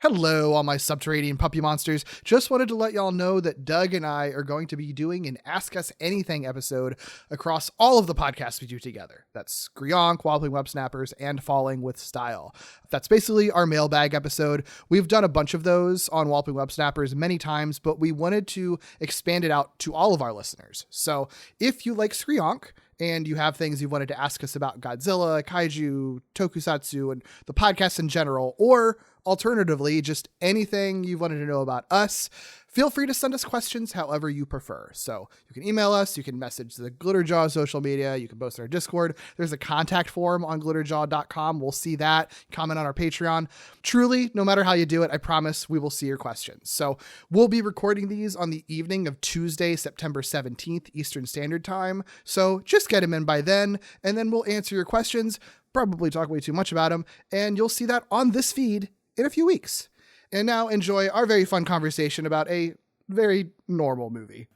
Hello, all my subterranean puppy monsters. Just wanted to let y'all know that Doug and I are going to be doing an Ask Us Anything episode across all of the podcasts we do together. That's Screonk, Wobbling Web Snappers, and Falling with Style. That's basically our mailbag episode. We've done a bunch of those on Wobbling Web Snappers many times, but we wanted to expand it out to all of our listeners. So if you like Screonk, and you have things you wanted to ask us about Godzilla, Kaiju, Tokusatsu, and the podcast in general, or alternatively, just anything you wanted to know about us, feel free to send us questions however you prefer. So you can email us, you can message the Glitterjaw social media, you can post in our Discord. There's a contact form on glitterjaw.com. We'll see that. Comment on our Patreon. Truly, no matter how you do it, I promise we will see your questions. So we'll be recording these on the evening of Tuesday, September 17th, Eastern Standard Time. So just get them in by then, and then we'll answer your questions, probably talk way too much about them, and you'll see that on this feed in a few weeks. And now enjoy our very fun conversation about a very normal movie.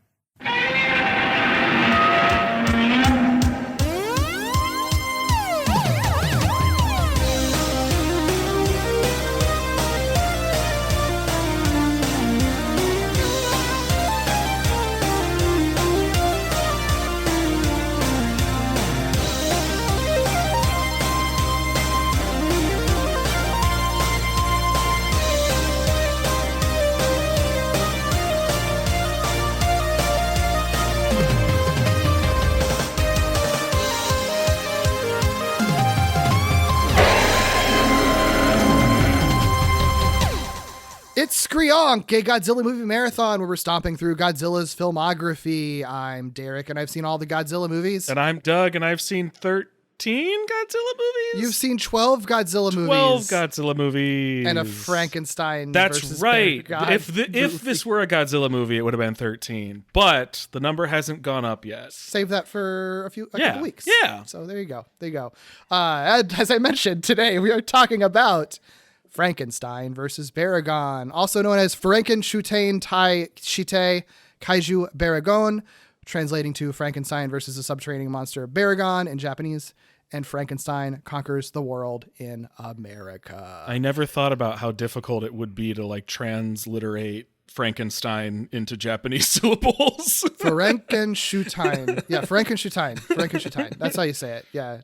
It's Screonk, a Godzilla movie marathon where we're stomping through Godzilla's filmography. I'm Derek, and I've seen all the Godzilla movies. And I'm Doug, and I've seen 13 Godzilla movies? You've seen 12 Godzilla movies. 12 Godzilla movies. And a Frankenstein That's versus right. Baragon If this were a Godzilla movie, it would have been 13. But the number hasn't gone up yet. Save that for a couple weeks. Yeah. So there you go. As I mentioned, today we are talking about Frankenstein versus Baragon, also known as Frankenstein Tai Shite Kaiju Baragon, translating to Frankenstein versus the subterranean monster Baragon in Japanese, and Frankenstein Conquers the World in America. I never thought about how difficult it would be to transliterate Frankenstein into Japanese syllables. Frankenstein. Yeah, Frankenstein. That's how you say it. Yeah.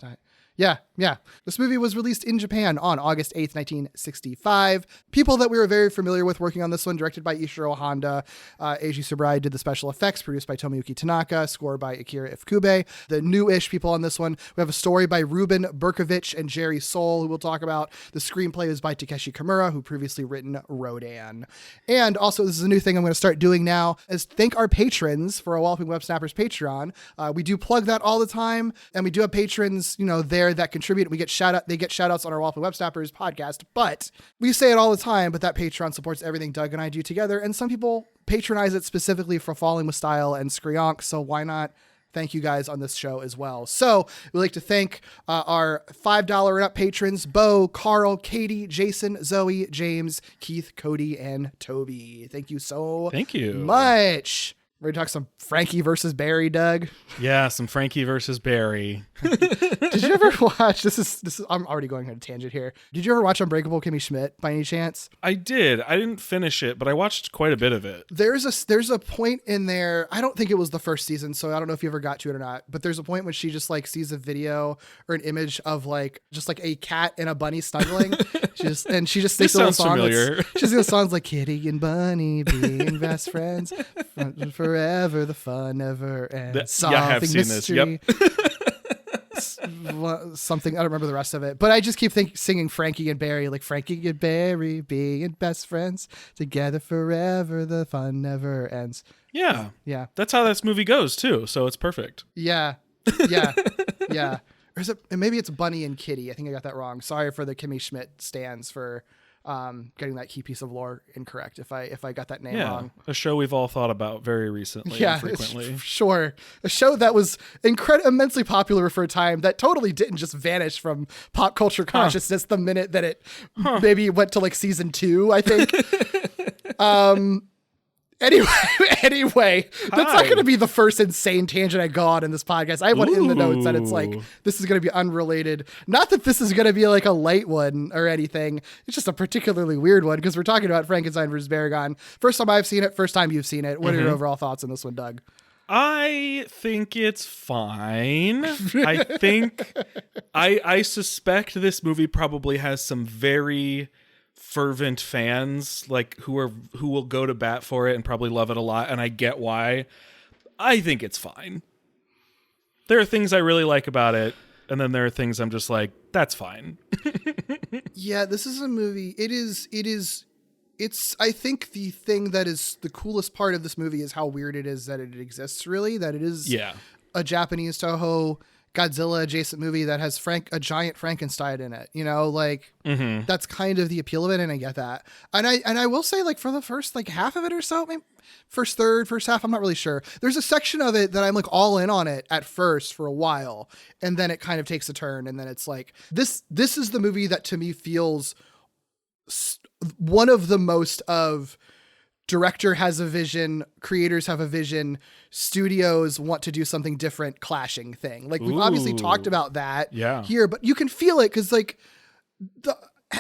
This movie was released in Japan on August 8th, 1965. People that we were very familiar with working on this one, directed by Ishirō Honda. Eiji Tsuburai did the special effects, produced by Tomoyuki Tanaka, score by Akira Ifukube. The new-ish people on this one, we have a story by Ruben Berkovich and Jerry Soule, who we'll talk about. The screenplay is by Takeshi Kimura, who previously written Rodan. And also, this is a new thing I'm going to start doing now, is thank our patrons for our Walloping Web Snappers Patreon. We do plug that all the time, and we do have patrons, there that contribute. They get shout outs on our Walloping Web Snappers podcast, but we say it all the time, but that Patreon supports everything Doug and I do together. And some people patronize it specifically for Falling with Style and Screonk. So why not thank you guys on this show as well? So we'd like to thank our $5 and up patrons, Bo, Carl, Katie, Jason, Zoe, James, Keith, Cody, and Toby. Thank you so much. We're going to talk some Frankie versus Barry, Doug. Yeah, some Frankie versus Barry. Did you ever watch, this is I'm already going on a tangent here. Did you ever watch Unbreakable Kimmy Schmidt by any chance? I did. I didn't finish it, but I watched quite a bit of it. There's a point in there, I don't think it was the first season, so I don't know if you ever got to it or not, but there's a point when she just sees a video or an image of just a cat and a bunny snuggling. she just sings a little song. Familiar. She sings songs like Kitty and Bunny being best friends forever, the fun never ends. I have seen mystery. This. Yep. Something, I don't remember the rest of it, but I just keep singing Frankie and Barry, like Frankie and Barry being best friends together forever, the fun never ends. Yeah. That's how this movie goes too, so it's perfect. Yeah. Or maybe it's Bunny and Kitty. I think I got that wrong. Sorry for the Kimmy Schmidt stands for getting that key piece of lore incorrect if I got that name wrong. A show we've all thought about very recently and frequently. Sure. A show that was immensely popular for a time that totally didn't just vanish from pop culture consciousness the minute that it maybe went to season 2, I think. Anyway, that's not going to be the first insane tangent I go on in this podcast. I have one in the notes that it's like, this is going to be unrelated. Not that this is going to be like a light one or anything. It's just a particularly weird one because we're talking about Frankenstein versus Baragon. First time I've seen it, first time you've seen it. What are your overall thoughts on this one, Doug? I think it's fine. I think I suspect this movie probably has some very fervent fans like who will go to bat for it and probably love it a lot, and I get why. I think it's fine. There are things I really like about it, and then there are things I'm just like, that's fine. Yeah, this is a movie. It's I think the thing that is the coolest part of this movie is how weird it is that it exists, really, that it is a Japanese Toho Godzilla adjacent movie that has a giant Frankenstein in it, like that's kind of the appeal of it. And I get that. And I will say, like, for the first like half of it or so, maybe first half, I'm not really sure. There's a section of it that I'm like all in on it at first for a while. And then it kind of takes a turn. And then it's like, this is the movie that to me feels one of the most of director has a vision, creators have a vision, studios want to do something different, clashing thing. Like we've obviously talked about that here, but you can feel it because like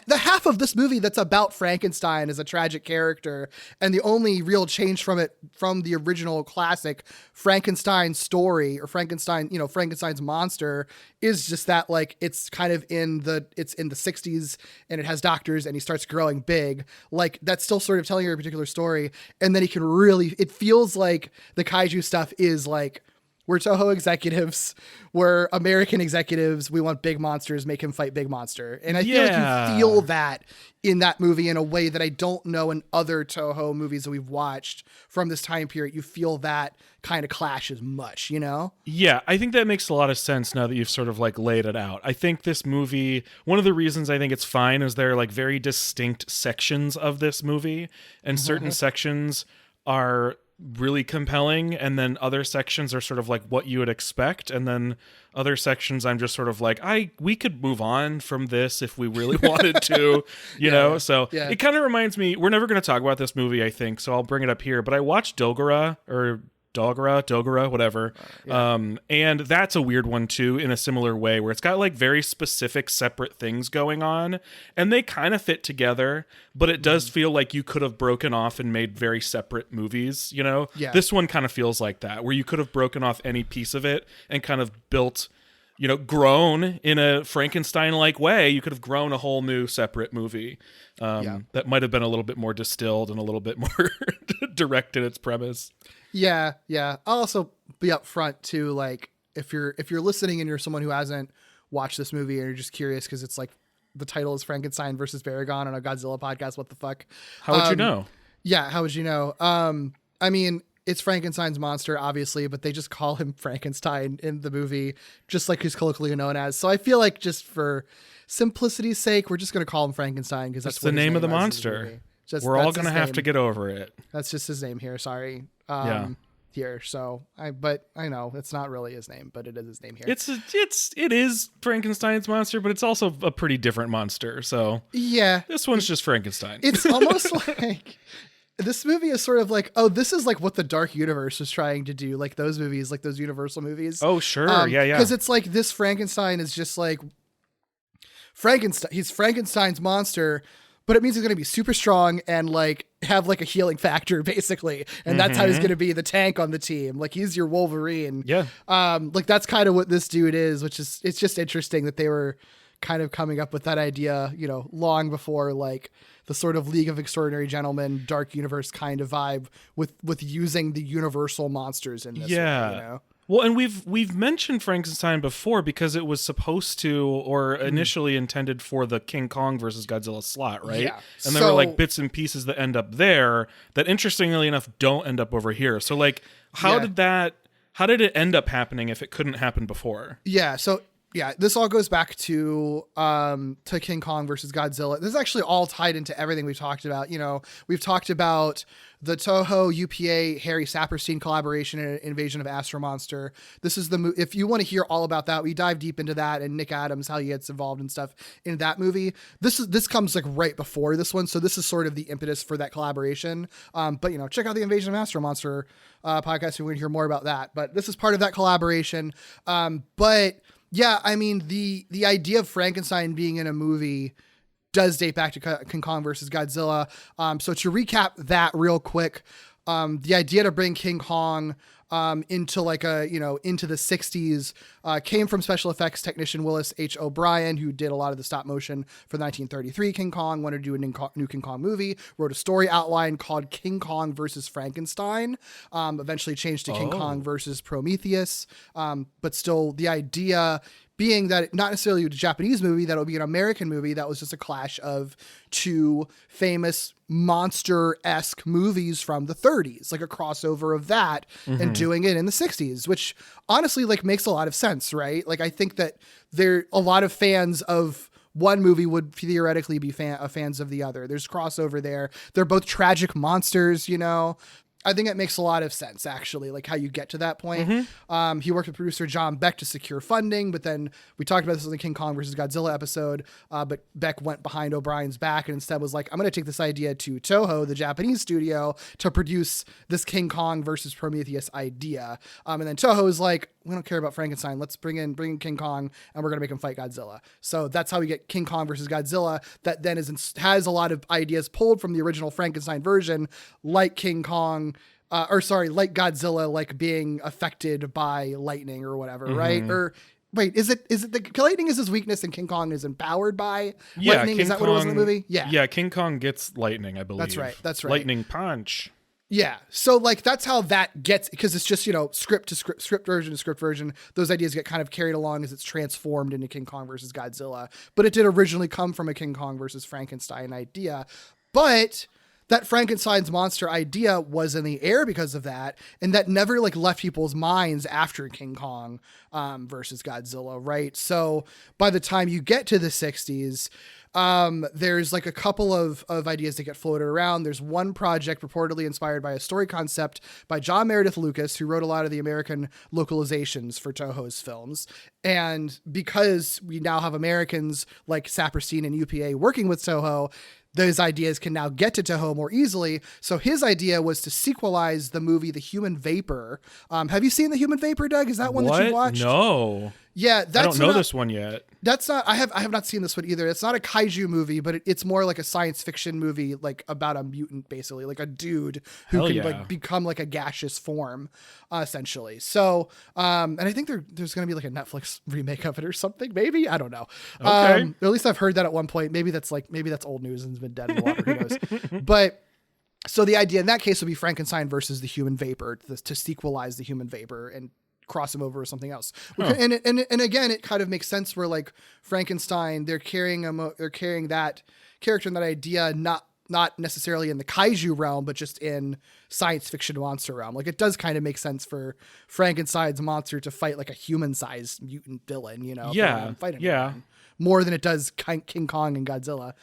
the half of this movie that's about Frankenstein as a tragic character, and the only real change from the original classic Frankenstein story or Frankenstein's monster is just that like it's kind of in the 60s and it has doctors and he starts growing big. Like that's still sort of telling you a particular story. And then it feels like the kaiju stuff is like, we're Toho executives, we're American executives, we want big monsters, make him fight big monster. And I feel like you feel that in that movie in a way that I don't know in other Toho movies that we've watched from this time period. You feel that kind of clash as much, Yeah, I think that makes a lot of sense now that you've sort of like laid it out. I think this movie, one of the reasons I think it's fine is there are like very distinct sections of this movie, and certain sections are really compelling, and then other sections are sort of like what you would expect, and then other sections I'm just sort of like, we could move on from this if we really wanted to, you know. So it kind of reminds me, we're never going to talk about this movie, I think, so I'll bring it up here, but I watched Dogora, whatever. And that's a weird one too, in a similar way, where it's got like very specific separate things going on, and they kind of fit together, but it does feel like you could have broken off and made very separate movies, This one kind of feels like that, where you could have broken off any piece of it and kind of built, grown in a Frankenstein-like way. You could have grown a whole new separate movie that might have been a little bit more distilled and a little bit more direct in its premise. Yeah. I'll also be up front too. Like if you're listening and you're someone who hasn't watched this movie and you're just curious because it's like the title is Frankenstein versus Baragon on a Godzilla podcast. What the fuck? How would you know? Yeah. How would you know? I mean, it's Frankenstein's monster, obviously, but they just call him Frankenstein in the movie, just like he's colloquially known as. So I feel like just for simplicity's sake, we're just going to call him Frankenstein because that's the name of the monster. We're all going to have to get over it. That's just his name here. Sorry. Here. So I know it's not really his name, but it is his name here. It is Frankenstein's monster, but it's also a pretty different monster. So yeah, this one's just Frankenstein. It's almost like this movie is sort of like, oh, this is like what the Dark Universe was trying to do. Like those movies, like those Universal movies. Oh, sure. Yeah. Because it's like this Frankenstein is just like Frankenstein. He's Frankenstein's monster, but it means he's going to be super strong and like have like a healing factor basically. And that's how he's going to be the tank on the team. Like he's your Wolverine. Yeah. Like that's kind of what this dude is, which is, it's just interesting that they were kind of coming up with that idea, long before like the sort of League of Extraordinary Gentlemen, Dark Universe kind of vibe with using the universal monsters in this way, Well, and we've mentioned Frankenstein before because it was supposed to, or initially intended for, the King Kong versus Godzilla slot, right? Yeah. And there were like bits and pieces that end up there that, interestingly enough, don't end up over here. So like, how did it end up happening if it couldn't happen before? Yeah. So Yeah, this all goes back to King Kong versus Godzilla. This is actually all tied into everything we've talked about. You know, we've talked about the Toho UPA Harry Saperstein collaboration in Invasion of Astro Monster. This is the if you want to hear all about that, we dive deep into that, and Nick Adams, how he gets involved and stuff in that movie. This comes like right before this one, so this is sort of the impetus for that collaboration. But you know, check out the Invasion of Astro Monster podcast if you want to hear more about that. But this is part of that collaboration. But yeah, I mean, the idea of Frankenstein being in a movie does date back to King Kong versus Godzilla. So to recap that real quick, the idea to bring King Kong into into the 60s came from special effects technician Willis H. O'Brien, who did a lot of the stop motion for the 1933 King Kong, wanted to do a new King Kong movie, wrote a story outline called King Kong versus Frankenstein, eventually changed to King Kong versus Prometheus, but still the idea being that not necessarily a Japanese movie, that it would be an American movie that was just a clash of two famous monster-esque movies from the 30s, like a crossover of that and doing it in the 60s, which honestly like makes a lot of sense, right? Like I think that there a lot of fans of one movie would theoretically be fans of the other. There's crossover there. They're both tragic monsters, you know. I think it makes a lot of sense, actually, like how you get to that point. He worked with producer John Beck to secure funding, but then we talked about this in the King Kong versus Godzilla episode, but Beck went behind O'Brien's back and instead was like, I'm going to take this idea to Toho, the Japanese studio, to produce this King Kong versus Prometheus idea. And then Toho is like, we don't care about Frankenstein. Let's bring in King Kong and we're going to make him fight Godzilla. So that's how we get King Kong versus Godzilla, that then has a lot of ideas pulled from the original Frankenstein version, like King Kong, like Godzilla, like being affected by lightning or whatever, right? Or wait, is it the lightning is his weakness and King Kong is empowered by lightning? King is that Kong, what it was in the movie? Yeah. King Kong gets lightning, I believe. That's right. Lightning punch. Yeah. So like that's how that gets, because it's just, you know, script version to script version. Those ideas get kind of carried along as it's transformed into King Kong versus Godzilla. But it did originally come from a King Kong versus Frankenstein idea. But that Frankenstein's monster idea was in the air because of that. And that never like left people's minds after King Kong versus Godzilla. Right. So by the time you get to the 60s, there's like a couple of ideas that get floated around. There's one project purportedly inspired by a story concept by John Meredith Lucas, who wrote a lot of the American localizations for Toho's films. And because we now have Americans like Saperstein and UPA working with Toho, those ideas can now get to Toho more easily. So his idea was to sequelize the movie The Human Vapor. Have you seen The Human Vapor, Doug? Is that one that you watched? No. Yeah, I don't know this one yet. That's not. I have not seen this one either. It's not a kaiju movie, but it's more like a science fiction movie, like about a mutant, basically, like a dude who can like become like a gaseous form, essentially. So, and I think there's going to be like a Netflix remake of it or something. Maybe, I don't know. Okay. Or at least I've heard that at one point. Maybe that's old news and has been dead in the water. Who knows? But. So the idea in that case would be Frankenstein versus the Human Vapor to sequelize the Human Vapor and cross him over or something else. And again, it kind of makes sense where like Frankenstein, they're carrying that character and that idea, not necessarily in the kaiju realm, but just in science fiction monster realm. Like it does kind of make sense for Frankenstein's monster to fight like a human sized mutant villain, you know? Yeah. More than it does King Kong and Godzilla.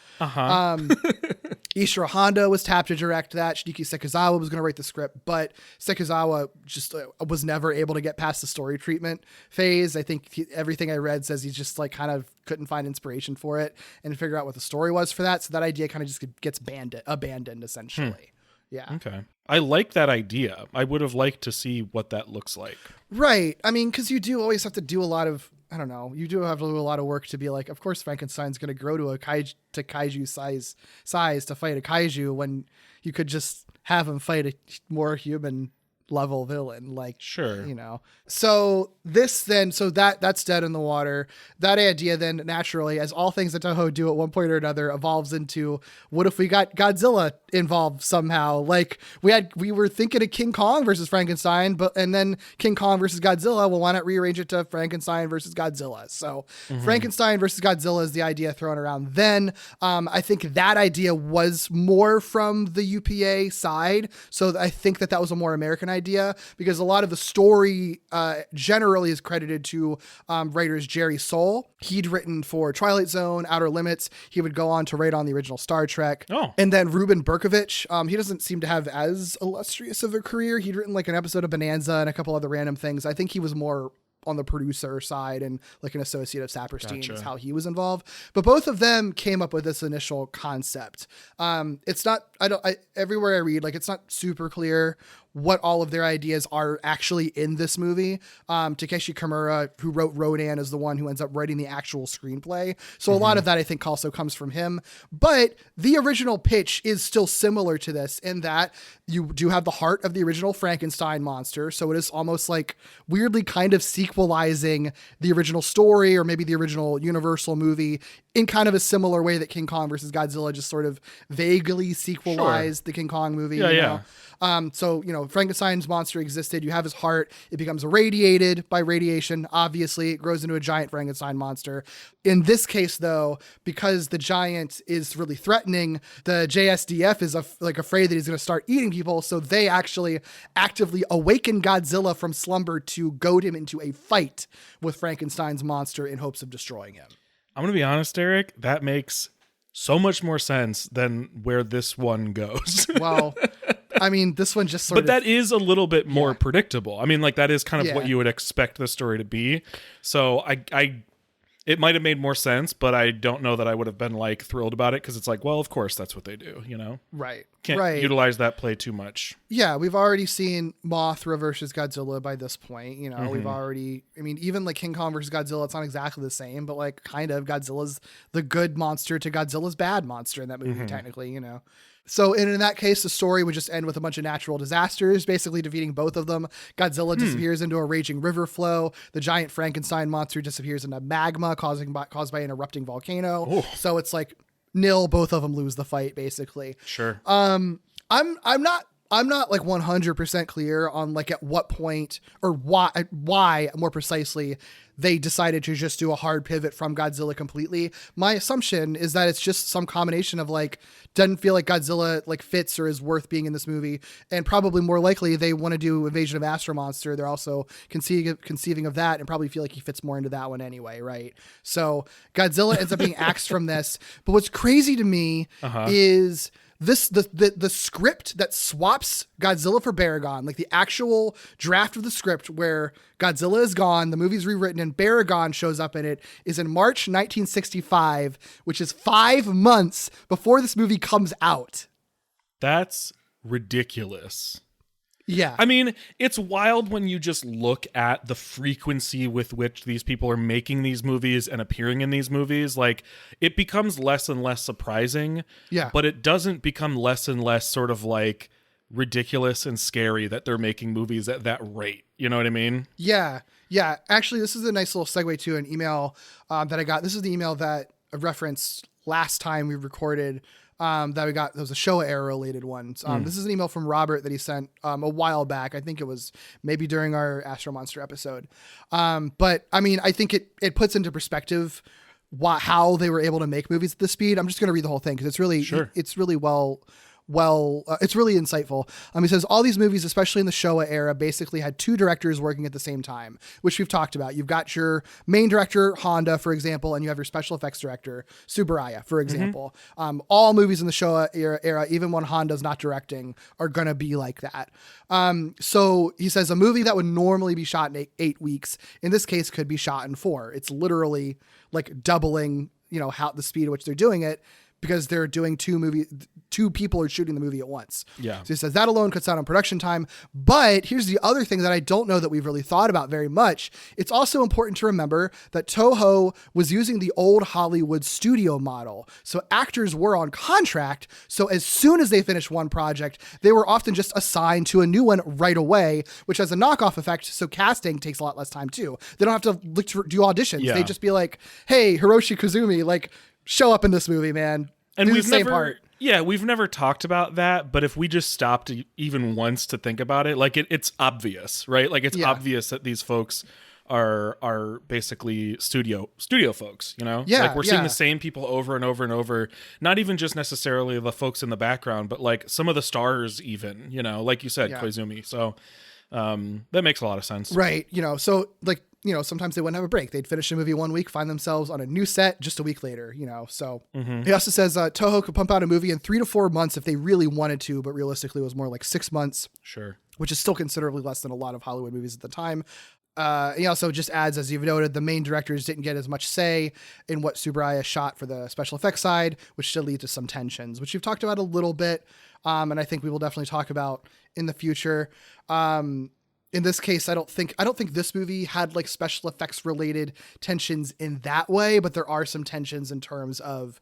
Ishirō Honda was tapped to direct that. Shinichi Sekizawa was going to write the script, but Sekizawa just was never able to get past the story treatment phase. I think everything I read says he just like kind of couldn't find inspiration for it and figure out what the story was for that. So that idea kind of just gets abandoned essentially. Yeah. Okay. I like that idea. I would have liked to see what that looks like. Right. I mean, because you do always have to do a lot of, I don't know, you do have to do a lot of work to be like, of course Frankenstein's going to grow to a kaiju size to fight a kaiju when you could just have him fight a more human level villain, like, sure, you know. So that's dead in the water. That idea then naturally, as all things that Toho do at one point or another, evolves into, what if we got Godzilla involved somehow? Like we were thinking of King Kong versus Frankenstein, and then King Kong versus Godzilla. Well, why not rearrange it to Frankenstein versus Godzilla? So Frankenstein versus Godzilla is the idea thrown around. Then I think that idea was more from the UPA side. So I think that was a more American idea, because a lot of the story generally is credited to writers Jerry Soule. He'd written for Twilight Zone, Outer Limits. He would go on to write on the original Star Trek. Oh. And then Ruben Berkovich, he doesn't seem to have as illustrious of a career. He'd written like an episode of Bonanza and a couple other random things. I think he was more on the producer side and like an associate of Saperstein is how he was involved. But both of them came up with this initial concept. It's not, everywhere I read, like it's not super clear what all of their ideas are actually in this movie. Takeshi Kimura, who wrote Rodan, is the one who ends up writing the actual screenplay. So a lot of that I think also comes from him. But the original pitch is still similar to this in that you do have the heart of the original Frankenstein monster. So it is almost like weirdly kind of sequelizing the original story or maybe the original Universal movie in kind of a similar way that King Kong versus Godzilla just sort of vaguely sequelized the King Kong movie. Yeah, you know? So, you know, Frankenstein's monster existed. You have his heart. It becomes irradiated by radiation. Obviously, it grows into a giant Frankenstein monster. In this case, though, because the giant is really threatening, the JSDF is afraid that he's going to start eating people. So they actually actively awaken Godzilla from slumber to goad him into a fight with Frankenstein's monster in hopes of destroying him. I'm going to be honest, Eric, that makes so much more sense than where this one goes. Well, I mean, this one just sort of... But that is a little bit more predictable. I mean, like, that is kind of what you would expect the story to be. So it might have made more sense, but I don't know that I would have been, like, thrilled about it, because it's like, well, of course that's what they do, you know? Right. Can't utilize that play too much. Yeah, we've already seen Mothra versus Godzilla by this point. You know, we've already... I mean, even, like, King Kong versus Godzilla, it's not exactly the same, but, like, kind of. Godzilla's the good monster to Godzilla's bad monster in that movie, technically, you know? So in that case, the story would just end with a bunch of natural disasters, basically defeating both of them. Godzilla disappears into a raging river flow. The giant Frankenstein monster disappears into magma caused by an erupting volcano. Ooh. So it's like nil. Both of them lose the fight, basically. Sure. I'm not like 100% clear on like at what point or why more precisely they decided to just do a hard pivot from Godzilla completely. My assumption is that it's just some combination of like, doesn't feel like Godzilla like fits or is worth being in this movie. And probably more likely they want to do Invasion of Astro Monster. They're also conceiving of that and probably feel like he fits more into that one anyway. Right. So Godzilla ends up being axed from this. But what's crazy to me is the script that swaps Godzilla for Baragon, like the actual draft of the script where Godzilla is gone, the movie's rewritten, and Baragon shows up in it, is in March 1965, which is 5 months before this movie comes out. That's ridiculous. Yeah. I mean, it's wild when you just look at the frequency with which these people are making these movies and appearing in these movies. Like, it becomes less and less surprising. Yeah. But it doesn't become less and less sort of like ridiculous and scary that they're making movies at that rate. You know what I mean? Yeah. Yeah. Actually, this is a nice little segue to an email that I got. This is the email that I referenced last time we recorded that we got. There was a Showa era related one. This is an email from Robert that he sent a while back. I think it was maybe during our Astro Monster episode. But I mean, I think it puts into perspective how they were able to make movies at this speed. I'm just going to read the whole thing because it's really, it's really it's really insightful. He says all these movies, especially in the Showa era, basically had two directors working at the same time, which we've talked about. You've got your main director, Honda, for example, and you have your special effects director, Tsuburaya, for example. All movies in the Showa era, even when Honda's not directing, are going to be like that. So he says a movie that would normally be shot in 8 weeks, in this case, could be shot in 4. It's literally like doubling, how the speed at which they're doing it, because they're doing two people are shooting the movie at once. Yeah. So he says that alone cuts down on production time. But here's the other thing that I don't know that we've really thought about very much. It's also important to remember that Toho was using the old Hollywood studio model. So actors were on contract. So as soon as they finished one project, they were often just assigned to a new one right away, which has a knockoff effect. So casting takes a lot less time too. They don't have to look to do auditions. Yeah. They just be like, hey, Hiroshi Koizumi, like, show up in this movie, man. And we've never talked about that, but if we just stopped even once to think about it, like it's obvious, right? Like it's obvious that these folks are basically studio folks, you know? Yeah, like we're seeing the same people over and over and over, not even just necessarily the folks in the background, but like some of the stars even, you know, like you said, Koizumi. So that makes a lot of sense. Right. You know, so like, you know, sometimes they wouldn't have a break. They'd finish a movie 1 week, find themselves on a new set just a week later, you know. So he also says Toho could pump out a movie in 3 to 4 months if they really wanted to, but realistically it was more like 6 months. Sure. Which is still considerably less than a lot of Hollywood movies at the time. He also just adds, as you've noted, the main directors didn't get as much say in what Tsuburaya shot for the special effects side, which should lead to some tensions, which you've talked about a little bit. And I think we will definitely talk about in the future. In this case, I don't think this movie had like special effects related tensions in that way, but there are some tensions in terms of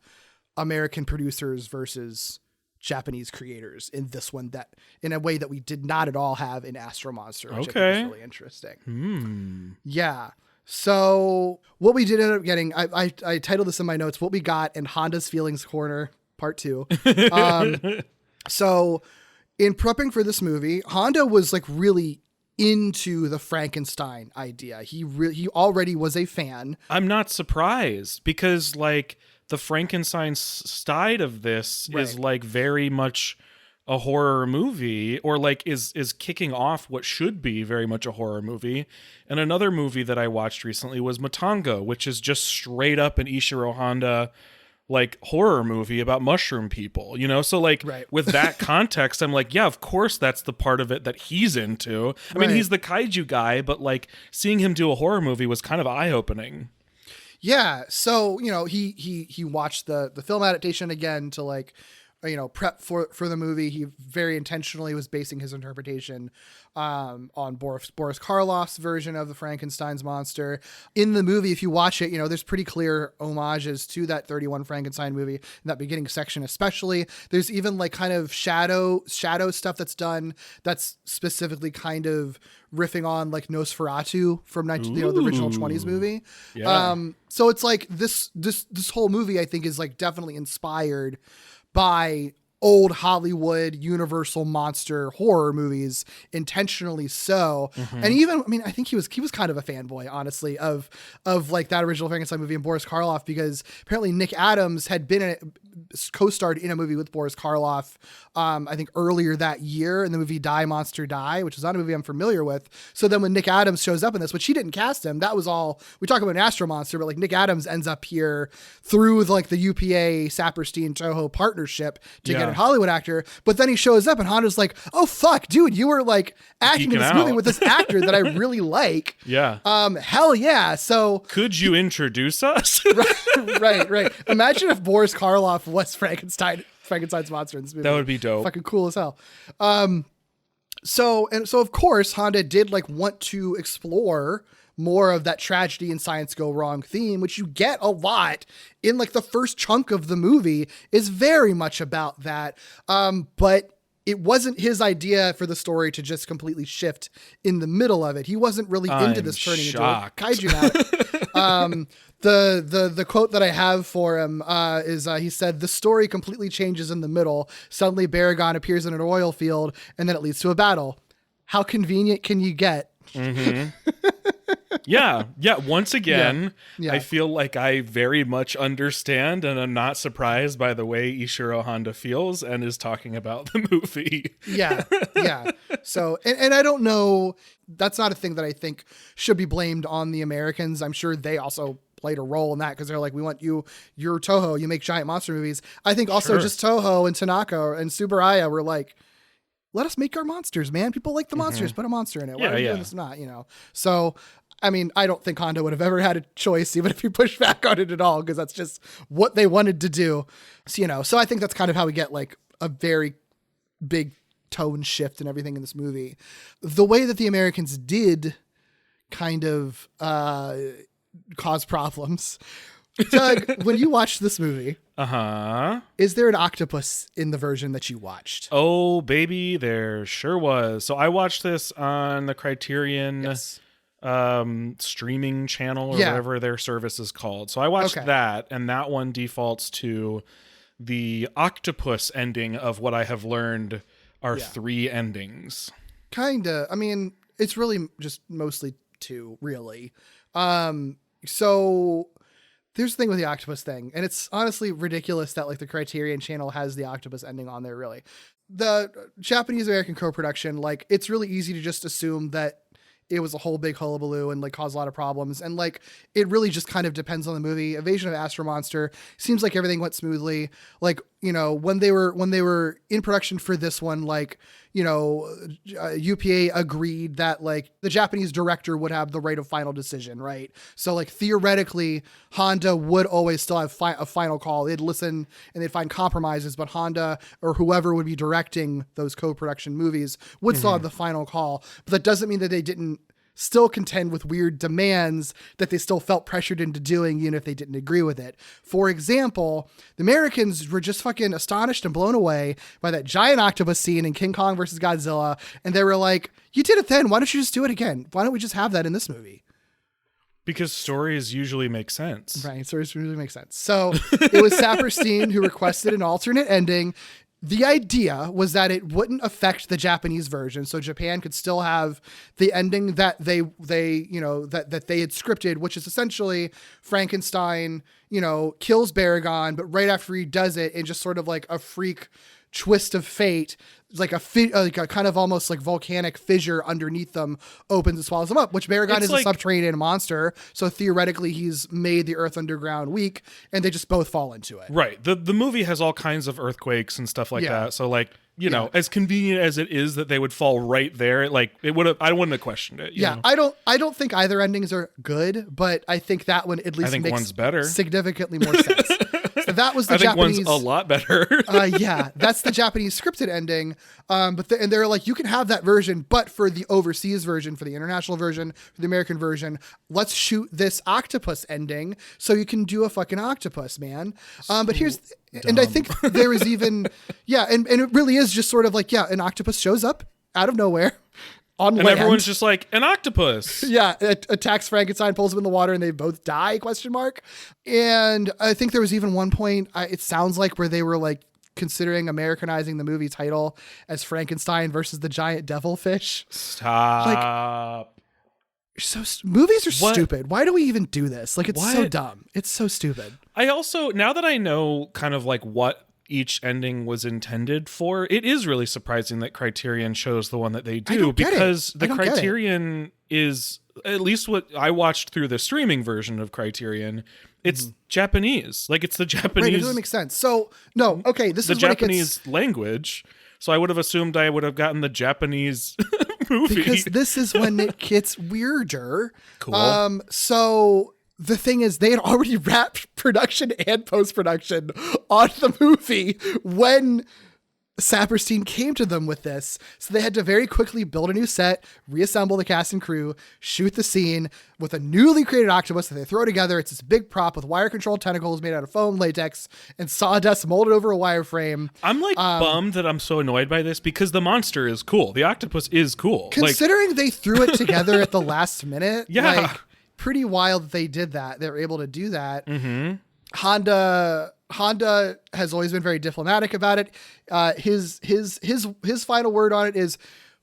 American producers versus Japanese creators in this one, that in a way that we did not at all have in Astro Monster, which I think is really interesting. Yeah. So what we did end up getting, I titled this in my notes, what we got in Honda's Feelings Corner Part 2. So in prepping for this movie, Honda was like really into the Frankenstein idea. He already was a fan. I'm not surprised, because like the Frankenstein side of this is like very much a horror movie, or like is kicking off what should be very much a horror movie. And another movie that I watched recently was Matango, which is just straight up an Ishirō Honda like horror movie about mushroom people, you know? So like with that context, I'm like, yeah, of course that's the part of it that he's into. I mean, he's the kaiju guy, but like seeing him do a horror movie was kind of eye-opening. Yeah. So, you know, he watched the film adaptation again to like, you know, prep for the movie. He very intentionally was basing his interpretation on Boris Karloff's version of the Frankenstein's monster. In the movie, if you watch it, you know, there's pretty clear homages to that 31 Frankenstein movie in that beginning section, especially. There's even like kind of shadow stuff that's done that's specifically kind of riffing on like Nosferatu from the original 20s movie. Yeah. So it's like this whole movie, I think, is like definitely inspired by old Hollywood Universal monster horror movies, intentionally so. And even, I mean, I think he was kind of a fanboy, honestly, of like that original Frankenstein movie and Boris Karloff, because apparently Nick Adams had co-starred in a movie with Boris Karloff, I think earlier that year in the movie Die Monster Die, which is not a movie I'm familiar with. So then when Nick Adams shows up in this, which he didn't cast him, that was all, we talk about an Astro Monster, but like Nick Adams ends up here through like the UPA Saperstein Toho partnership to get a Hollywood actor. But then he shows up and Honda's like, oh fuck, dude, you were like acting in this movie with this actor that I really like. Yeah. Hell yeah. So could you introduce us? right. Imagine if Boris Karloff was Frankenstein's monster in this movie. That would be dope. Fucking cool as hell. So of course Honda did like want to explore more of that tragedy and science go wrong theme, which you get a lot in like the first chunk of the movie is very much about that. But it wasn't his idea for the story to just completely shift in the middle of it. He wasn't really into this turning into a kaiju now. The quote that I have for him is he said, the story completely changes in the middle. Suddenly Baragon appears in an oil field and then it leads to a battle. How convenient can you get? Yeah. Once again, I feel like I very much understand and I'm not surprised by the way Ishirō Honda feels and is talking about the movie. Yeah. So, and I don't know, that's not a thing that I think should be blamed on the Americans. I'm sure they also played a role in that because they're like, we want you're Toho, you make giant monster movies. I think also just Toho and Tanaka and Tsuburaya were like, let us make our monsters, man. People like the monsters, put a monster in it. Why are we doing this not, you know? So, I mean, I don't think Honda would have ever had a choice, even if he pushed back on it at all, because that's just what they wanted to do. So, you know, so I think that's kind of how we get like a very big tone shift and everything in this movie. The way that the Americans did kind of cause problems. Doug, when you watched this movie, is there an octopus in the version that you watched? Oh, baby, there sure was. So I watched this on the Criterion streaming channel or whatever their service is called. So I watched that, and that one defaults to the octopus ending of what I have learned are 3 endings. Kinda. I mean, it's really just mostly to, really. So there's the thing with the octopus thing, and it's honestly ridiculous that like the Criterion Channel has the octopus ending on there, really. The Japanese American co-production, like, it's really easy to just assume that it was a whole big hullabaloo and like caused a lot of problems. And like, it really just kind of depends on the movie. Invasion of Astro Monster seems like everything went smoothly. Like, you know, when they were in production for this one, like, you know, UPA agreed that like the Japanese director would have the right of final decision. Right. So like theoretically Honda would always still have a final call. They'd listen and they'd find compromises, but Honda or whoever would be directing those co-production movies would still have the final call. But that doesn't mean that they didn't still contend with weird demands that they still felt pressured into doing, even if they didn't agree with it. For example, the Americans were just fucking astonished and blown away by that giant octopus scene in King Kong versus Godzilla. And they were like, you did it then. Why don't you just do it again? Why don't we just have that in this movie? Because stories usually make sense. Right. Stories usually make sense. So it was Saperstein who requested an alternate ending. The idea was that it wouldn't affect the Japanese version, so Japan could still have the ending that they you know that they had scripted, which is essentially Frankenstein, you know, kills Baragon, but right after he does it, in just sort of like a freak twist of fate, like a kind of almost like volcanic fissure underneath them opens and swallows them up, which Baragon is like a subterranean monster. So theoretically he's made the earth underground weak, and they just both fall into it. Right. The movie has all kinds of earthquakes and stuff like that. So like, you know, as convenient as it is that they would fall right there, like it would have, I wouldn't have questioned it. You know? I don't think either endings are good, but I think that one at least makes one's better. Significantly more sense. So that was the Japanese. One's a lot better. Yeah, that's the Japanese scripted ending. But and they're like, you can have that version, but for the overseas version, for the international version, for the American version, let's shoot this octopus ending so you can do a fucking octopus, man. But here's, and I think there is even, and it really is just sort of like, an octopus shows up out of nowhere. On and land. Everyone's just like, an octopus. It attacks Frankenstein, pulls him in the water, and they both die, ? And I think there was even one point, it sounds like, where they were like considering Americanizing the movie title as Frankenstein versus the giant devilfish. Stop. Like, movies are stupid. Why do we even do this? Like, it's so dumb. It's so stupid. I also, now that I know kind of like what each ending was intended for, it is really surprising that Criterion chose the one that they do, because the Criterion is, at least what I watched through the streaming version of Criterion, it's Japanese. Like, it's the Japanese. Right, it doesn't make sense. So, no, okay, this is the Japanese language. So I would have assumed I would have gotten the Japanese movie. Because this is when it gets weirder. Cool. So the thing is, they had already wrapped production and post-production on the movie when Saperstein came to them with this. So they had to very quickly build a new set, reassemble the cast and crew, shoot the scene with a newly created octopus that they throw together. It's this big prop with wire-controlled tentacles made out of foam, latex, and sawdust molded over a wireframe. I'm like bummed that I'm so annoyed by this, because the monster is cool. The octopus is cool. Considering they threw it together at the last minute. Yeah. Like, pretty wild that they did that. They were able to do that. Mm-hmm. Honda has always been very diplomatic about it. His final word on it is,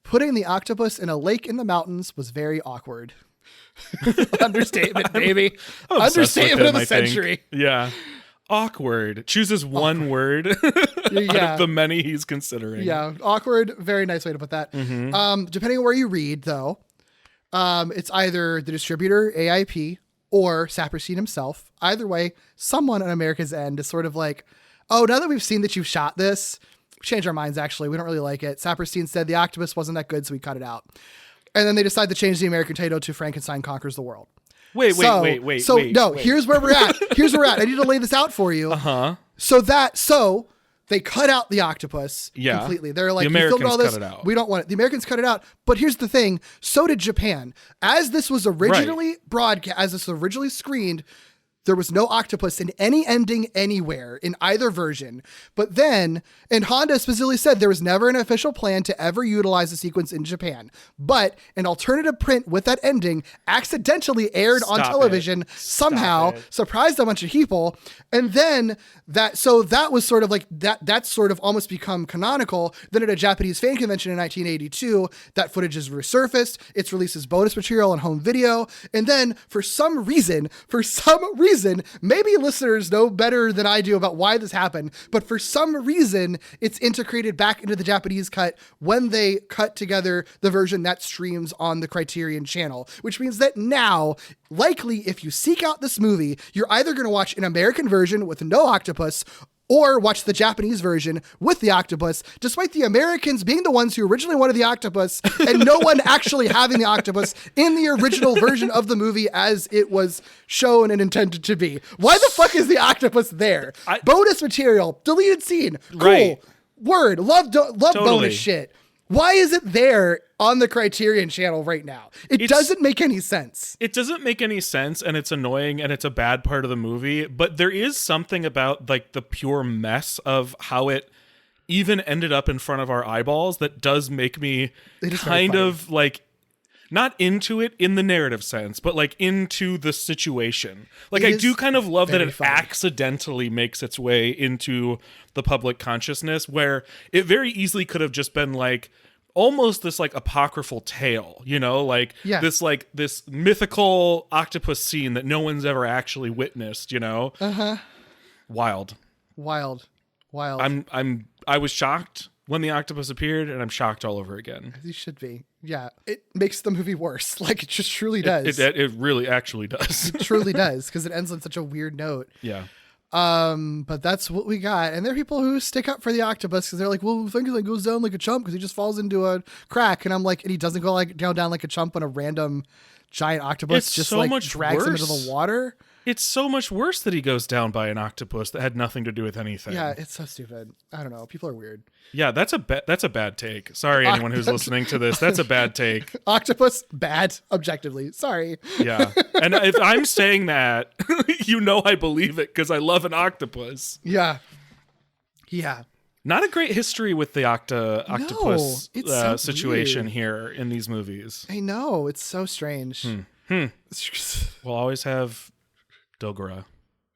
putting the octopus in a lake in the mountains was very awkward. Understatement, baby. Understatement of the century. Yeah. Awkward. Chooses one word out of the many he's considering. Yeah. Awkward. Very nice way to put that. Mm-hmm. Depending on where you read, though, it's either the distributor, AIP, or Saperstein himself. Either way, someone on America's end is sort of like, oh, now that we've seen that you've shot this, we changed our minds, actually. We don't really like it. Saperstein said the octopus wasn't that good, so we cut it out. And then they decide to change the American title to Frankenstein Conquers the World. Wait. Here's where we're at. I need to lay this out for you. Uh-huh. So they cut out the octopus completely. They're like, the Americans you filmed all this. cut it out. We don't want it. The Americans cut it out. But here's the thing. So did Japan. As this was originally broadcast, as this was originally screened, There was no octopus in any ending anywhere in either version. But then, and Honda specifically said there was never an official plan to ever utilize the sequence in Japan. But an alternative print with that ending accidentally aired on television somehow, surprised a bunch of people. And then that was sort of like that's sort of almost become canonical. Then at a Japanese fan convention in 1982, that footage is resurfaced. It's released as bonus material on home video. And then for some reason, maybe listeners know better than I do about why this happened, but for some reason, it's integrated back into the Japanese cut when they cut together the version that streams on the Criterion channel, which means that now, likely, if you seek out this movie, you're either going to watch an American version with no octopus or watch the Japanese version with the octopus, despite the Americans being the ones who originally wanted the octopus and no one actually having the octopus in the original version of the movie as it was shown and intended to be. Why the fuck is the octopus there? Bonus material, deleted scene, cool, right. Word, love Totally. bonus shit. Why is it there on the Criterion channel right now? It doesn't make any sense. It doesn't make any sense, and it's annoying, and it's a bad part of the movie, but there is something about like the pure mess of how it even ended up in front of our eyeballs that does make me kind of like not into it in the narrative sense, but like into the situation. Like I do kind of love that it accidentally makes its way into the public consciousness, where it very easily could have just been like almost this like apocryphal tale, you know, like this mythical octopus scene that no one's ever actually witnessed, you know? Wild. I was shocked when the octopus appeared, and I'm shocked all over again. You should be. Yeah. It makes the movie worse. Like, it just truly does. It really actually does. It truly does, because it ends on such a weird note. Yeah. But that's what we got. And there are people who stick up for the octopus because they're like, well, Frankenstein goes down like a chump because he just falls into a crack. And I'm like, and he doesn't go like down like a chump when a random giant octopus It's just so like much drags him into worse. the water. It's so much worse that he goes down by an octopus that had nothing to do with anything. Yeah, it's so stupid. I don't know. People are weird. Yeah, that's a bad take. Sorry, anyone who's listening to this. That's a bad take. Octopus, bad, objectively. Sorry. Yeah. And if I'm saying that, you know I believe it because I love an octopus. Yeah. Yeah. Not a great history with the octopus so situation weird. here in these movies. I know. It's so strange. We'll always have Dogora,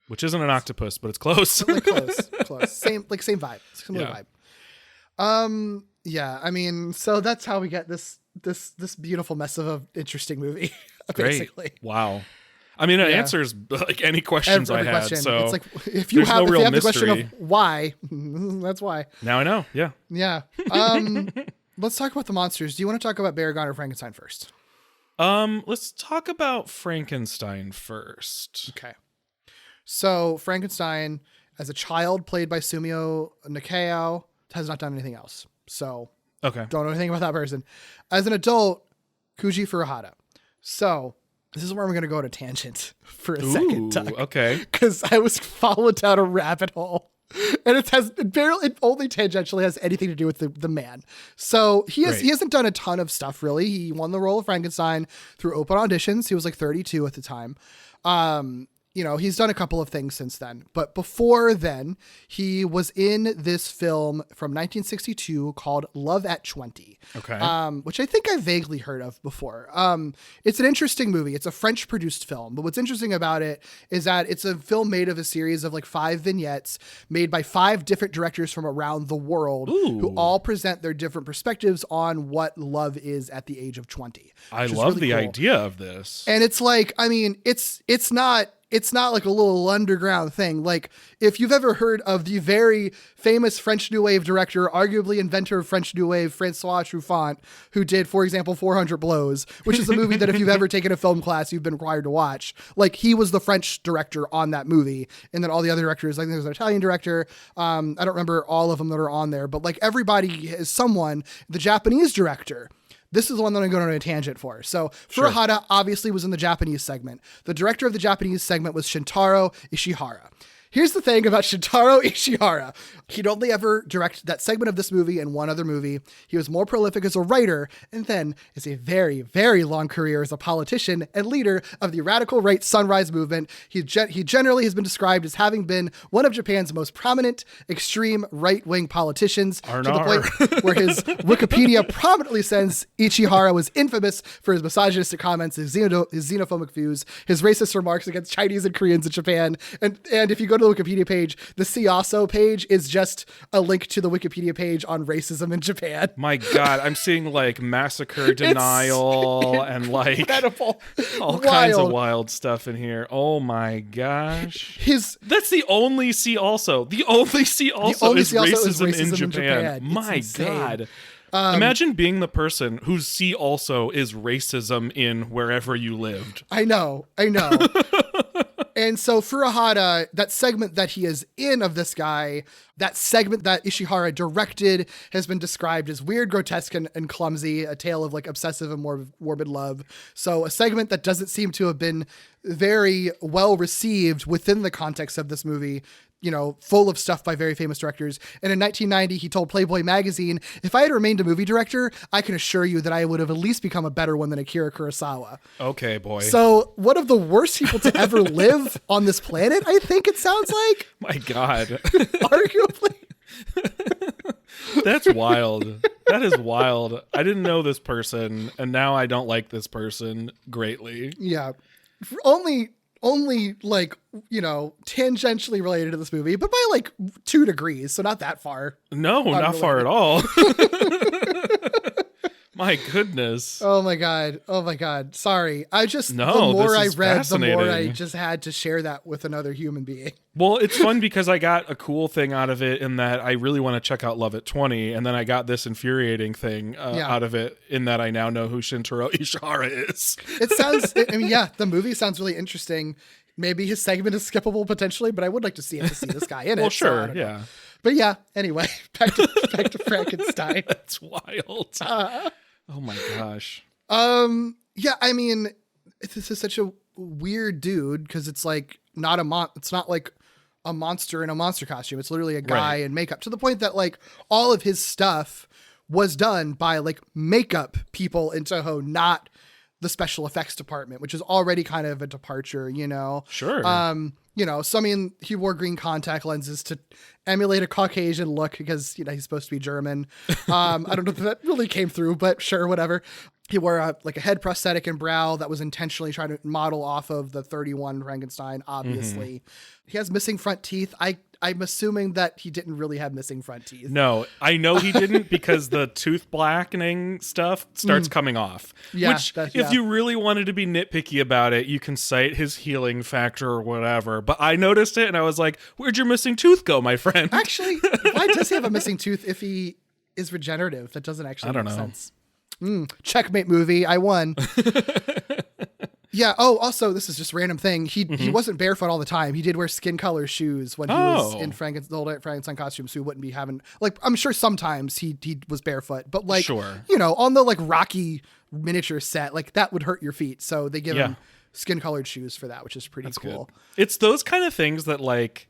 which isn't an octopus, but it's close. Like close. Same vibe. Similar vibe. Yeah, I mean, so that's how we get this beautiful mess of an interesting movie. Basically. Great. Wow. I mean, it answers like any questions I had. So it's like if you have the question of mystery. why, that's why. Now I know. Yeah. Yeah. Let's talk about the monsters. Do you want to talk about Baragon or Frankenstein first? Let's talk about Frankenstein first. Okay. So Frankenstein, as a child, played by Sumio Nakao, has not done anything else. So Okay. don't know anything about that person. As an adult, Kuji Furuhara. So this is where I'm going to go on a tangent for a second. Okay. Because I was following down a rabbit hole. And it only tangentially has anything to do with the man. So he hasn't done a ton of stuff really. He won the role of Frankenstein through open auditions. He was like 32 at the time. You know, he's done a couple of things since then, but before then he was in this film from 1962 called Love at 20. Okay. Which I think I vaguely heard of before. It's an interesting movie. It's a French produced film, but what's interesting about it is that it's a film made of a series of like 5 vignettes made by 5 different directors from around the world who all present their different perspectives on what love is at the age of 20. I love really the idea of this. And it's like, I mean, it's not like a little underground thing. Like if you've ever heard of the very famous French New Wave director, arguably inventor of French New Wave, Francois Truffaut, who did, for example, 400 Blows, which is a movie that if you've ever taken a film class, you've been required to watch. Like he was the French director on that movie. And then all the other directors, I think there's an Italian director. I don't remember all of them that are on there, but like everybody is someone, the Japanese director. This is the one that I'm going on a tangent for. So Furuhara obviously was in the Japanese segment. The director of the Japanese segment was Shintaro Ishihara. Here's the thing about Shintaro Ishihara. He'd only ever direct that segment of this movie and one other movie. He was more prolific as a writer and then as a very, very long career as a politician and leader of the radical right Sunrise movement. He generally has been described as having been one of Japan's most prominent extreme right-wing politicians to the point where his Wikipedia prominently says Ichihara was infamous for his misogynistic comments, his xenophobic views, his racist remarks against Chinese and Koreans in Japan. And if you go to the Wikipedia page, the See Also page is just a link to the Wikipedia page on racism in Japan. My God, I'm seeing like massacre denial and like incredible. all kinds of wild stuff in here. Oh my gosh. That's the only See Also. The only See Also is racism in Japan. My God. Imagine being the person whose See Also is racism in wherever you lived. I know. And so Furuhara, that segment that he is in of this guy, that segment that Ishihara directed has been described as weird, grotesque, and clumsy, a tale of like obsessive and morbid love. So a segment that doesn't seem to have been very well received within the context of this movie, you know, full of stuff by very famous directors. And in 1990, he told Playboy magazine, "If I had remained a movie director, I can assure you that I would have at least become a better one than Akira Kurosawa." Okay, boy. So one of the worst people to ever live on this planet, I think it sounds like. My God. Arguably. That's wild. That is wild. I didn't know this person, and now I don't like this person greatly. Yeah. Only like, you know, tangentially related to this movie, but by like 2 degrees, so not that far. No, not far at all. My goodness. Oh my God. Sorry. The No, more this I is read, the fascinating. more I just had to share that with another human being. Well, it's fun because I got a cool thing out of it in that I really want to check out Love at 20, and then I got this infuriating thing out of it in that I now know who Shintaro Ishihara is. It sounds, the movie sounds really interesting. Maybe his segment is skippable potentially, but I would like to see this guy in it. Well, sure, so yeah. But yeah, anyway, back to Frankenstein. That's wild. Oh my gosh. Yeah, I mean, this is such a weird dude because it's like it's not like a monster in a monster costume. It's literally a guy in makeup, to the point that like all of his stuff was done by like makeup people in Toho, not the special effects department, which is already kind of a departure, you know? Sure. You know, so I mean, he wore green contact lenses to emulate a Caucasian look because, you know, he's supposed to be German. I don't know if that really came through, but sure, whatever. He wore a head prosthetic and brow that was intentionally trying to model off of the 31 Frankenstein, obviously. He has missing front teeth. I'm assuming that he didn't really have missing front teeth. No, I know he didn't because the tooth blackening stuff starts coming off. Yeah, which, if you really wanted to be nitpicky about it, you can cite his healing factor or whatever. But I noticed it and I was like, where'd your missing tooth go, my friend? Actually, why does he have a missing tooth if he is regenerative? That doesn't actually make sense. Checkmate movie. I won. Yeah. Oh, also, this is just a random thing. He wasn't barefoot all the time. He did wear skin color shoes when he was in the old Frankenstein costume, so he wouldn't be having like. I'm sure sometimes he was barefoot, but like, you know, on the like Rocky miniature set, like that would hurt your feet, so they give him skin colored shoes for that, which is pretty cool. Good. It's those kind of things that like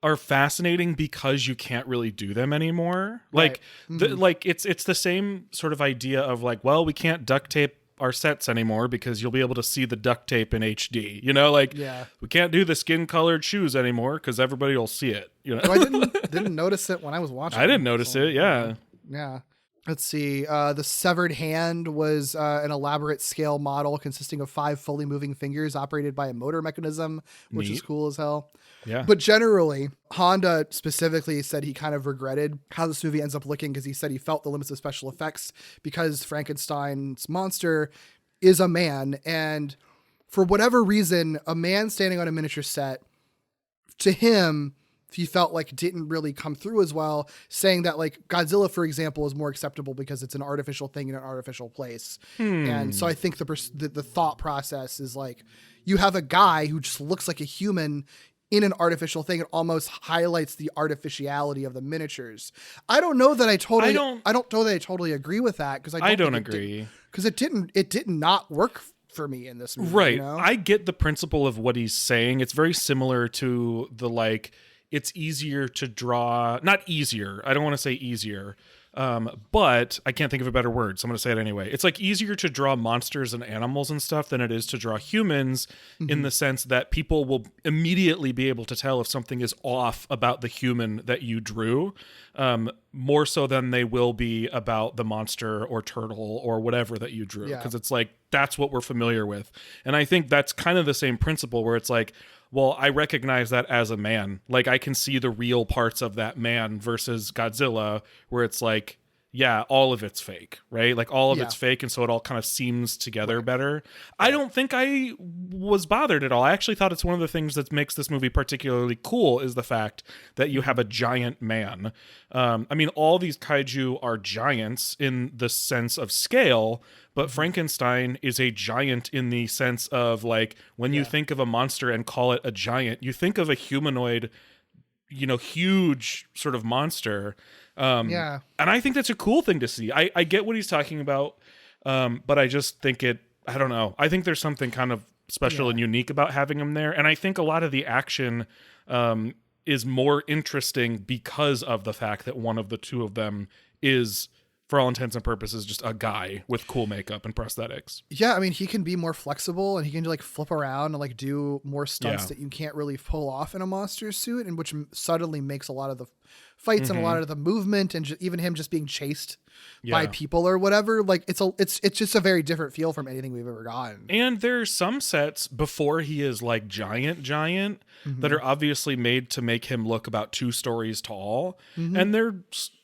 are fascinating because you can't really do them anymore. Like, like it's the same sort of idea of like, well, we can't duct tape our sets anymore because you'll be able to see the duct tape in HD, you know, like we can't do the skin colored shoes anymore because everybody will see it, you know. I didn't notice it when I was watching. I didn't notice it. Yeah. Let's see. The severed hand was an elaborate scale model consisting of 5 fully moving fingers operated by a motor mechanism, which is cool as hell. Yeah. But generally, Honda specifically said he kind of regretted how this movie ends up looking because he said he felt the limits of special effects because Frankenstein's monster is a man. And for whatever reason, a man standing on a miniature set, to him, he felt like didn't really come through as well, saying that like Godzilla, for example, is more acceptable because it's an artificial thing in an artificial place. And so I think the thought process is like, you have a guy who just looks like a human in an artificial thing. It almost highlights the artificiality of the miniatures. I don't know that I totally agree with that because I don't agree because it did not work for me in this movie. Right. You know? I get the principle of what he's saying. It's very similar to the like, it's easier to draw, not easier. I don't want to say easier. But I can't think of a better word, so I'm going to say it anyway. It's like easier to draw monsters and animals and stuff than it is to draw humans, in the sense that people will immediately be able to tell if something is off about the human that you drew, more so than they will be about the monster or turtle or whatever that you drew. Because it's like, that's what we're familiar with. And I think that's kind of the same principle where it's like, well, I recognize that as a man. Like, I can see the real parts of that man versus Godzilla, where it's like, yeah, all of it's fake, right? Like, all of it's fake, and so it all kind of seems together better. I don't think I was bothered at all. I actually thought it's one of the things that makes this movie particularly cool is the fact that you have a giant man. I mean, all these kaiju are giants in the sense of scale, but Frankenstein is a giant in the sense of, like, when you think of a monster and call it a giant, you think of a humanoid, you know, huge sort of monster. And I think that's a cool thing to see. I get what he's talking about, but I just think I don't know. I think there's something kind of special and unique about having him there. And I think a lot of the action is more interesting because of the fact that one of the two of them is, for all intents and purposes, just a guy with cool makeup and prosthetics. Yeah, I mean, he can be more flexible, and he can like flip around and like do more stunts that you can't really pull off in a monster suit, and which suddenly makes a lot of the fights and a lot of the movement, and even him just being chased by people or whatever. Like, it's just a very different feel from anything we've ever gotten. And there's some sets before he is like giant that are obviously made to make him look about 2 stories tall, and they're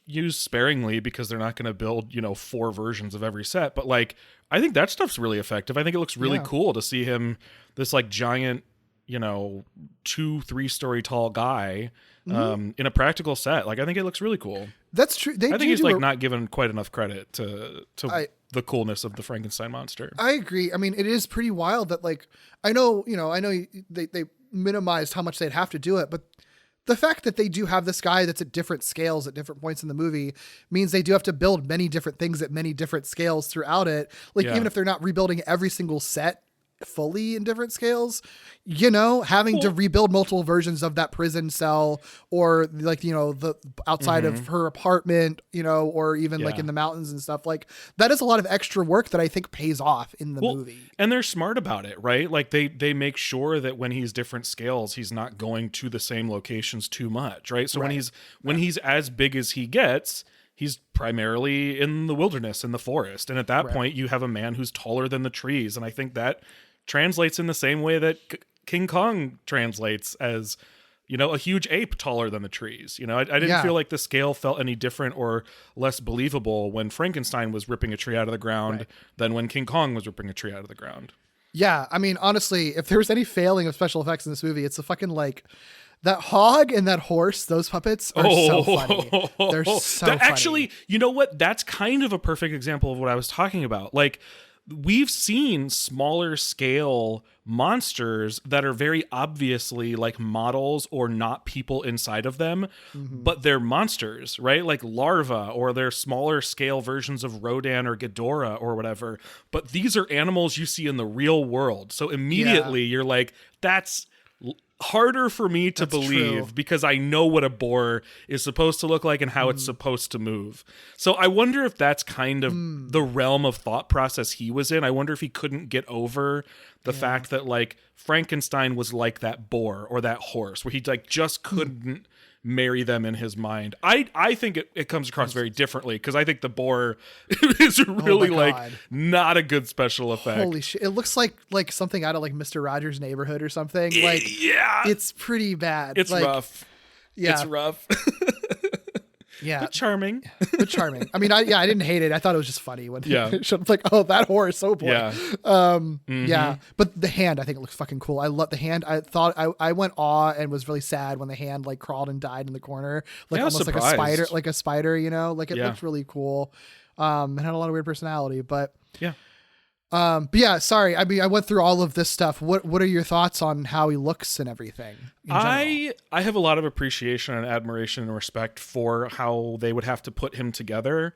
used sparingly because they're not going to build, 4 versions of every set. But like, I think that stuff's really effective. I think it looks really cool to see him, this like giant, 2-3 story tall guy, in a practical set. Like, I think it looks really cool. That's true. I think he's like not given quite enough credit to the coolness of the Frankenstein monster. I agree. I mean, it is pretty wild that, like, I know they minimized how much they'd have to do it, but the fact that they do have this guy that's at different scales at different points in the movie means they do have to build many different things at many different scales throughout it. Like, even if they're not rebuilding every single set fully in different scales, having to rebuild multiple versions of that prison cell, or like, the outside of her apartment, or even like in the mountains and stuff, like that is a lot of extra work that I think pays off in the movie. And they're smart about it, right? Like they make sure that when he's different scales, he's not going to the same locations too much, right? So when he's as big as he gets, he's primarily in the wilderness, in the forest. And at that point, you have a man who's taller than the trees. And I think that translates in the same way that King Kong translates as, a huge ape taller than the trees. I didn't feel like the scale felt any different or less believable when Frankenstein was ripping a tree out of the ground than when King Kong was ripping a tree out of the ground. Yeah. I mean, honestly, if there was any failing of special effects in this movie, it's the fucking like that hog and that horse, those puppets are so funny. They're so funny. Actually, you know what? That's kind of a perfect example of what I was talking about. Like, we've seen smaller scale monsters that are very obviously like models or not people inside of them, but they're monsters, right? Like larvae, or they're smaller scale versions of Rodan or Ghidorah or whatever. But these are animals you see in the real world. So immediately you're like, that's harder for me to believe, because I know what a boar is supposed to look like and how it's supposed to move. So I wonder if that's kind of the realm of thought process he was in. I wonder if he couldn't get over the fact that like Frankenstein was like that boar or that horse, where he like just couldn't marry them in his mind. I think it comes across very differently, because I think the boar is really like not a good special effect. Holy shit. It looks like something out of like Mr. Rogers' Neighborhood or something. Like, it's pretty bad. It's like, rough. Yeah. It's rough. Yeah. But charming. I mean, I didn't hate it. I thought it was just funny when it showed up, like, oh, that horse, oh boy. Yeah. Yeah. But the hand, I think it looks fucking cool. I love the hand. I thought I went awe and was really sad when the hand like crawled and died in the corner. Like almost like a spider, like it looked really cool. It had a lot of weird personality, but but yeah, sorry. I mean, I went through all of this stuff. What are your thoughts on how he looks and everything? I have a lot of appreciation and admiration and respect for how they would have to put him together.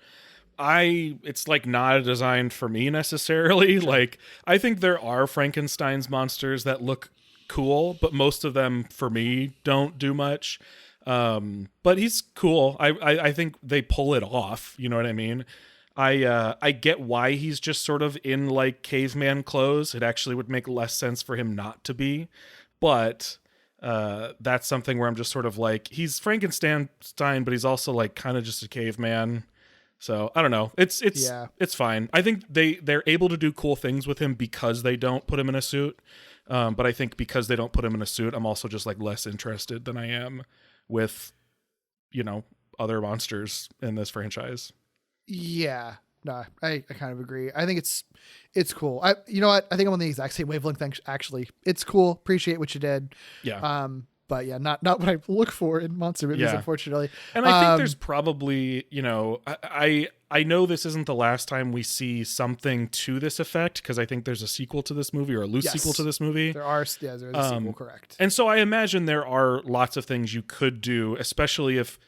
It's like not a design for me necessarily. Like, I think there are Frankenstein's monsters that look cool, but most of them for me don't do much. But he's cool. I think they pull it off. You know what I mean? I get why he's just sort of in like caveman clothes. It actually would make less sense for him not to be, but that's something where I'm just sort of like, he's Frankenstein, but he's also like kind of just a caveman. So I don't know. It's fine. I think they're able to do cool things with him because they don't put him in a suit. But I think because they don't put him in a suit, I'm also just like less interested than I am with, other monsters in this franchise. Yeah, no, I kind of agree. I think it's cool. You know what? I think I'm on the exact same wavelength. Actually, it's cool. Appreciate what you did. Yeah. But yeah, not what I look for in monster movies, unfortunately. And I think there's probably, I know this isn't the last time we see something to this effect, because I think there's a sequel to this movie, or a loose sequel to this movie. There's a sequel, correct. And so I imagine there are lots of things you could do, especially if,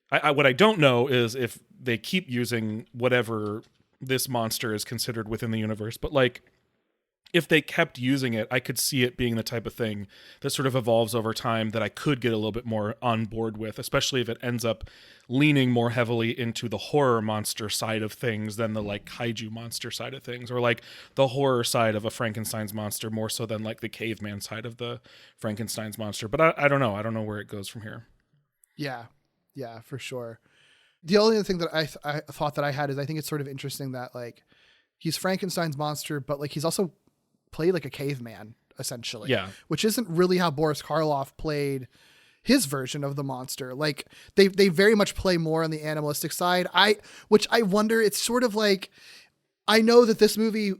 what I don't know is if they keep using whatever this monster is considered within the universe, but like, if they kept using it, I could see it being the type of thing that sort of evolves over time that I could get a little bit more on board with, especially if it ends up leaning more heavily into the horror monster side of things than the like kaiju monster side of things, or like the horror side of a Frankenstein's monster more so than like the caveman side of the Frankenstein's monster. But I don't know. I don't know where it goes from here. Yeah, for sure. The only other thing that I thought that I had is I think it's sort of interesting that like he's Frankenstein's monster, but like he's also played like a caveman essentially, which isn't really how Boris Karloff played his version of the monster. Like they very much play more on the animalistic side. Which I wonder, it's sort of like, I know that this movie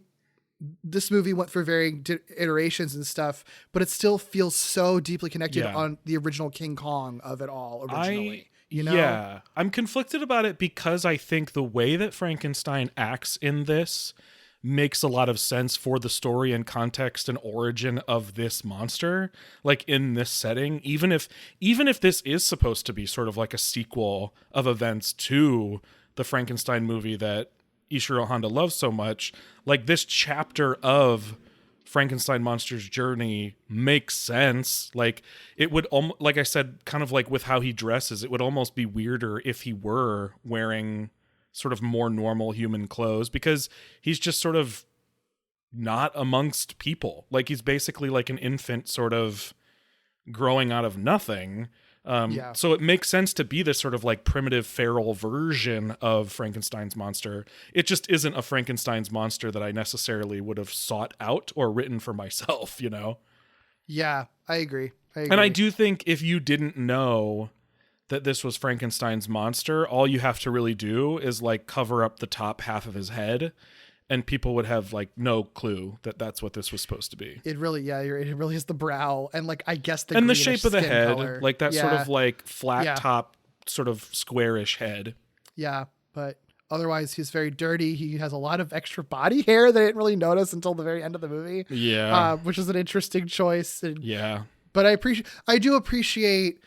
went for varying iterations and stuff, but it still feels so deeply connected on the original King Kong of it all originally. Yeah, I'm conflicted about it because I think the way that Frankenstein acts in this makes a lot of sense for the story and context and origin of this monster, like in this setting. Even if this is supposed to be sort of like a sequel of events to the Frankenstein movie that Ishirō Honda loves so much, like this chapter of Frankenstein monster's journey makes sense. Like it would, like I said, kind of like with how he dresses, it would almost be weirder if he were wearing sort of more normal human clothes, because he's just sort of not amongst people. Like he's basically like an infant sort of growing out of nothing. So it makes sense to be this sort of like primitive feral version of Frankenstein's monster. It just isn't a Frankenstein's monster that I necessarily would have sought out or written for myself, Yeah, I agree. And I do think if you didn't know that this was Frankenstein's monster, all you have to really do is like cover up the top half of his head, and people would have like no clue that that's what this was supposed to be. It really, it really is the brow and like I guess the shape of the head, color. like that sort of like flat top, sort of squarish head. Yeah, but otherwise he's very dirty. He has a lot of extra body hair that I didn't really notice until the very end of the movie. Yeah, which is an interesting choice. And, yeah, but I do appreciate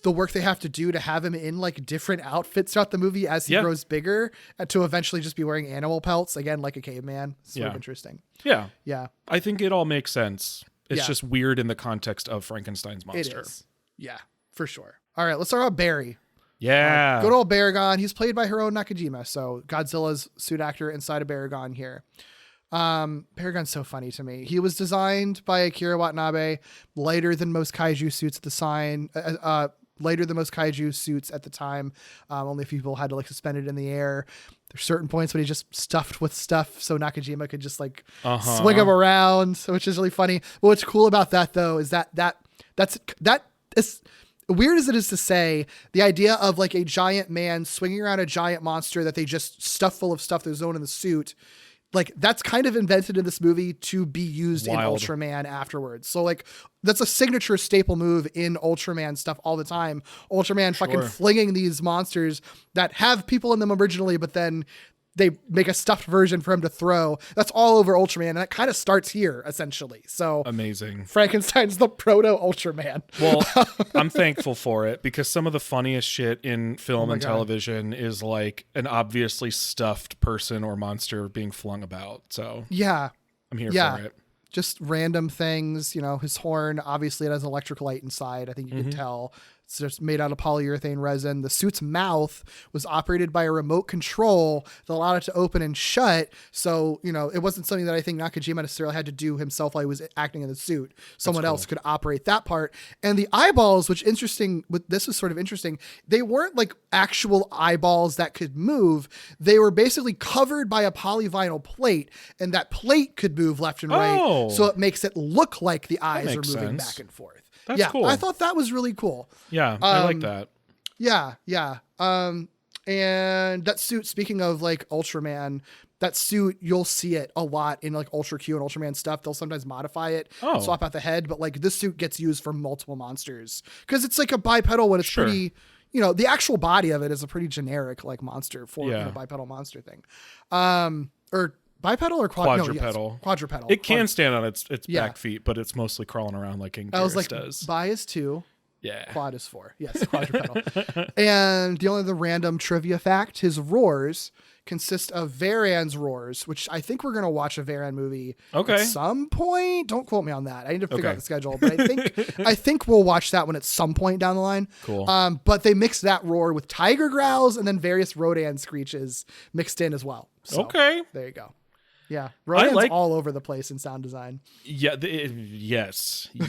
the work they have to do to have him in like different outfits throughout the movie as he grows bigger, to eventually just be wearing animal pelts again, like a caveman. It's sort of interesting. Yeah. I think it all makes sense. It's just weird in the context of Frankenstein's monster. It is. Yeah, for sure. All right, let's talk about Barry. Yeah. Good old Baragon. He's played by Hiroo Nakajima. So Godzilla's suit actor inside of Baragon here. Baragon's so funny to me. He was designed by Akira Watanabe, lighter than most kaiju suits at the time. Only a few people had to like suspend it in the air. There's certain points when he just stuffed with stuff so Nakajima could just like swing him around, which is really funny. But what's cool about that though is that is weird as it is to say, the idea of like a giant man swinging around a giant monster that they just stuff full of stuff there's no one in the suit. Like that's kind of invented in this movie to be used in Ultraman afterwards. So like that's a signature staple move in Ultraman stuff all the time. Ultraman fucking flinging these monsters that have people in them originally, but then they make a stuffed version for him to throw. That's all over Ultraman, and that kind of starts here essentially. So amazing. Frankenstein's the proto Ultraman. Well, I'm thankful for it because some of the funniest shit in film and God. television is like an obviously stuffed person or monster being flung about. So yeah, I'm here for it. Just random things, you know, his horn, obviously it has electric light inside. I think you can tell. It's just made out of polyurethane resin. The suit's mouth was operated by a remote control that allowed it to open and shut. So, you know, it wasn't something that I think Nakajima necessarily had to do himself while he was acting in the suit. Someone else could operate that part. And the eyeballs, which this was sort of interesting. They weren't like actual eyeballs that could move. They were basically covered by a polyvinyl plate, and that plate could move left and right. So it makes it look like the eyes are moving back and forth. That's cool. I thought that was really cool. Yeah, I like that. Yeah. And that suit, speaking of like Ultraman, that suit, you'll see it a lot in like Ultra Q and Ultraman stuff. They'll sometimes modify it, swap out the head, but like this suit gets used for multiple monsters because it's like a bipedal when it's pretty, you know, the actual body of it is a pretty generic like monster for you know, bipedal monster thing. Or bipedal or quadrupedal? No, quadrupedal. It can stand on its back feet, but it's mostly crawling around like King I was like, does. bi is 2. Yeah. Quad is 4. Yes, quadrupedal. And the only other random trivia fact, his roars consist of Varan's roars, which I think we're going to watch a Varan movie at some point. Don't quote me on that. I need to figure out the schedule, but I think we'll watch that one at some point down the line. Cool. But they mix that roar with tiger growls and then various Rodan screeches mixed in as well. So, there you go. Yeah, Rodan's all over the place in sound design. Yeah, yes. We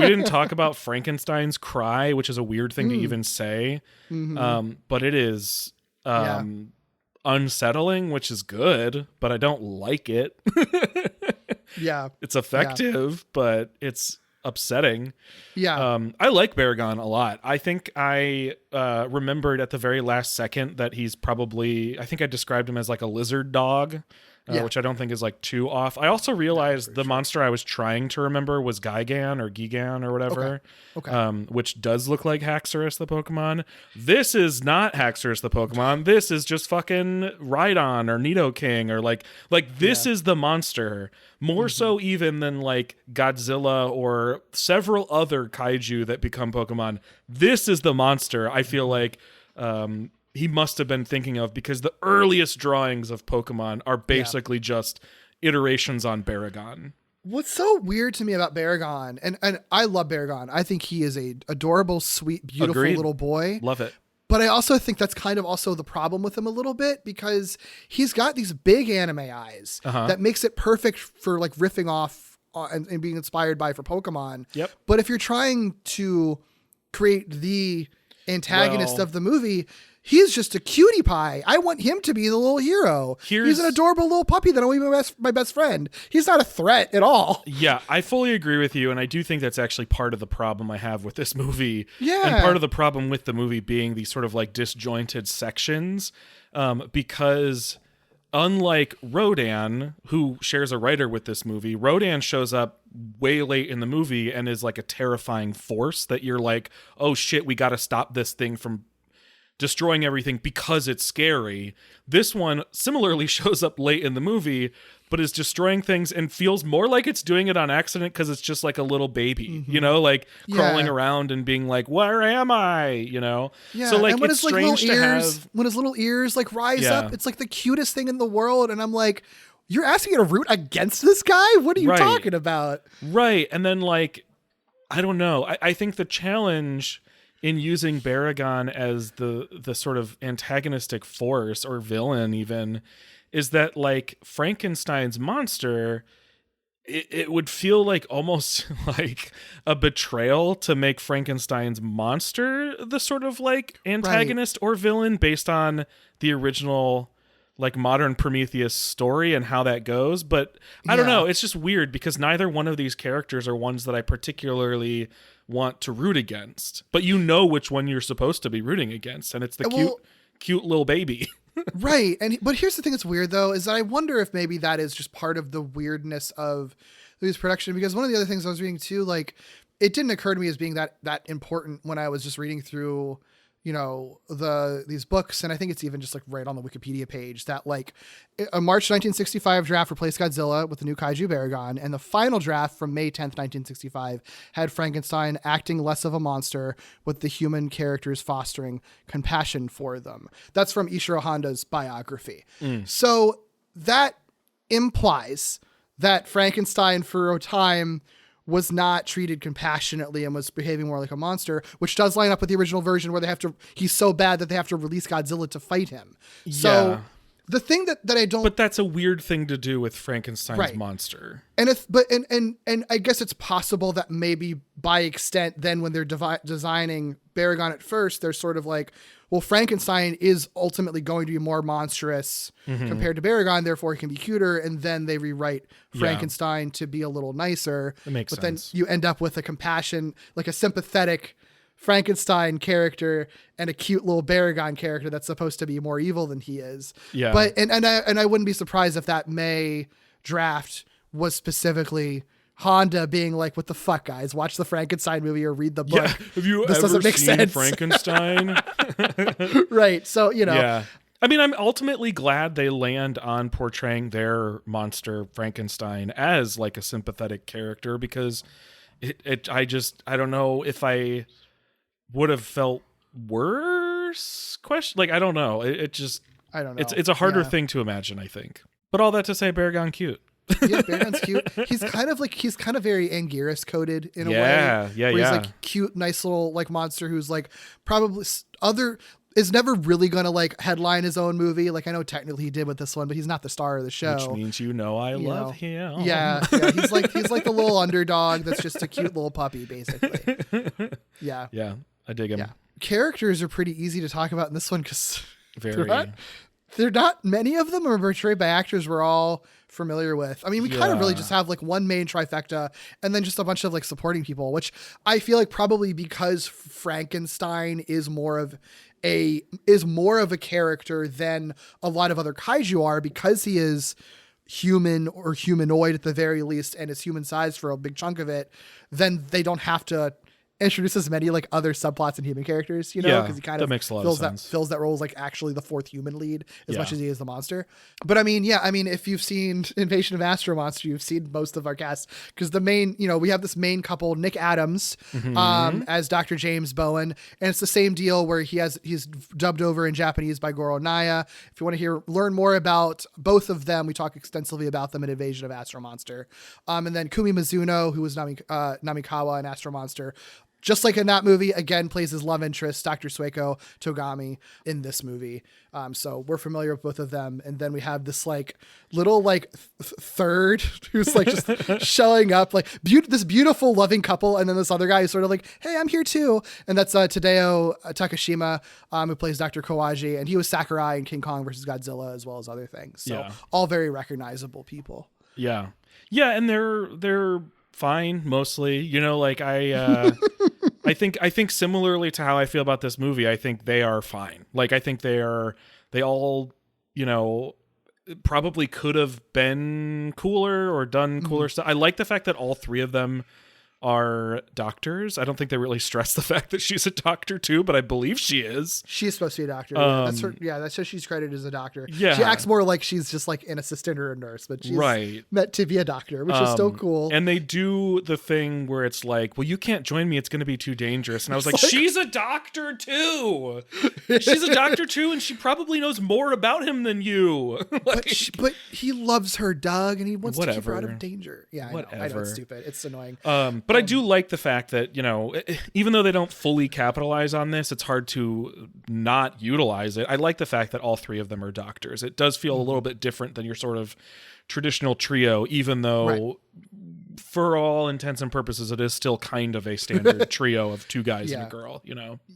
didn't talk about Frankenstein's cry, which is a weird thing to even say, but it is unsettling, which is good, but I don't like it. Yeah, it's effective, but it's upsetting. Yeah. I like Baragon a lot. I think I remembered at the very last second that he's probably, I think I described him as like a lizard dog. Which I don't think is like too off. I also realized the monster I was trying to remember was Gigan or Gigan or whatever, which does look like Haxorus the Pokemon. This is not Haxorus the Pokemon. This is just fucking Rhydon or Nidoking or like this is the monster. More so even than like Godzilla or several other kaiju that become Pokemon. This is the monster I feel like he must have been thinking of, because the earliest drawings of Pokemon are basically just iterations on Baragon. What's so weird to me about Baragon, and I love Baragon. I think he is a adorable, sweet, beautiful little boy. Love it. But I also think that's kind of also the problem with him a little bit, because he's got these big anime eyes that makes it perfect for like riffing off and being inspired by for Pokemon. Yep. But if you're trying to create the antagonist of the movie, he's just a cutie pie. I want him to be the little hero. He's an adorable little puppy that will be my best friend. He's not a threat at all. Yeah, I fully agree with you, and I do think that's actually part of the problem I have with this movie. Yeah. And part of the problem with the movie being these sort of like disjointed sections, because unlike Rodan, who shares a writer with this movie, Rodan shows up way late in the movie and is like a terrifying force that you're like, oh shit, we got to stop this thing from destroying everything because it's scary. This one similarly shows up late in the movie, but is destroying things and feels more like it's doing it on accident because it's just like a little baby, you know, like crawling around and being like, where am I? You know? Yeah. So like, and when it's his, strange like, to have... when his little ears like rise up, it's like the cutest thing in the world. And I'm like, you're asking me to root against this guy? What are you talking about? Right. And then like, I don't know. I think the challenge in using Baragon as the sort of antagonistic force or villain even is that like Frankenstein's monster, it would feel like almost like a betrayal to make Frankenstein's monster the sort of like antagonist or villain based on the original like modern Prometheus story and how that goes. But I don't know. It's just weird because neither one of these characters are ones that I particularly want to root against, but you know which one you're supposed to be rooting against, and it's the cute little baby. Right. But here's the thing that's weird though, is that I wonder if maybe that is just part of the weirdness of this production, because one of the other things I was reading too, like it didn't occur to me as being that important when I was just reading through these books, and I think it's even just like right on the Wikipedia page, that like a March 1965 draft replaced Godzilla with the new Kaiju Baragon, and the final draft from May 10th, 1965 had Frankenstein acting less of a monster, with the human characters fostering compassion for them. That's from Ishirō Honda's biography. So that implies that Frankenstein for a time was not treated compassionately and was behaving more like a monster, which does line up with the original version where he's so bad that they have to release Godzilla to fight him. So the thing that I don't... But that's a weird thing to do with Frankenstein's monster. And and I guess it's possible that maybe by extent, then when they're designing Baragon at first, they're sort of like, well, Frankenstein is ultimately going to be more monstrous compared to Baragon, therefore he can be cuter. And then they rewrite Frankenstein to be a little nicer. That makes sense. But then you end up with a compassion, like a sympathetic Frankenstein character and a cute little Baragon character that's supposed to be more evil than he is. Yeah. But and I wouldn't be surprised if that May draft was specifically Honda being like, what the fuck, guys? Watch the Frankenstein movie or read the book. Yeah. Have you this ever doesn't make seen sense. Frankenstein? Right. So, Yeah. I mean, I'm ultimately glad they land on portraying their monster Frankenstein as like a sympathetic character, because I don't know if I would have felt worse. Like, I don't know. I don't know. It's a harder thing to imagine, I think. But all that to say, Baragon cute. Yeah, Baragon's cute. He's kind of very Anguirus coded in a way. Yeah. He's like cute, nice little like monster who's like probably is never really gonna like headline his own movie. Like I know technically he did with this one, but he's not the star of the show. Which means I love him. Yeah. He's like the little underdog that's just a cute little puppy, basically. Yeah. Yeah. I dig him. Yeah. Characters are pretty easy to talk about in this one because Very. They're not many of them are portrayed by actors we're all familiar with. I mean, we kind of really just have like one main trifecta and then just a bunch of like supporting people, which I feel like probably because Frankenstein is more of a character than a lot of other kaiju are, because he is human or humanoid at the very least and is human sized for a big chunk of it, then they don't have to introduce as many like other subplots and human characters, because he kind of makes a lot fills of sense. fills that role as like actually the fourth human lead as much as he is the monster. But I mean, if you've seen Invasion of Astro Monster, you've seen most of our cast, because the main, we have this main couple, Nick Adams as Dr. James Bowen, and it's the same deal where he's dubbed over in Japanese by Goro Naya. If you want to learn more about both of them, we talk extensively about them in Invasion of Astro Monster. And then Kumi Mizuno, who was Namikawa in Astro Monster, just like in that movie, again, plays his love interest, Dr. Sueko Togami, in this movie. So we're familiar with both of them. And then we have this like little like third who's like just showing up, like this beautiful loving couple. And then this other guy who's sort of like, hey, I'm here too. And that's Tadeo Takashima, who plays Dr. Kawaji. And he was Sakurai in King Kong versus Godzilla, as well as other things. So all very recognizable people. Yeah. Yeah. And they're fine mostly, like I think similarly to how I feel about this movie, I think they are fine. Like I think they all probably could have been cooler or done cooler stuff. I like the fact that all three of them are doctors. I don't think they really stress the fact that she's a doctor too, but I believe she is. She's supposed to be a doctor. That's her. Yeah, that's how she's credited as a doctor. Yeah, she acts more like she's just like an assistant or a nurse, but she's meant to be a doctor, which is so cool. And they do the thing where it's like, well, you can't join me, it's going to be too dangerous. And I was like, she's a doctor too. She's a doctor too, and she probably knows more about him than you. but he loves her, Doug, and he wants to keep her out of danger. Yeah, I know it's stupid. It's annoying. But I do like the fact that, even though they don't fully capitalize on this, it's hard to not utilize it. I like the fact that all three of them are doctors. It does feel a little bit different than your sort of traditional trio, even though for all intents and purposes, it is still kind of a standard trio of two guys and a girl,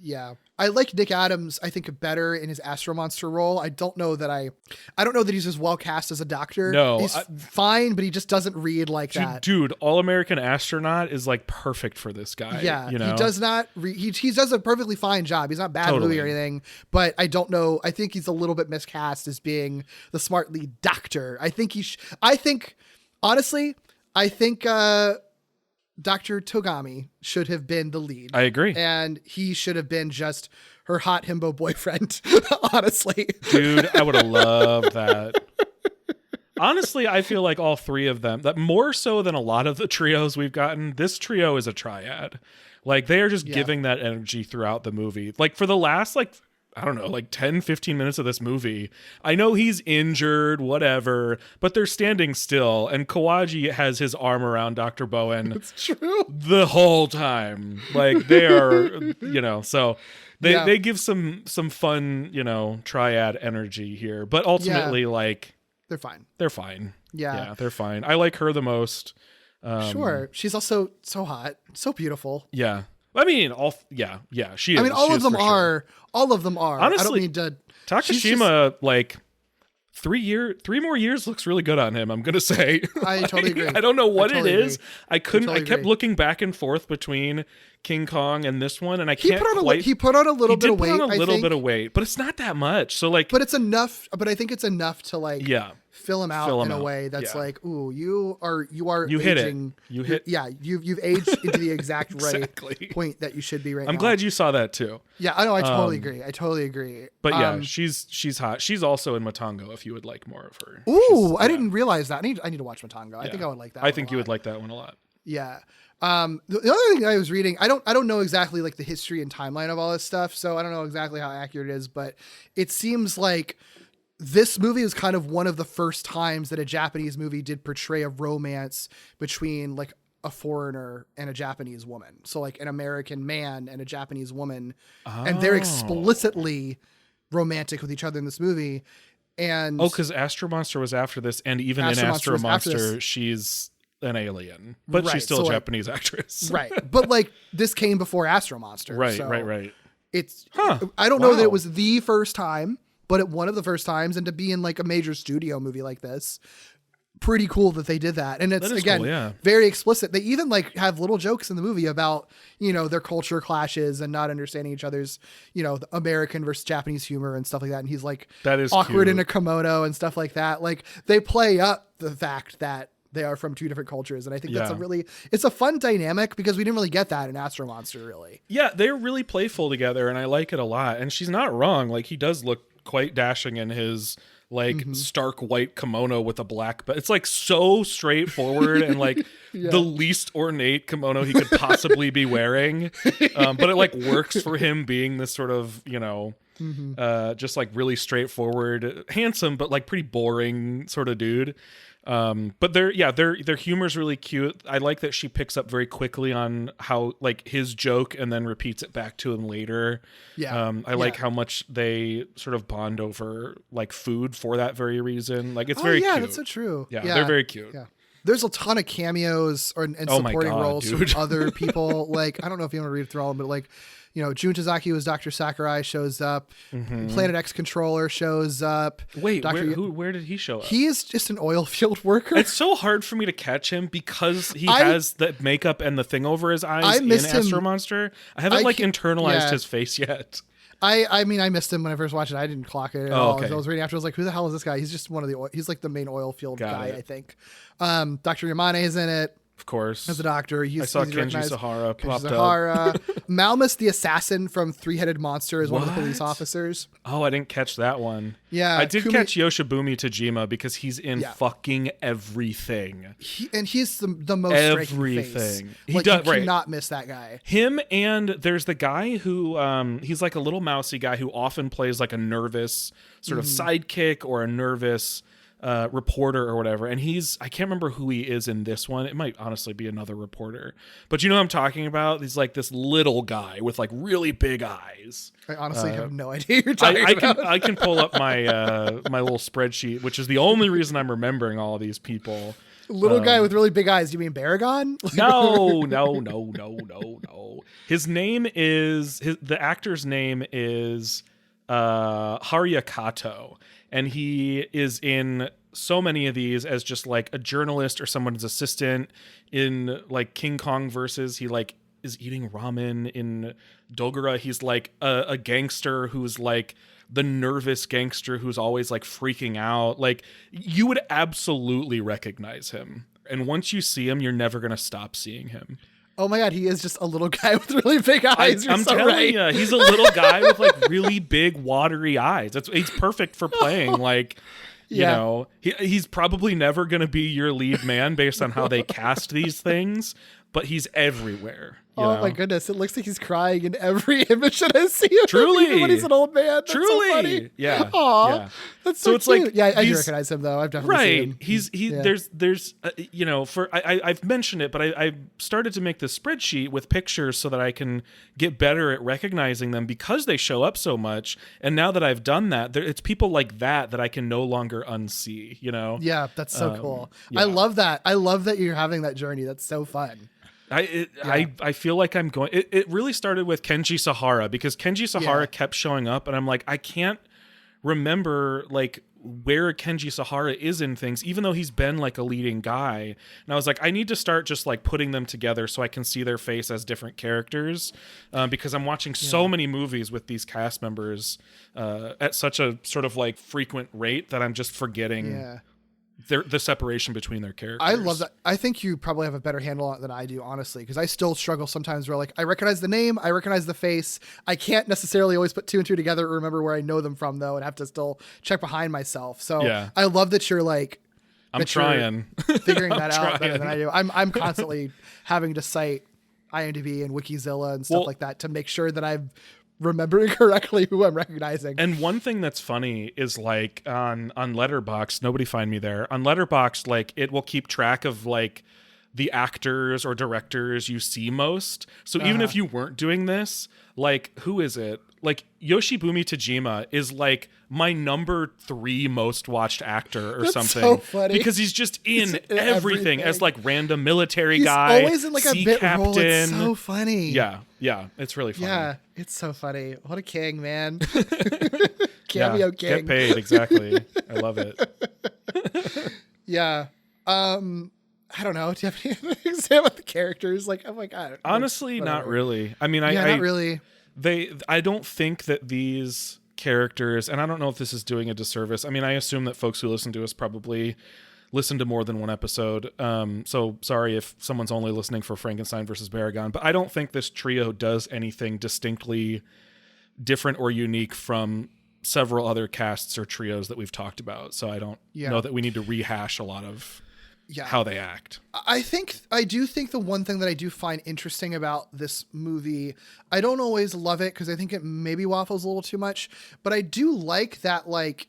Yeah. I like Nick Adams, I think, better in his Astro Monster role. I don't know that he's as well cast as a doctor. No. He's fine, but he just doesn't read like that. Dude, All American Astronaut is like perfect for this guy. Yeah. He does not, he does a perfectly fine job. He's not bad movie or anything, but I don't know. I think he's a little bit miscast as being the smart lead doctor. I think Dr. Togami should have been the lead. I agree. And he should have been just her hot himbo boyfriend. Honestly, dude, I would have loved that. Honestly, I feel like all three of them, that more so than a lot of the trios we've gotten, this trio is a triad. Like, they are just giving that energy throughout the movie. Like, for the last, like, I don't know, like 10, 15 minutes of this movie, I know he's injured, whatever, but they're standing still, and Kawaji has his arm around Dr. Bowen. That's true. The whole time. Like, they are, you know, so they give some fun, you know, triad energy here. But ultimately, like, they're fine. They're fine. Yeah, they're fine. I like her the most. Sure. She's also so hot, so beautiful. Yeah. I mean, she is. I mean, all of them are. Sure. All of them are. Honestly, I don't mean to. Takashima, like 3 more years looks really good on him. I'm gonna say. I totally agree. I don't know what totally it is. Agree. I couldn't. Totally I kept agree. looking back and forth between King Kong and this one, and I can't quite. He put on a little bit of weight. He did put on a little bit of weight, but it's not that much. So like, but it's enough. But I think it's enough to like. Yeah. Fill him out in a way that's like, ooh, you are you aging. You hit. Yeah, you've aged into the exact right exactly. point that you should be right now. I'm glad you saw that too. Yeah, I know. I totally agree. But yeah, she's hot. She's also in Matango if you would like more of her. Ooh, I didn't realize that. I need to watch Matango. I think I would like that. I think you would like that one a lot. Yeah. The other thing I was reading, I don't know exactly like the history and timeline of all this stuff, so I don't know exactly how accurate it is, but it seems like this movie is kind of one of the first times that a Japanese movie did portray a romance between like a foreigner and a Japanese woman. So like an American man and a Japanese woman, and they're explicitly romantic with each other in this movie. And because Astro Monster was after this, and even in Astro Monster, she's an alien, but she's still a Japanese actress. Right. But like this came before Astro Monster. Right. It's, I don't know that it was the first time, but one of the first times, and to be in like a major studio movie like this, pretty cool that they did that. And it's again, very explicit. They even like have little jokes in the movie about, you know, their culture clashes and not understanding each other's, you know, the American versus Japanese humor and stuff like that. And he's like that is awkward cute. in a kimono and stuff like that. Like they play up the fact that they are from two different cultures. And I think that's it's a fun dynamic because we didn't really get that in Astro Monster really. Yeah. They're really playful together and I like it a lot. And she's not wrong. Like he does look quite dashing in his like stark white kimono with a black but it's like so straightforward and like the least ornate kimono he could possibly be wearing, but it like works for him being this sort of, you know, just like really straightforward, handsome but like pretty boring sort of dude. But their humor's really cute. I like that she picks up very quickly on how like his joke and then repeats it back to him later. I like how much they sort of bond over like food for that very reason. Like it's very cute. That's so true. They're very cute. Yeah. There's a ton of cameos and supporting roles from other people. Like, I don't know if you want to read through all of them, but like, you know, Jun Tazaki was Dr. Sakurai shows up. Planet X Controller shows up. Wait, where did he show up? He is just an oil field worker. It's so hard for me to catch him because he has the makeup and the thing over his eyes in Astro Monster. I haven't internalized his face yet. I mean, I missed him when I first watched it. I didn't clock it at all. Okay. I was reading after. I was like, who the hell is this guy? He's just he's like the main oil field guy, I think. Dr. Yamane is in it. Of course. As a doctor. I saw Kenji Sahara popped up. Malmus the assassin from Three-Headed Monster is one of the police officers. Oh, I didn't catch that one. Yeah. I did catch Yoshibumi Tajima because he's in fucking everything. He's the most striking face. You cannot miss that guy. Him and there's the guy who he's like a little mousy guy who often plays like a nervous sort of sidekick or a nervous reporter or whatever, and I can't remember who he is in this one. It might honestly be another reporter, but you know what I'm talking about. He's like this little guy with like really big eyes. I honestly have no idea who you're talking about. I can pull up my my little spreadsheet, which is the only reason I'm remembering all of these people. Little guy with really big eyes. Do you mean Baragon? No. His name is the actor's name is Haruya Kato. And he is in so many of these as just like a journalist or someone's assistant. In like King Kong versus, he like is eating ramen. In Dogura, he's like a gangster who's like the nervous gangster who's always like freaking out. Like you would absolutely recognize him. And once you see him, you're never going to stop seeing him. Oh my God, he is just a little guy with really big eyes. I'm so telling right. you, he's a little guy with like really big watery eyes. He's perfect for playing like, you know, he's probably never going to be your lead man based on how they cast these things, but he's everywhere. You know? My goodness, it looks like he's crying in every image that I see him. Truly. Even when he's an old man. That's Truly. so funny. Yeah. Aw, yeah. that's so it's cute. like Yeah, I do recognize him though. I've definitely seen him. There's you know, I've mentioned it, but I started to make this spreadsheet with pictures so that I can get better at recognizing them because they show up so much. And now that I've done that, it's people like that I can no longer unsee, you know? Yeah, that's so cool. Yeah. I love that. I love that you're having that journey. That's so fun. I feel like I'm going. It really started with Kenji Sahara because Kenji Sahara kept showing up, and I'm like, I can't remember like where Kenji Sahara is in things, even though he's been like a leading guy. And I was like, I need to start just like putting them together so I can see their face as different characters, because I'm watching so many movies with these cast members at such a sort of like frequent rate that I'm just forgetting. Yeah. The separation between their characters. I love that. I think you probably have a better handle on it than I do, honestly, because I still struggle sometimes where like I recognize the name, I recognize the face. I can't necessarily always put two and two together or remember where I know them from though, and have to still check behind myself. So I love that you're like, I'm trying figuring that out better than I do. I'm constantly having to cite IMDb and Wikizilla and stuff like that to make sure that I'm remembering correctly who I'm recognizing. And one thing that's funny is like on Letterboxd, nobody find me there. On Letterboxd, like it will keep track of like the actors or directors you see most. So even if you weren't doing this, like who is it? Like Yoshibumi Tajima is like my number 3 most watched actor or something. So funny. Because he's just in everything as like random military he's guy. He's always in like a bit captain. role. It's so funny. Yeah, it's really funny. Yeah, it's so funny. What a king, man. Cameo king. Get paid, exactly. I love it. Yeah. I don't know. Do you have anything to say about the characters? Like, I'm like, honestly, not really. I mean, not really. I don't think that these characters, and I don't know if this is doing a disservice. I mean, I assume that folks who listen to us probably listen to more than one episode. So sorry if someone's only listening for Frankenstein versus Baragon, but I don't think this trio does anything distinctly different or unique from several other casts or trios that we've talked about. So I don't know that we need to rehash a lot of how they act. I do think the one thing that I do find interesting about this movie, I don't always love it because I think it maybe waffles a little too much, but I do like that, like,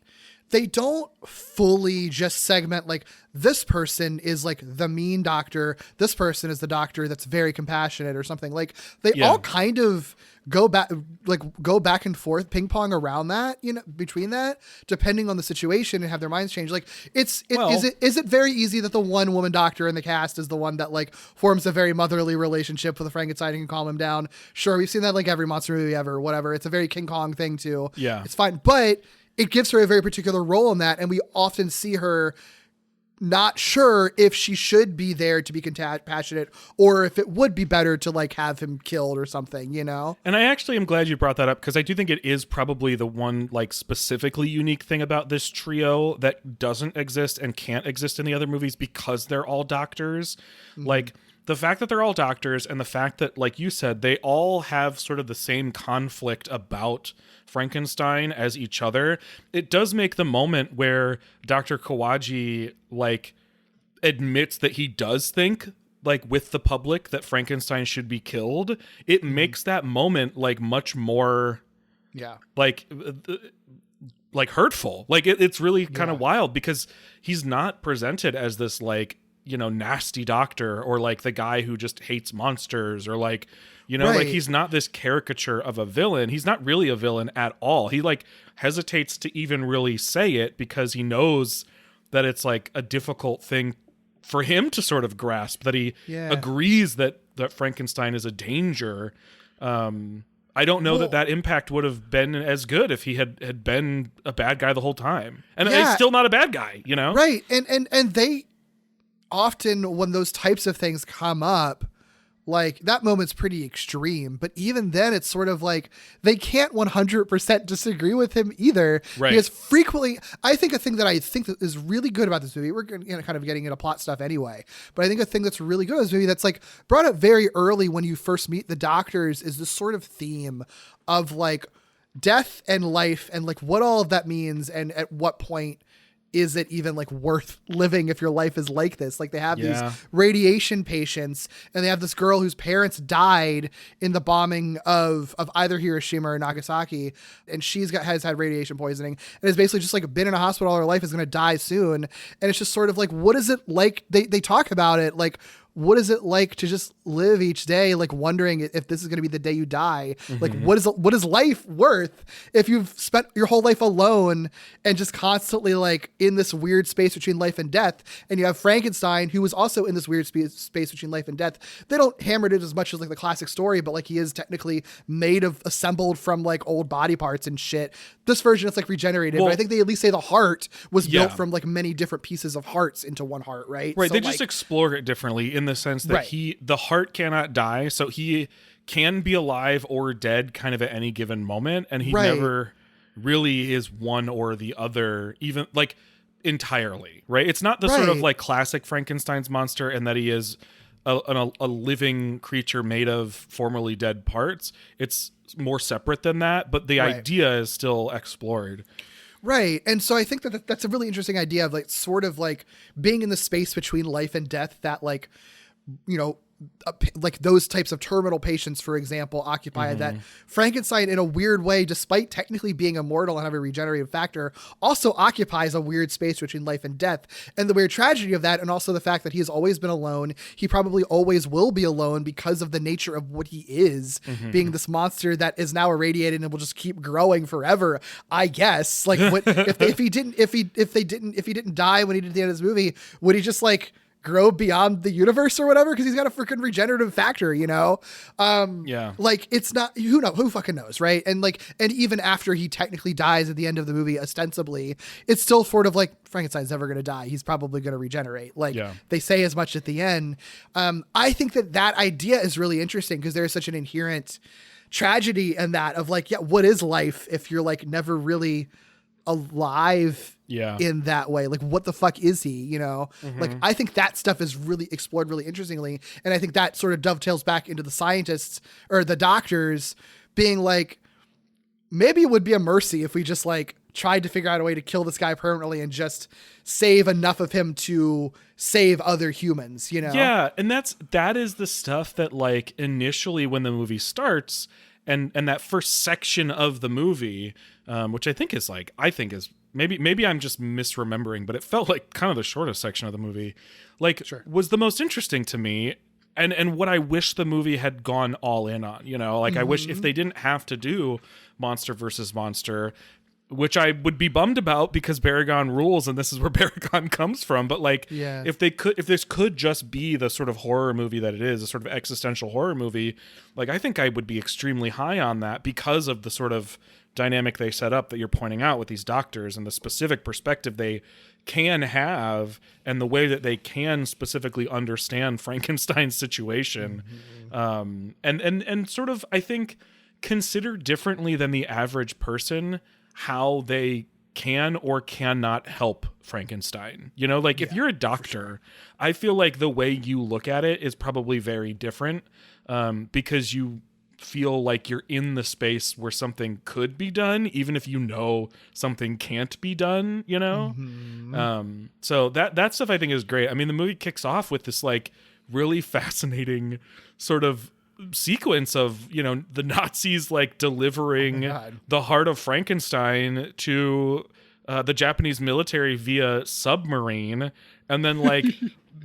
they don't fully just segment like this person is like the mean doctor, this person is the doctor that's very compassionate or something. Like they all kind of go back and forth, ping pong around that, you know, between that, depending on the situation and have their minds change. Like is it very easy that the one woman doctor in the cast is the one that like forms a very motherly relationship with the Frankenstein and can calm him down? Sure. We've seen that like every monster movie ever, whatever. It's a very King Kong thing too. Yeah. It's fine. But it gives her a very particular role in that. And we often see her not sure if she should be there to be compassionate or if it would be better to like have him killed or something, you know? And I actually am glad you brought that up because I do think it is probably the one like specifically unique thing about this trio that doesn't exist and can't exist in the other movies because they're all doctors. Mm-hmm. Like the fact that they're all doctors and the fact that, like you said, they all have sort of the same conflict about Frankenstein as each other, it does make the moment where Dr. Kawaji like admits that he does think like with the public that Frankenstein should be killed. It makes that moment like much more like hurtful. Like it's really kind of wild because he's not presented as this like, you know, nasty doctor or like the guy who just hates monsters or like, you know, like he's not this caricature of a villain. He's not really a villain at all. He like hesitates to even really say it because he knows that it's like a difficult thing for him to sort of grasp, that he agrees that Frankenstein is a danger. I don't know that impact would have been as good if he had been a bad guy the whole time. And he's still not a bad guy, you know? Right. And they often, when those types of things come up, Like that moment's pretty extreme, but even then it's sort of like they can't 100% disagree with him either. Right. Because frequently, I think a thing that I think that is really good about this movie, we're kind of getting into plot stuff anyway, but I think a thing that's really good about this movie that's like brought up very early when you first meet the doctors is this sort of theme of like death and life and like what all of that means and at what point is it even like worth living if your life is like this? Like they have these radiation patients and they have this girl whose parents died in the bombing of either Hiroshima or Nagasaki. And has had radiation poisoning and is basically just like been in a hospital all her life, is going to die soon. And it's just sort of like, what is it like? They talk about it like, what is it like to just live each day, like wondering if this is going to be the day you die? Like, what is life worth if you've spent your whole life alone and just constantly like in this weird space between life and death? And you have Frankenstein, who was also in this weird space between life and death. They don't hammer it as much as like the classic story, but like he is technically assembled from like old body parts and shit. This version is like regenerated, but I think they at least say the heart was built from like many different pieces of hearts into one heart, right? Right. So, they just explore it differently in the sense that the heart cannot die, so he can be alive or dead kind of at any given moment, and he never really is one or the other, even like entirely, right? It's not the sort of like classic Frankenstein's monster and that he is a living creature made of formerly dead parts. It's more separate than that, but the idea is still explored. Right. And so I think that that's a really interesting idea of like sort of like being in the space between life and death that like, you know, like those types of terminal patients, for example, occupy that Frankenstein in a weird way, despite technically being immortal and have a regenerative factor, also occupies a weird space between life and death. And the weird tragedy of that, and also the fact that he has always been alone, he probably always will be alone because of the nature of what he is, being this monster that is now irradiated and will just keep growing forever, I guess. Like what if he didn't die when he did the end of this movie, would he just like grow beyond the universe or whatever? Because he's got a freaking regenerative factor, you know? Like it's not, who fucking knows, right? And like, and even after he technically dies at the end of the movie, ostensibly, it's still sort of like Frankenstein's never going to die. He's probably going to regenerate. Like they say as much at the end. I think that idea is really interesting because there's such an inherent tragedy in that of like, what is life if you're like never really alive in that way? Like what the fuck is he, you know? Like I think that stuff is really explored really interestingly, and I think that sort of dovetails back into the scientists or the doctors being like, maybe it would be a mercy if we just like tried to figure out a way to kill this guy permanently and just save enough of him to save other humans, you know? Yeah, and that is the stuff that like initially when the movie starts and that first section of the movie, which I think is maybe I'm just misremembering, but it felt like kind of the shortest section of the movie, like was the most interesting to me. And what I wish the movie had gone all in on, you know, like I wish if they didn't have to do monster versus monster, which I would be bummed about because Baragon rules and this is where Baragon comes from. But like, if this could just be the sort of horror movie that it is, a sort of existential horror movie, like I think I would be extremely high on that because of the sort of dynamic they set up that you're pointing out with these doctors and the specific perspective they can have and the way that they can specifically understand Frankenstein's situation. And sort of, I think, consider differently than the average person how they can or cannot help Frankenstein. You know, like if you're a doctor, I feel like the way you look at it is probably very different because you feel like you're in the space where something could be done, even if you know something can't be done, you know? So that stuff I think is great. I mean, the movie kicks off with this like really fascinating sort of sequence of, you know, the Nazis like delivering the heart of Frankenstein to the Japanese military via submarine, and then like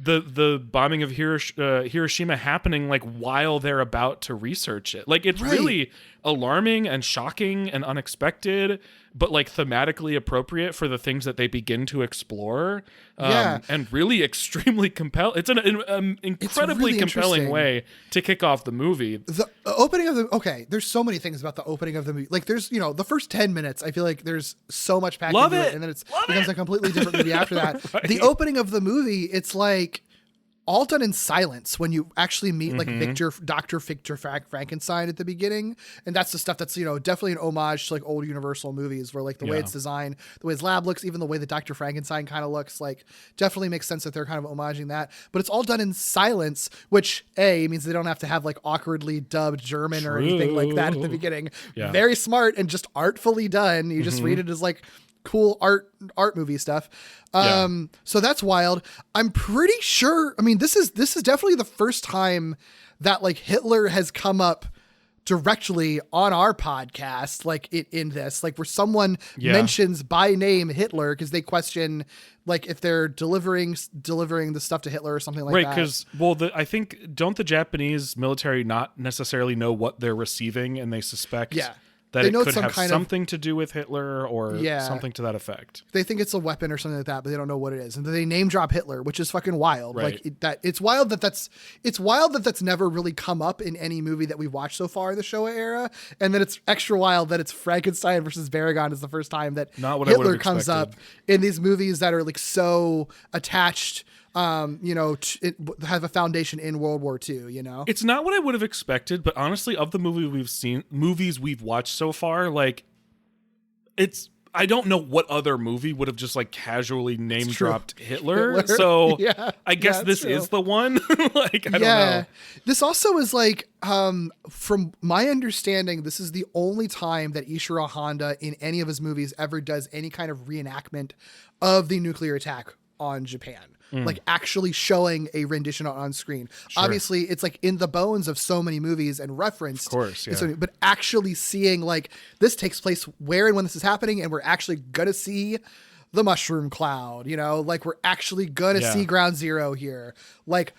the bombing of Hiroshima happening like while they're about to research it. Like it's really alarming and shocking and unexpected, but like thematically appropriate for the things that they begin to explore. And really extremely compelling. It's an incredibly really compelling way to kick off the movie. The opening of the there's so many things about the opening of the movie. Like there's, you know, the first 10 minutes, I feel like there's so much packed into it, and then it becomes a completely different movie after that. The opening of the movie, it's like all done in silence when you actually meet like Dr. Victor Frankenstein at the beginning. And that's the stuff that's, you know, definitely an homage to like old Universal movies where like the way it's designed, the way his lab looks, even the way that Dr. Frankenstein kind of looks, like definitely makes sense that they're kind of homaging that. But it's all done in silence, which means they don't have to have like awkwardly dubbed German or anything like that at the beginning. Yeah. Very smart and just artfully done. You just read it as like cool art movie stuff. So that's wild. I'm pretty sure, I mean, this is definitely the first time that like Hitler has come up directly on our podcast, like in this, like where someone mentions by name Hitler because they question like if they're delivering the stuff to Hitler or something like that. Right, because I think don't the Japanese military not necessarily know what they're receiving, and they suspect that it could have something to do with Hitler or something to that effect. They think it's a weapon or something like that, but they don't know what it is. And they name drop Hitler, which is fucking wild. Right. Like it's wild that that's never really come up in any movie that we've watched so far in the Showa era. And then it's extra wild that it's Frankenstein versus Baragon is the first time that Hitler comes up in these movies that are like so attached, you know, have a foundation in World War II, you know? It's not what I would have expected, but honestly, of the movies we've watched so far, like, I don't know what other movie would have just like casually name dropped Hitler. So I guess this is the one. Like, I don't know. This also is like, from my understanding, this is the only time that Ishirō Honda in any of his movies ever does any kind of reenactment of the nuclear attack on Japan. Like actually showing a rendition on screen. Sure. Obviously it's like in the bones of so many movies and referenced. Of course, yeah. But actually seeing like this takes place where and when this is happening, and we're actually gonna see the mushroom cloud, you know, like we're actually gonna see Ground Zero here. Like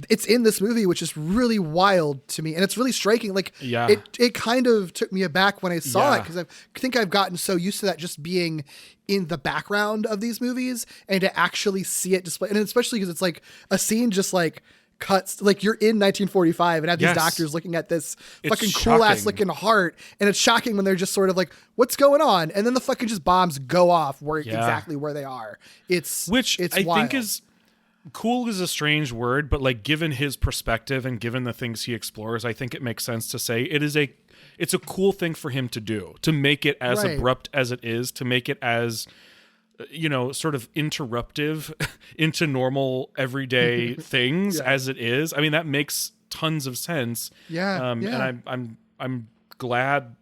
it's in this movie, which is really wild to me. And it's really striking. Like it kind of took me aback when I saw it, because I think I've gotten so used to that just being in the background of these movies, and to actually see it displayed. And especially because it's like a scene just like cuts, like you're in 1945 and have these doctors looking at this fucking cool ass looking heart. And it's shocking when they're just sort of like, what's going on? And then the fucking just bombs go off exactly where they are. It's wild. Think is, cool is a strange word, but like given his perspective and given the things he explores, I think it makes sense to say it's a cool thing for him to do, to make it as abrupt as it is, to make it as, you know, sort of interruptive into normal everyday things as it is. I mean, that makes tons of sense. And I'm glad.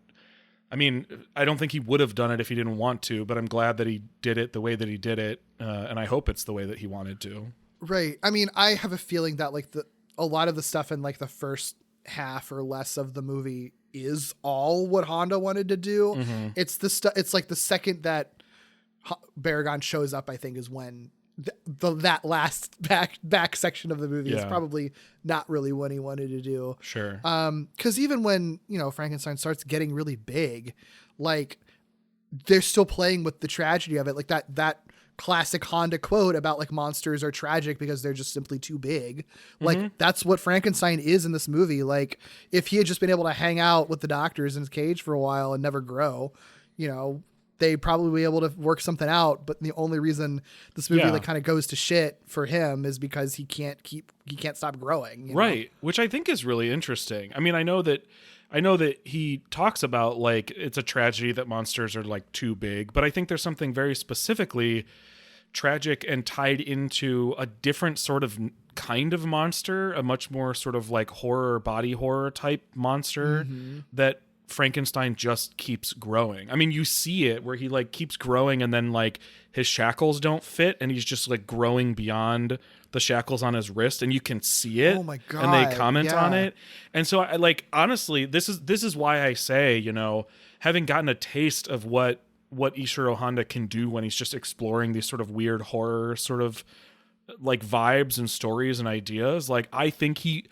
I mean, I don't think he would have done it if he didn't want to, but I'm glad that he did it the way that he did it. And I hope it's the way that he wanted to. Right. I mean, I have a feeling that like a lot of the stuff in like the first half or less of the movie is all what Honda wanted to do. It's the stuff. It's like the second that Baragon shows up, I think, is when that last back section of the movie is probably not really what he wanted to do. Sure. Because even when, you know, Frankenstein starts getting really big, like they're still playing with the tragedy of it, like that classic Honda quote about like monsters are tragic because they're just simply too big. Like that's what Frankenstein is in this movie. Like if he had just been able to hang out with the doctors in his cage for a while and never grow, you know, they'd probably be able to work something out. But the only reason this movie like kind of goes to shit for him is because he can't stop growing. You know? Which I think is really interesting. I mean, I know that he talks about like it's a tragedy that monsters are like too big, but I think there's something very specifically tragic and tied into a different sort of kind of monster, a much more sort of like body horror type monster that Frankenstein just keeps growing. I mean, you see it where he like keeps growing and then like his shackles don't fit and he's just like growing beyond the shackles on his wrist, and you can see it. Oh my God. And they comment on it. And so I like, honestly, this is why I say, you know, having gotten a taste of what Ishirō Honda can do when he's just exploring these sort of weird horror sort of like vibes and stories and ideas, like I think he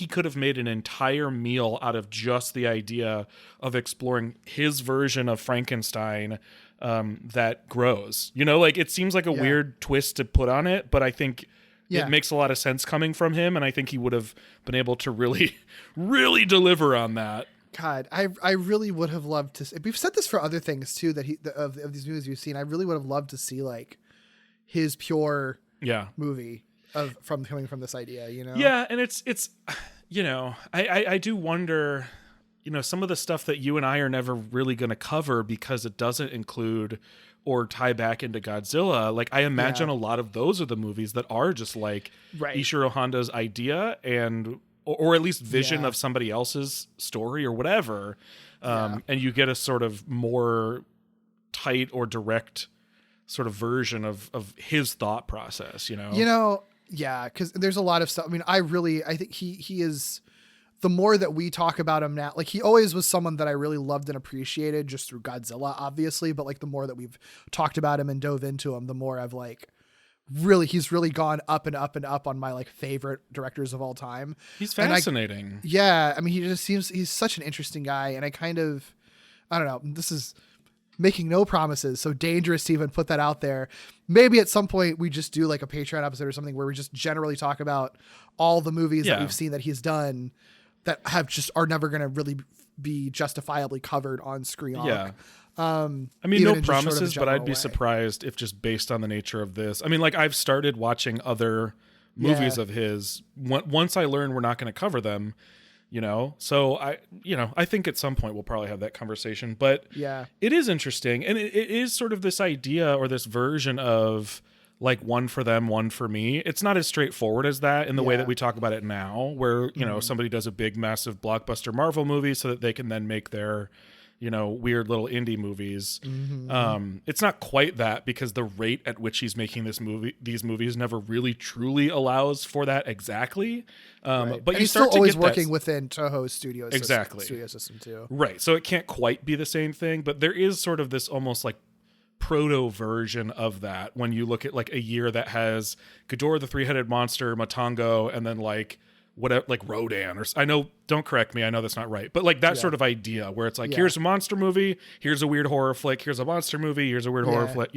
could have made an entire meal out of just the idea of exploring his version of Frankenstein that grows. You know, like it seems like a weird twist to put on it, but I think it makes a lot of sense coming from him, and I think he would have been able to really, really deliver on that. God, I really would have loved to. We've said this for other things too, that of these movies we've seen. I really would have loved to see like his pure movie. from coming from this idea, you know? Yeah, and it's I do wonder, some of the stuff that you and I are never really going to cover because it doesn't include or tie back into Godzilla. Like, I imagine a lot of those are the movies that are just like Ishirō Honda's idea or at least vision of somebody else's story or whatever. And you get a sort of more tight or direct sort of version of his thought process, Yeah, because there's a lot of stuff. I mean, I think he is, the more that we talk about him now, like, he always was someone that I really loved and appreciated just through Godzilla, obviously. But like, the more that we've talked about him and dove into him, the more I've like, he's really gone up and up and up on my like favorite directors of all time. He's fascinating. I mean, he just seems, he's such an interesting guy. And I don't know, this is making no promises, so dangerous to even put that out there. Maybe at some point we just do like a Patreon episode or something where we just generally talk about all the movies that we've seen that he's done that are never going to really be justifiably covered on screen. I mean, no promises, but I'd be surprised if, just based on the nature of this, I mean, like, I've started watching other movies of his once I learn we're not going to cover them, so I think at some point we'll probably have that conversation. But it is interesting, and it is sort of this idea or this version of like one for them, one for me. It's not as straightforward as that in the way that we talk about it now, where somebody does a big massive blockbuster Marvel movie so that they can then make their weird little indie movies. It's not quite that, because the rate at which he's making these movies never really truly allows for that exactly. But you start still always working within Toho studio system too. Right. So it can't quite be the same thing, but there is sort of this almost like proto version of that when you look at like a year that has Ghidorah the Three-Headed Monster, Matango, and then like whatever, like Rodan, or I know, don't correct me, I know that's not right, but like that sort of idea where it's like, here's a monster movie, here's a weird horror flick, here's a monster movie, here's a weird horror flick,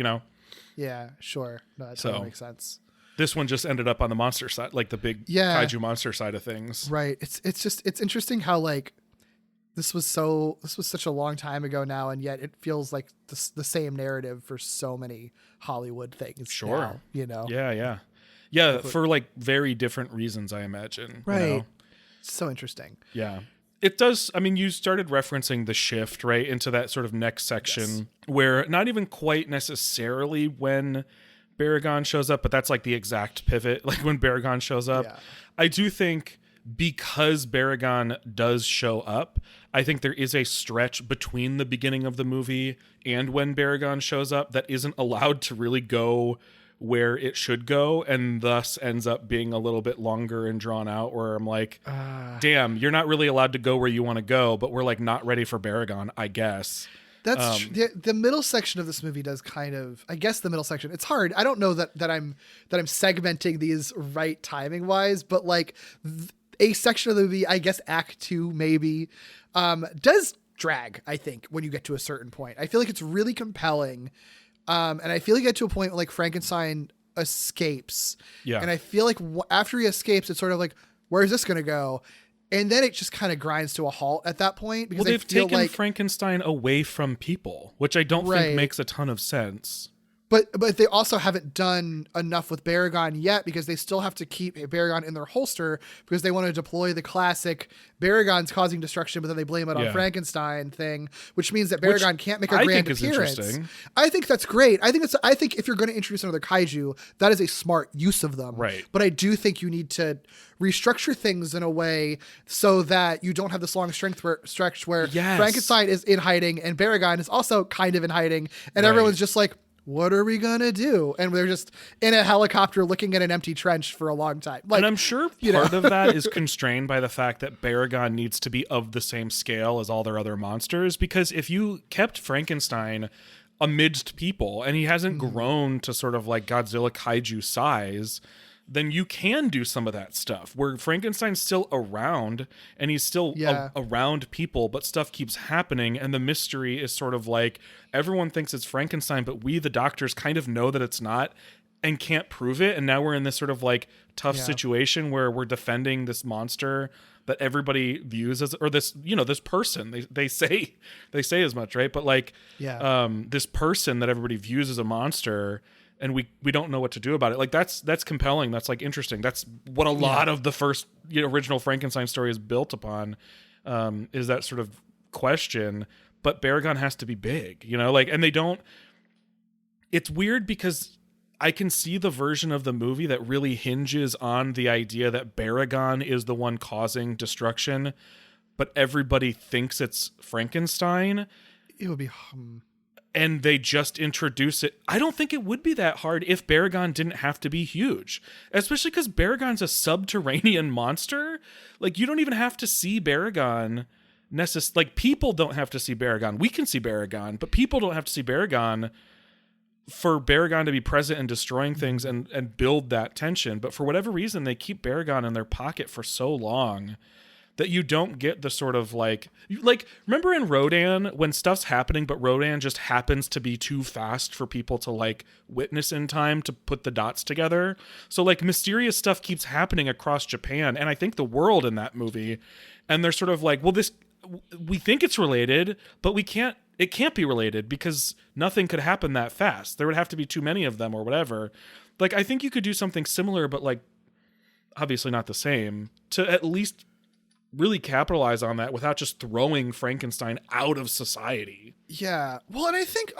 Yeah, sure. No, that totally makes sense. This one just ended up on the monster side, like the big kaiju monster side of things. Right. It's interesting how like this was such a long time ago now, and yet it feels like the same narrative for so many Hollywood things. Sure. Now, Yeah, for like very different reasons, I imagine. Right. So interesting. Yeah. It does. I mean, you started referencing the shift, right, into that sort of next section where not even quite necessarily when Baragon shows up, but that's like the exact pivot, like when Baragon shows up. Yeah. I do think because Baragon does show up, I think there is a stretch between the beginning of the movie and when Baragon shows up that isn't allowed to really go where it should go, and thus ends up being a little bit longer and drawn out, where I'm like, damn, you're not really allowed to go where you want to go, but we're like not ready for Baragon, I guess. That's the middle section of this movie does kind of, I guess the middle section, it's hard. I don't know that I'm segmenting these right timing wise, but like a section of the movie, I guess Act 2 maybe, does drag, I think, when you get to a certain point. I feel like it's really compelling. And I feel like you get to a point where like Frankenstein escapes. Yeah. And I feel like after he escapes, it's sort of like, where's this going to go? And then it just kind of grinds to a halt at that point. Because they've taken Frankenstein away from people, which I don't think makes a ton of sense. But they also haven't done enough with Baragon yet, because they still have to keep Baragon in their holster because they want to deploy the classic Baragon's causing destruction, but then they blame it on Frankenstein thing, which means that Baragon can't make a grand appearance. I think that's great. I think if you're going to introduce another kaiju, that is a smart use of them. Right. But I do think you need to restructure things in a way so that you don't have this long stretch where Frankenstein is in hiding and Baragon is also kind of in hiding, and everyone's just like, what are we going to do? And we're just in a helicopter looking at an empty trench for a long time. Like, and I'm sure part of that is constrained by the fact that Baragon needs to be of the same scale as all their other monsters. Because if you kept Frankenstein amidst people and he hasn't grown to sort of like Godzilla kaiju size, then you can do some of that stuff where Frankenstein's still around and he's still around people, but stuff keeps happening. And the mystery is sort of like, everyone thinks it's Frankenstein, but we, the doctors, kind of know that it's not and can't prove it. And now we're in this sort of like tough situation where we're defending this monster that everybody views as, or this, this person, they say as much, right? But like, this person that everybody views as a monster, and we don't know what to do about it. Like that's compelling. That's like interesting. That's what a lot of the first original Frankenstein story is built upon, is that sort of question. But Baragon has to be big, like, and they don't. It's weird because I can see the version of the movie that really hinges on the idea that Baragon is the one causing destruction, but everybody thinks it's Frankenstein. It would be. And they just introduce it. I don't think it would be that hard if Baragon didn't have to be huge, especially because Baragon's a subterranean monster. Like, you don't even have to see Baragon. Like, people don't have to see Baragon. We can see Baragon, but people don't have to see Baragon for Baragon to be present and destroying things and build that tension. But for whatever reason, they keep Baragon in their pocket for so long that you don't get the sort of like remember in Rodan when stuff's happening, but Rodan just happens to be too fast for people to like witness in time to put the dots together. So like mysterious stuff keeps happening across Japan and I think the world in that movie. And they're sort of like, well, we think it's related, but it can't be related because nothing could happen that fast. There would have to be too many of them or whatever. Like, I think you could do something similar, but like obviously not the same, to at least really capitalize on that without just throwing Frankenstein out of society. Yeah. Well, and I think,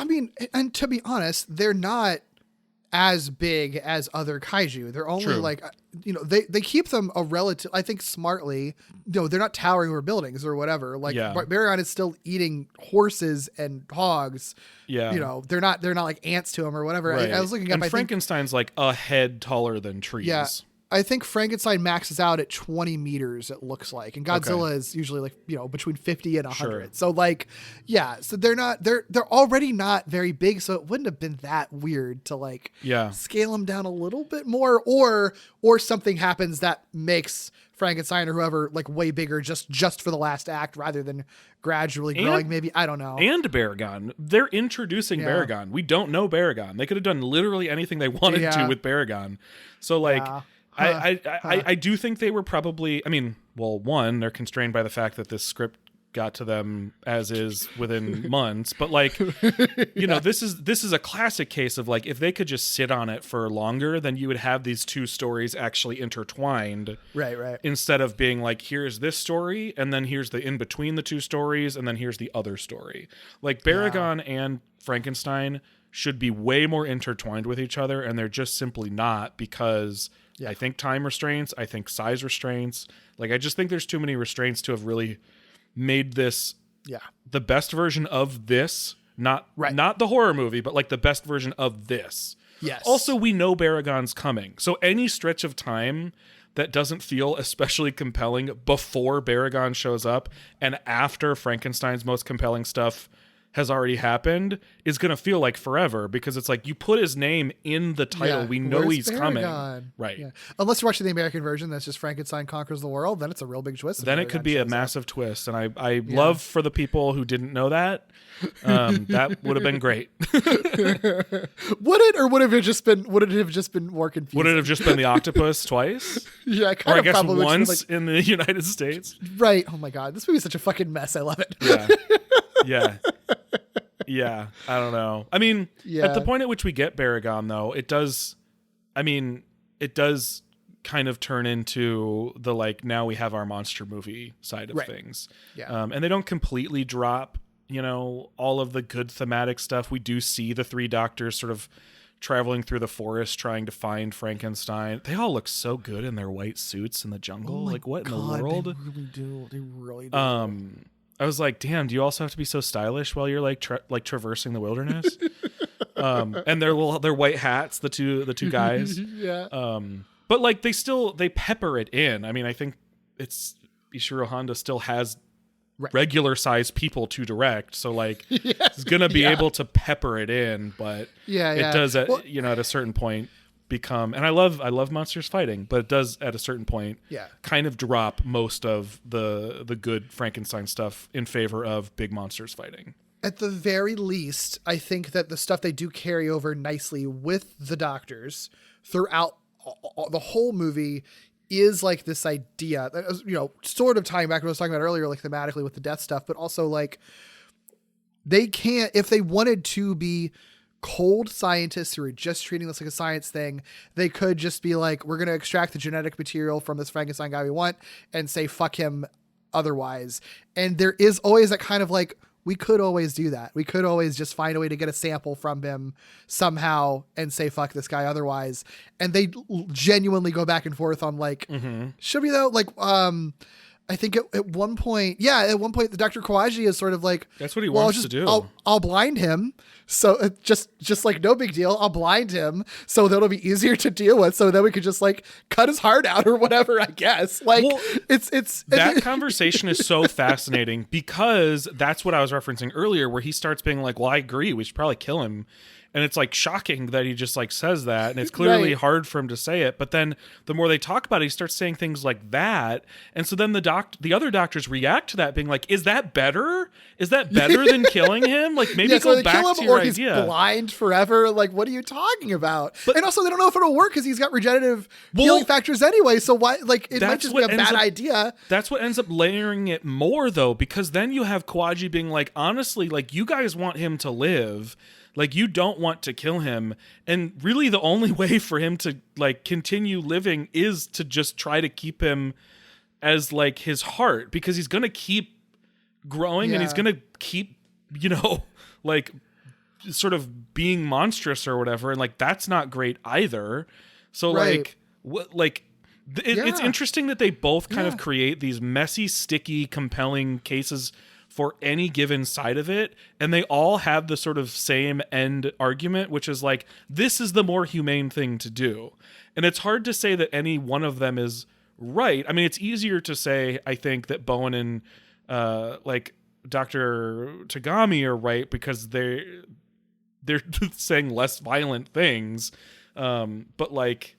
and to be honest, they're not as big as other kaiju. They're only like, they keep them a relative, I think smartly, they're not towering over buildings or whatever. Like Baragon is still eating horses and hogs. Yeah. They're not like ants to him or whatever. Right. I was looking up, and Frankenstein's like a head taller than trees. Yeah. I think Frankenstein maxes out at 20 meters, it looks like. And Godzilla is usually like, between 50 and 100. Sure. So like, yeah, so they're already not very big. So it wouldn't have been that weird to like scale them down a little bit more or something happens that makes Frankenstein or whoever like way bigger just for the last act rather than gradually growing. Maybe, I don't know. And Baragon, they're introducing Baragon. We don't know Baragon. They could have done literally anything they wanted to with Baragon. So like, I do think they were probably, one, they're constrained by the fact that this script got to them as is within months, but like, this is a classic case of like, if they could just sit on it for longer, then you would have these two stories actually intertwined. Right. Instead of being like, here's this story, and then here's the in between the two stories, and then here's the other story. Like Baragon and Frankenstein should be way more intertwined with each other, and they're just simply not because I think time restraints, I think size restraints. Like, I just think there's too many restraints to have really made this the best version of this. Not the horror movie, but like the best version of this. Yes. Also, we know Baragon's coming. So any stretch of time that doesn't feel especially compelling before Baragon shows up and after Frankenstein's most compelling stuff has already happened is going to feel like forever because it's like you put his name in the title. We know he's coming. Right. Yeah. Unless you're watching the American version, that's just Frankenstein Conquers the World. Then it's a real big twist. Then it could be a massive twist. And I love for the people who didn't know that. That would have been great. Would it, or would it have just been more confusing? Would it have just been the octopus twice? Yeah. Or I guess once in the United States. Right. Oh my God. This movie is such a fucking mess. I love it. Yeah. Yeah, I don't know. At the point at which we get Baragon, though, it does kind of turn into the, like, now we have our monster movie side of things. Yeah. And they don't completely drop, all of the good thematic stuff. We do see the three doctors sort of traveling through the forest trying to find Frankenstein. They all look so good in their white suits in the jungle. Like, what in the world? They really do. I was like, damn, do you also have to be so stylish while you're like traversing the wilderness? And their white hats, the two guys. But like they pepper it in. I think it's Ishirō Honda still has regular sized people to direct. So like he's going to be able to pepper it in, but it does at a certain point become, and I love monsters fighting, but it does at a certain point kind of drop most of the good Frankenstein stuff in favor of big monsters fighting. At the very least, I think that the stuff they do carry over nicely with the doctors throughout the whole movie is like this idea that, sort of tying back to what I was talking about earlier, like thematically with the death stuff, but also like they can't, if they wanted to be cold scientists who are just treating this like a science thing, they could just be like, we're going to extract the genetic material from this Frankenstein guy we want and say, fuck him otherwise. And there is always that kind of like, we could always do that. We could always just find a way to get a sample from him somehow and say, fuck this guy otherwise. And they genuinely go back and forth on like, should we though? Like, I think at one point, the Dr. Kawaji is sort of like, that's what he wants to do. I'll blind him. So just like, no big deal. I'll blind him so that'll be easier to deal with. So then we could just like cut his heart out or whatever, I guess. Like, well, it's that conversation is so fascinating because that's what I was referencing earlier, where he starts being like, well, I agree, we should probably kill him. And it's like shocking that he just like says that. And it's clearly hard for him to say it. But then the more they talk about it, he starts saying things like that. And so then the other doctors react to that being like, is that better? Is that better than killing him? Like maybe go back to your idea. He's blind forever. Like, what are you talking about? And also they don't know if it'll work because he's got regenerative healing factors anyway. So why, like, it might just be a bad idea. That's what ends up layering it more though, because then you have Kawaji being like, honestly, like you guys want him to live. Like, you don't want to kill him. And really the only way for him to, like, continue living is to just try to keep him as, like, his heart. Because he's going to keep growing and he's going to keep, you know, like, sort of being monstrous or whatever. And, like, that's not great either. So, like, it's interesting that they both kind of create these messy, sticky, compelling cases for any given side of it, and they all have the sort of same end argument, which is like, this is the more humane thing to do. And it's hard to say that any one of them is right. I mean, it's easier to say, I think, that Bowen and like Dr. Tagami are right because they're saying less violent things. But like,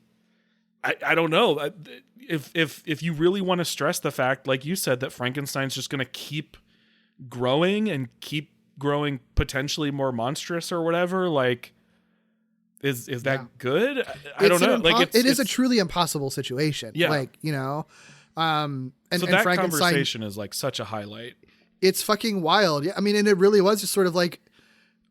I don't know. If you really want to stress the fact, like you said, that Frankenstein's just going to keep growing and keep growing potentially more monstrous or whatever, like is that good? I don't know. Like it is a truly impossible situation. Yeah. Like, you know, so that conversation is like such a highlight. It's fucking wild. Yeah. I mean, and it really was just sort of like,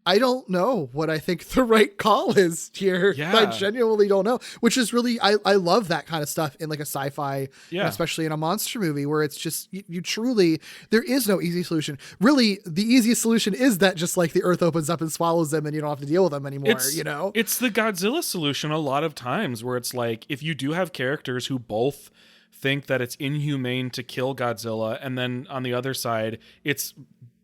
I don't know what I think the right call is here. Yeah. I genuinely don't know, which is really, I love that kind of stuff in like a sci-fi, and especially in a monster movie where it's just, you truly, there is no easy solution. Really, the easiest solution is that just like the earth opens up and swallows them and you don't have to deal with them anymore, you know? It's the Godzilla solution a lot of times where it's like, if you do have characters who both think that it's inhumane to kill Godzilla, and then on the other side, it's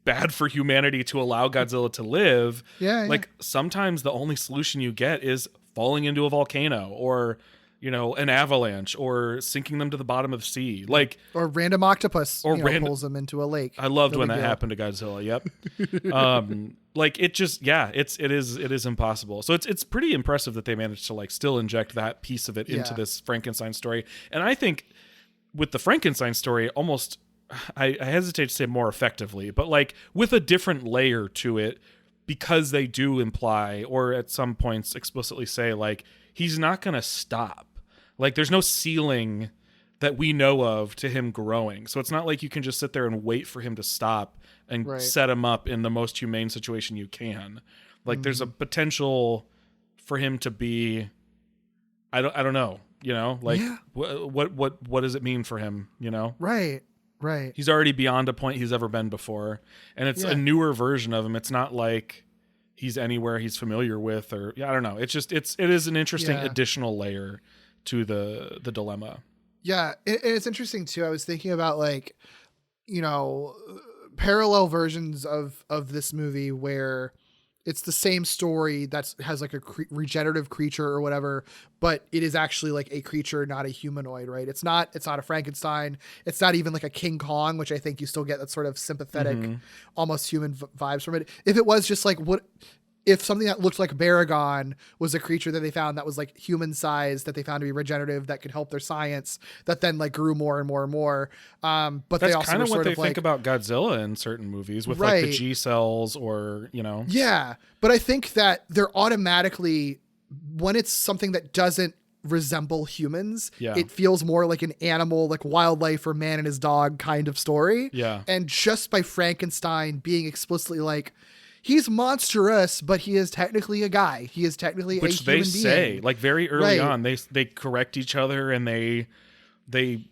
bad for humanity to allow Godzilla to live. Like sometimes the only solution you get is falling into a volcano or, you know, an avalanche or sinking them to the bottom of the sea. Like, or random octopus or pulls them into a lake. I loved when that happened to Godzilla. Yep. Like it just, it is impossible. So it's pretty impressive that they managed to like still inject that piece of it into this Frankenstein story. And I think with the Frankenstein story, almost, I hesitate to say more effectively, but like with a different layer to it, because they do imply or at some points explicitly say like, he's not going to stop. Like there's no ceiling that we know of to him growing. So it's not like you can just sit there and wait for him to stop and set him up in the most humane situation you can. Like there's a potential for him to be, I don't know, you know, like what does it mean for him, you know? Right. He's already beyond a point he's ever been before. And it's a newer version of him. It's not like he's anywhere he's familiar with or I don't know. It's just, it is an interesting additional layer to the dilemma. Yeah. It's interesting too. I was thinking about like, you know, parallel versions of this movie where it's the same story that has like a regenerative creature or whatever, but it is actually like a creature, not a humanoid, right? It's not a Frankenstein. It's not even like a King Kong, which I think you still get that sort of sympathetic, almost human vibes from it. If it was just like if something that looked like Baragon was a creature that they found that was like human sized, that they found to be regenerative, that could help their science, that then like grew more and more and more. But that's they also kind of what they like, think about Godzilla in certain movies with like the G cells or, you know. Yeah. But I think that they're automatically, when it's something that doesn't resemble humans, it feels more like an animal, like wildlife or man and his dog kind of story. Yeah. And just by Frankenstein being explicitly like, he's monstrous, but he is technically a guy. He is technically which a human they say being. like very early Right. on. They correct each other, and they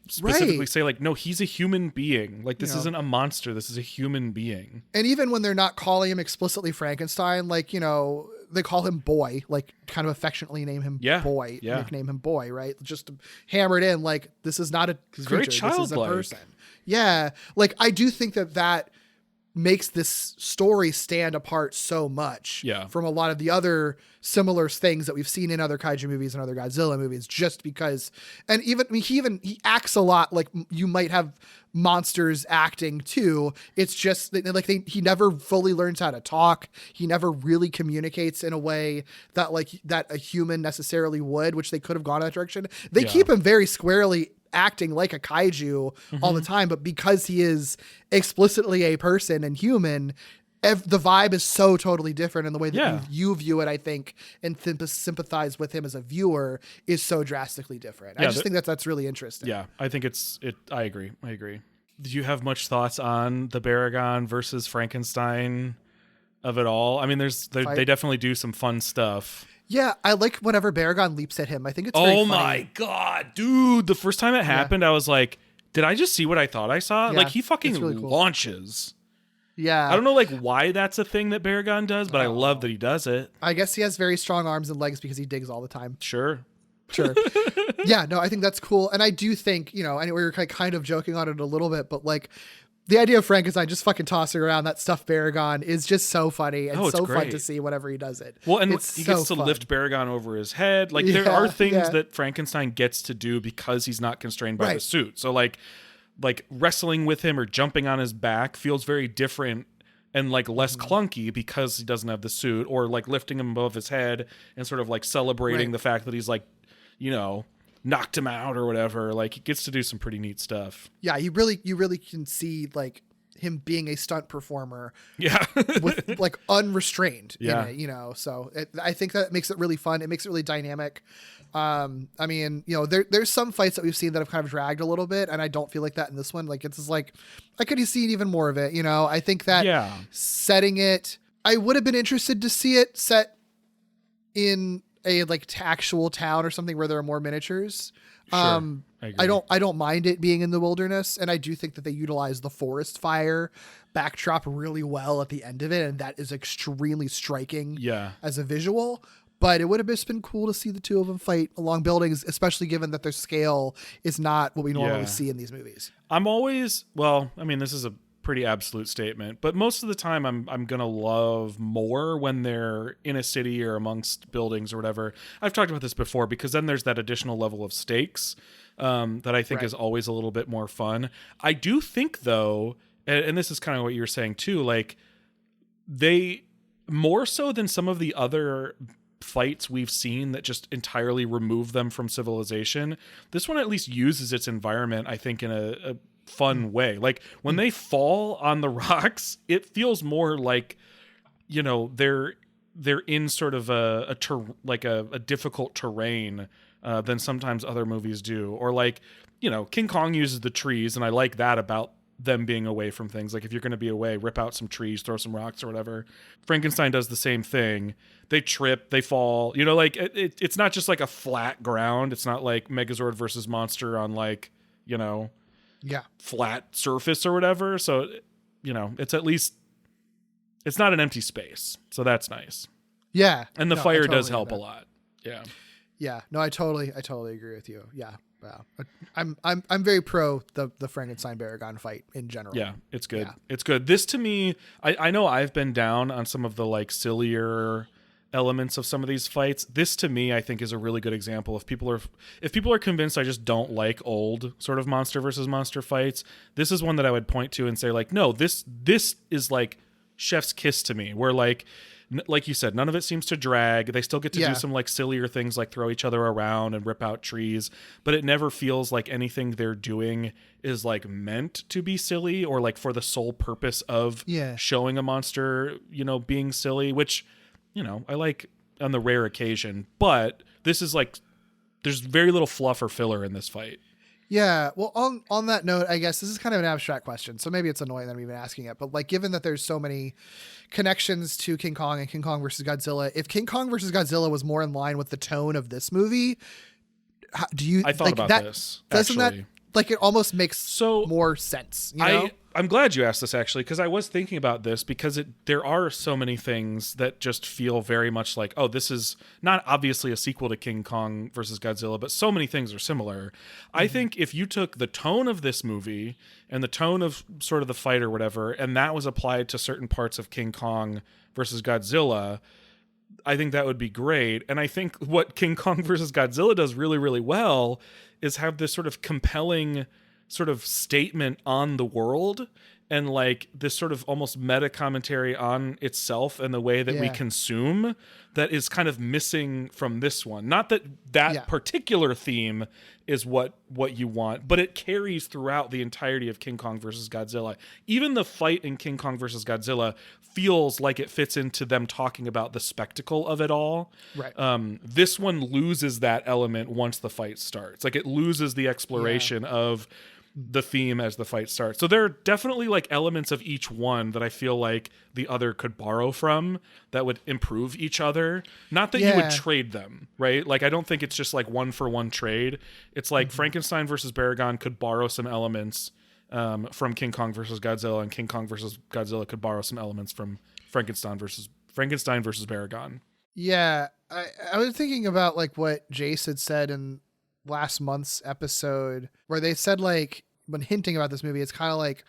specifically say like, no, he's a human being. Like this isn't a monster. This is a human being. And even when they're not calling him explicitly Frankenstein, like, you know, they call him Boy, like kind of affectionately name him Boy, nickname him Boy, right? Just to hammer it in, like, this is not a creature, very this is childlike. a person. Yeah. Like, I do think that makes this story stand apart so much from a lot of the other similar things that we've seen in other kaiju movies and other Godzilla movies, just because, and even, I mean, he acts a lot like you might have monsters acting too. It's just like he never fully learns how to talk. He never really communicates in a way that that a human necessarily would, which they could have gone in that direction. They keep him very squarely acting like a kaiju all the time, but because he is explicitly a person and human, the vibe is so totally different, and the way that you view it, I think, and sympathize with him as a viewer is so drastically different. I just think that's really interesting. Yeah, I think I agree. Did you have much thoughts on the Baragon versus Frankenstein of it all? I mean, they definitely do some fun stuff. Yeah, I like whenever Baragon leaps at him. I think it's very funny. My God, dude. The first time it happened, I was like, did I just see what I thought I saw? Yeah, like, he fucking really cool. launches. Yeah. I don't know why that's a thing that Baragon does, but I love that he does it. I guess he has very strong arms and legs because he digs all the time. Sure. Yeah, no, I think that's cool. And I do think, you know, and we were kind of joking on it a little bit, but like the idea of Frankenstein just fucking tossing around that stuffed Baragon is just so funny and so fun to see whenever he does it. Well, and he gets to lift Baragon over his head. Like there are things that Frankenstein gets to do because he's not constrained by the suit. So like wrestling with him or jumping on his back feels very different and like less clunky because he doesn't have the suit, or like lifting him above his head and sort of like celebrating the fact that he's like, you know, knocked him out or whatever. Like he gets to do some pretty neat stuff. Yeah, you really can see like him being a stunt performer. Yeah. With like unrestrained. Yeah. In it, you know, so I think that makes it really fun. It makes it really dynamic. I mean, you know, there's some fights that we've seen that have kind of dragged a little bit, and I don't feel like that in this one. Like it's just like I could have seen even more of it. You know, I think that setting it, I would have been interested to see it set in a actual town or something where there are more miniatures. Sure. I don't mind it being in the wilderness, and I do think that they utilize the forest fire backdrop really well at the end of it, and that is extremely striking as a visual. But it would have just been cool to see the two of them fight along buildings, especially given that their scale is not what we normally see in these movies. This is a pretty absolute statement, but most of the time I'm gonna love more when they're in a city or amongst buildings or whatever. I've talked about this before because then there's that additional level of stakes that I think is always a little bit more fun. I do think though, and this is kind of what you were saying too, like they more so than some of the other fights we've seen that just entirely remove them from civilization, this one at least uses its environment, I think, in a fun way. Like when they fall on the rocks, it feels more like, you know, they're in sort of a difficult terrain than sometimes other movies do. Or like, you know, King Kong uses the trees, and I like that about them being away from things. Like if you're going to be away, rip out some trees, throw some rocks or whatever. Frankenstein does the same thing. They trip, they fall, you know, like it's not just like a flat ground. It's not like Megazord versus Monster on like, you know, flat surface or whatever. So, you know, it's at least, it's not an empty space. So that's nice. Yeah. And the fire does help a lot. Yeah. Yeah. No, I totally agree with you. Yeah. Wow. I'm very pro the Frankenstein Baragon fight in general. Yeah, it's good. Yeah. It's good. This to me, I know I've been down on some of the like sillier elements of some of these fights. This to me, I think, is a really good example. If people are convinced I just don't like old sort of monster versus monster fights, this is one that I would point to and say like, no, this is like chef's kiss to me, where like you said, none of it seems to drag. They still get to do some like sillier things like throw each other around and rip out trees, but it never feels like anything they're doing is like meant to be silly or like for the sole purpose of showing a monster, you know, being silly, which, you know, I like on the rare occasion, but this is like, there's very little fluff or filler in this fight. Yeah. Well, on that note, I guess this is kind of an abstract question, so maybe it's annoying that I'm even asking it. But like, given that there's so many connections to King Kong and King Kong versus Godzilla, if King Kong versus Godzilla was more in line with the tone of this movie, do you? I thought like, about that, this. Doesn't Actually. that like it almost makes So more sense? You know? I'm glad you asked this actually, because I was thinking about this because there are so many things that just feel very much like, oh, this is not obviously a sequel to King Kong versus Godzilla, but so many things are similar. I think if you took the tone of this movie and the tone of sort of the fight or whatever, and that was applied to certain parts of King Kong versus Godzilla, I think that would be great. And I think what King Kong versus Godzilla does really, really well is have this sort of compelling sort of statement on the world and like this sort of almost meta commentary on itself and the way that we consume that is kind of missing from this one. Not that particular theme is what you want, but it carries throughout the entirety of King Kong versus Godzilla. Even the fight in King Kong versus Godzilla feels like it fits into them talking about the spectacle of it all. Right. This one loses that element once the fight starts. Like it loses the exploration of the theme as the fight starts. So there are definitely like elements of each one that I feel like the other could borrow from that would improve each other. Not that you would trade them, right? Like I don't think it's just like one for one trade. It's like Frankenstein versus Baragon could borrow some elements from King Kong versus Godzilla, and King Kong versus Godzilla could borrow some elements from Frankenstein versus Baragon. Yeah, I was thinking about like what Jace had said in last month's episode, where they said like when hinting about this movie, it's kind of like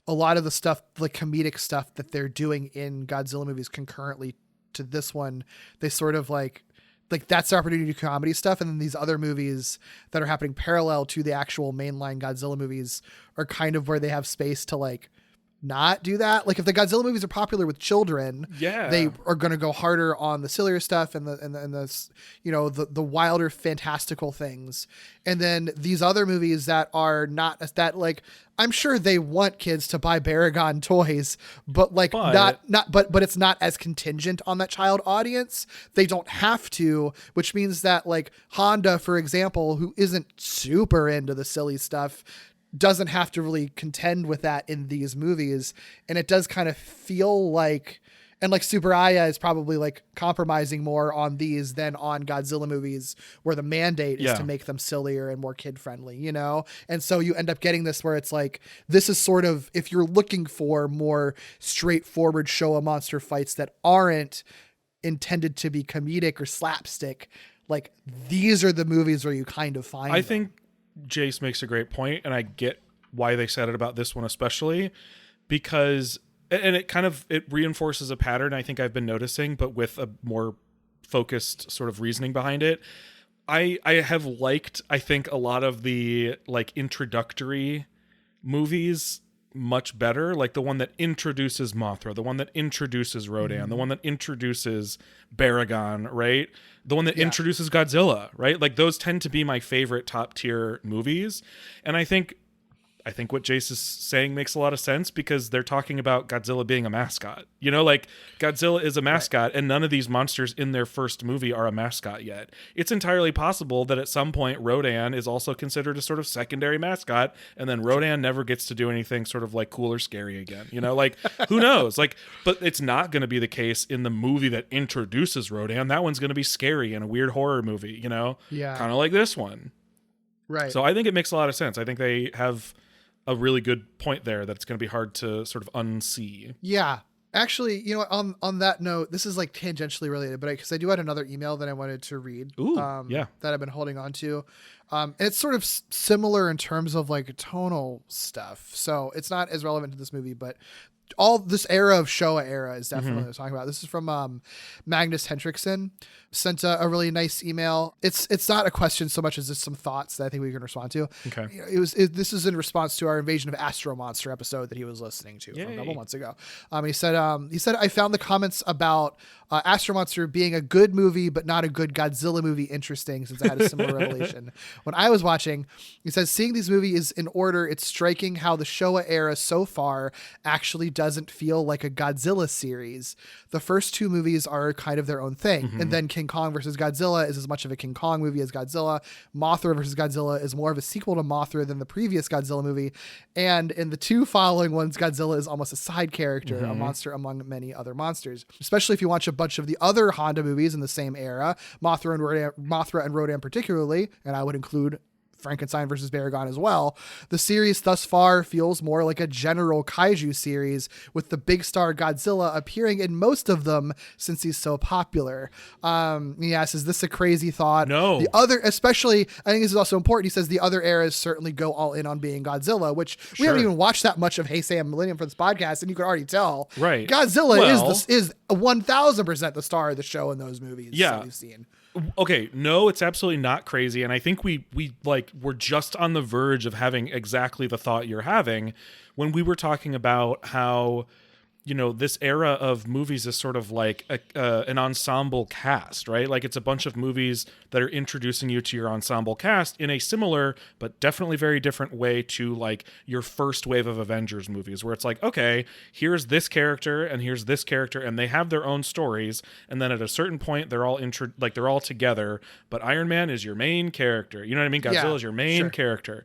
a lot of the stuff, like comedic stuff that they're doing in Godzilla movies concurrently to this one, they sort of like that's the opportunity to do comedy stuff. And then these other movies that are happening parallel to the actual mainline Godzilla movies are kind of where they have space to like not do that. Like if the Godzilla movies are popular with children, they are going to go harder on the sillier stuff and the you know, the wilder fantastical things. And then these other movies that are not that, like, I'm sure they want kids to buy Baragon toys, but like but it's not as contingent on that child audience. They don't have to, which means that like Honda, for example, who isn't super into the silly stuff, doesn't have to really contend with that in these movies. And it does kind of feel like, and like Super Aya is probably like compromising more on these than on Godzilla movies, where the mandate is to make them sillier and more kid friendly, you know? And so you end up getting this where it's like, this is sort of, if you're looking for more straightforward Showa monster fights that aren't intended to be comedic or slapstick, like these are the movies where you kind of find them. think Jace makes a great point, and I get why they said it about this one especially, because and it reinforces a pattern I think I've been noticing, but with a more focused sort of reasoning behind it. I have liked, I think, a lot of the like introductory movies much better, like the one that introduces Mothra, the one that introduces Rodan, the one that introduces Baragon, right? The one that introduces Godzilla, right? Like those tend to be my favorite top tier movies. And I think what Jace is saying makes a lot of sense, because they're talking about Godzilla being a mascot. You know, like Godzilla is a mascot, and none of these monsters in their first movie are a mascot yet. It's entirely possible that at some point Rodan is also considered a sort of secondary mascot, and then Rodan never gets to do anything sort of like cool or scary again. You know, like who knows? Like, but it's not going to be the case in the movie that introduces Rodan. That one's going to be scary and a weird horror movie, you know? Yeah. Kind of like this one. Right. So I think it makes a lot of sense. I think they have a really good point there that it's going to be hard to sort of unsee. Yeah. Actually, you know, on that note, this is like tangentially related, but because I do have another email that I wanted to read. That I've been holding on to. And it's sort of similar in terms of like tonal stuff. So it's not as relevant to this movie, but all this era of Showa era is definitely what I'm talking about. This is from Magnus Hendrickson. Sent a really nice email. It's not a question so much as just some thoughts that I think we can respond to. Okay. This is in response to our Invasion of Astro Monster episode that he was listening to from a couple months ago. He said I found the comments about Astro Monster being a good movie but not a good Godzilla movie interesting, since I had a similar revelation when I was watching. He says, seeing these movies in order, it's striking how the Showa era so far actually doesn't feel like a Godzilla series. The first two movies are kind of their own thing, and then King King Kong versus Godzilla is as much of a King Kong movie as Godzilla. Mothra versus Godzilla is more of a sequel to Mothra than the previous Godzilla movie. And in the two following ones, Godzilla is almost a side character, a monster among many other monsters. Especially if you watch a bunch of the other Honda movies in the same era, Mothra and Rodan particularly, and I would include Frankenstein versus Baragon as well. The series thus far feels more like a general kaiju series, with the big star Godzilla appearing in most of them since he's so popular. Yes, is this a crazy thought? No. The other, especially, I think this is also important. He says the other eras certainly go all in on being Godzilla, which we haven't even watched that much of Heisei and Millennium for this podcast, and you can already tell. Right. Godzilla is 1000% the star of the show in those movies that we've seen. Okay, no, it's absolutely not crazy, and I think we're just on the verge of having exactly the thought you're having when we were talking about how, you know, this era of movies is sort of like an ensemble cast, right? Like it's a bunch of movies that are introducing you to your ensemble cast in a similar but definitely very different way to like your first wave of Avengers movies, where it's like, okay, here's this character and here's this character, and they have their own stories, and then at a certain point they're all they're all together, but Iron Man is your main character. You know what I mean? Godzilla is your main character.